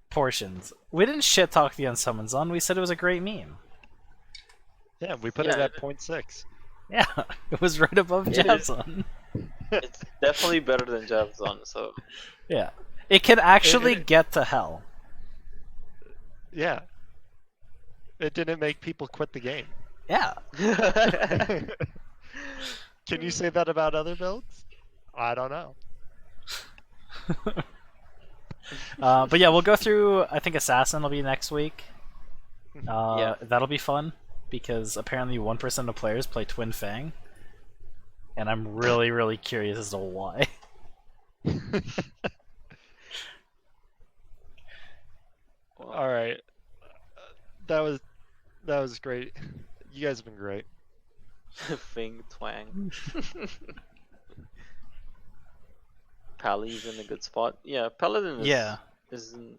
portions. We didn't shit talk the Unsummons on. We said it was a great meme. yeah, we put it Yeah. at 0.6. Yeah, it was right above It is. Javzon. It's definitely better than Javzon. So Yeah, it can actually it- get to hell. Yeah. It didn't make people quit the game. Yeah. Can you say that about other builds? I don't know. But yeah, we'll go through. I think Assassin will be next week. Yeah. That'll be fun because apparently 1% of players play Twin Fang, and I'm really, really curious as to why. All right. That was great. You guys have been great. Fing Twang. Pally's in a good spot. Yeah, Paladin is, Yeah. is in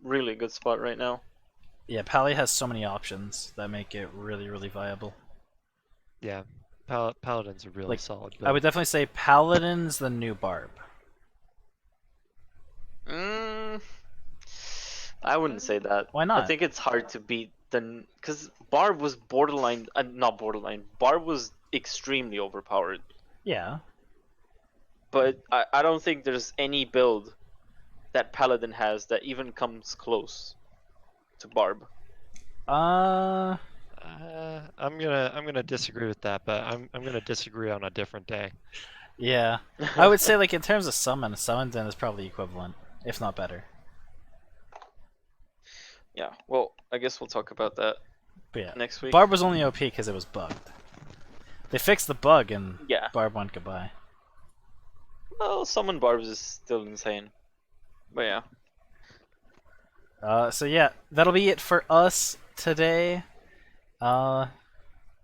really good spot right now. Yeah, Pally has so many options that make it really, really viable. Yeah. Paladin's a really Like, solid I build. would definitely say Paladin's the new Barb. I wouldn't say that. Why not? I think it's hard to beat the because Barb was borderline, not borderline. Barb was extremely overpowered, Yeah. but I don't think there's any build that Paladin has that even comes close to Barb. Uh, I'm gonna disagree with that, but I'm gonna disagree on a different day. yeah. I would say like in terms of summon Den is probably equivalent, if not better. Yeah, well, I guess we'll talk about that But yeah, next week. Barb was only OP because it was bugged. They fixed the bug and Yeah. Barb went goodbye. Well, summon Barbs is still insane. But yeah. So yeah, that'll be it for us today.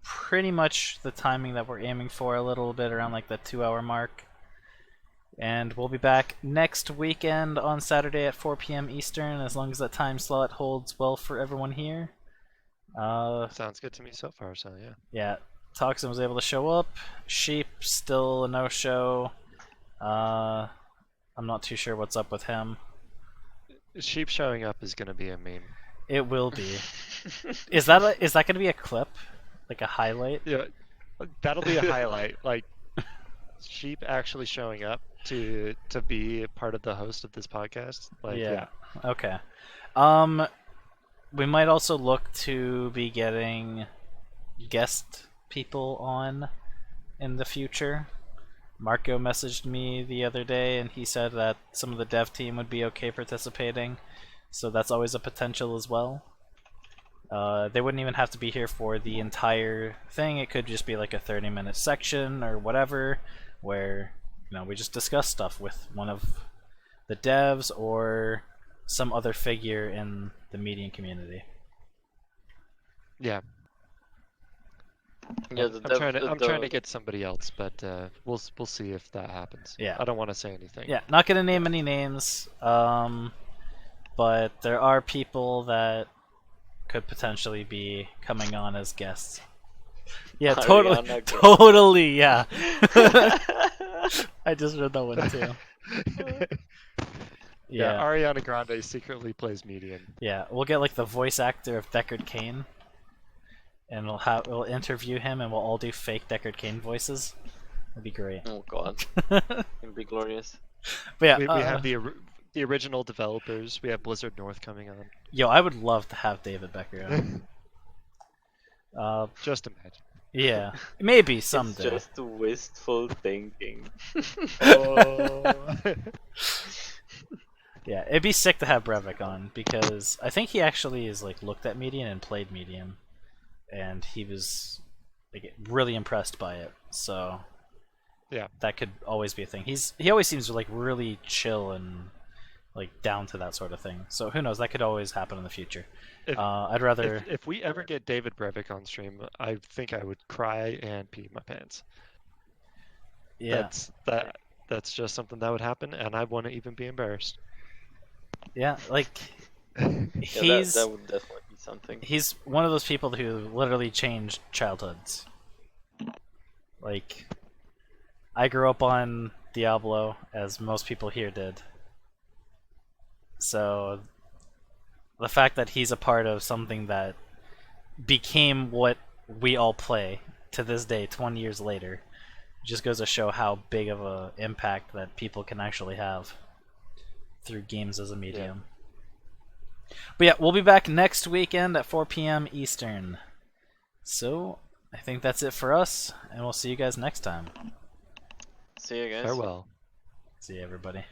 Pretty much the timing that we're aiming for, a little bit around like the 2-hour mark. And we'll be back next weekend on Saturday at 4 p.m. Eastern, as long as that time slot holds well for everyone here. Sounds good to me so far. So yeah. Yeah, Toxin was able to show up. Sheep still a no-show. I'm not too sure what's up with him. Sheep showing up is gonna be a meme. It will be. Is that going to be a clip, like a highlight? Yeah, that'll be a highlight. Like Sheep actually showing up to be a part of the host of this podcast. Like yeah. Okay. We might also look to be getting guest people on in the future. Marco messaged me the other day and he said that some of the dev team would be okay participating, so that's always a potential as well. They wouldn't even have to be here for the entire thing. It could just be like a 30-minute section or whatever where we just discuss stuff with one of the devs or some other figure in the medium community. Yeah. Yeah, I'm trying to get somebody else, but we'll see if that happens. Yeah. I don't want to say anything. Yeah, not gonna name any names, but there are people that could potentially be coming on as guests. Yeah, totally, Ariana Grande. totally, yeah. I just read that one too. Yeah, Yeah, Ariana Grande secretly plays medium. yeah. We'll get like the voice actor of Deckard Cain, and we'll interview him, and we'll all do fake Deckard Cain voices. That'd be great. Oh god, But it'd be glorious. yeah, We have the original developers. We have Blizzard North coming on. yo, I would love to have David Becker on. Just imagine. Yeah, maybe someday. It's just wistful thinking. Oh. Yeah, it'd be sick to have Brevik on because I think he actually is like looked at Medium and played Medium, and he was like really impressed by it. So Yeah. that could always be a thing. He always seems like really chill and like down to that sort of thing. So who knows? That could always happen in the future. If- I'd rather. If we ever get David Brevik on stream, I think I would cry and pee my pants. Yeah. That's just something that would happen, and I wouldn't even be embarrassed. Yeah. Like Yeah, he's that would definitely be something. he's one of those people who literally changed childhoods. Like I grew up on Diablo, as most people here did. So the fact that he's a part of something that became what we all play to this day 20 years later just goes to show how big of a impact that people can actually have through games as a medium. But yeah, we'll be back next weekend at 4 p.m. Eastern. So I think that's it for us, and we'll see you guys next time. See you guys. Farewell. See you, everybody.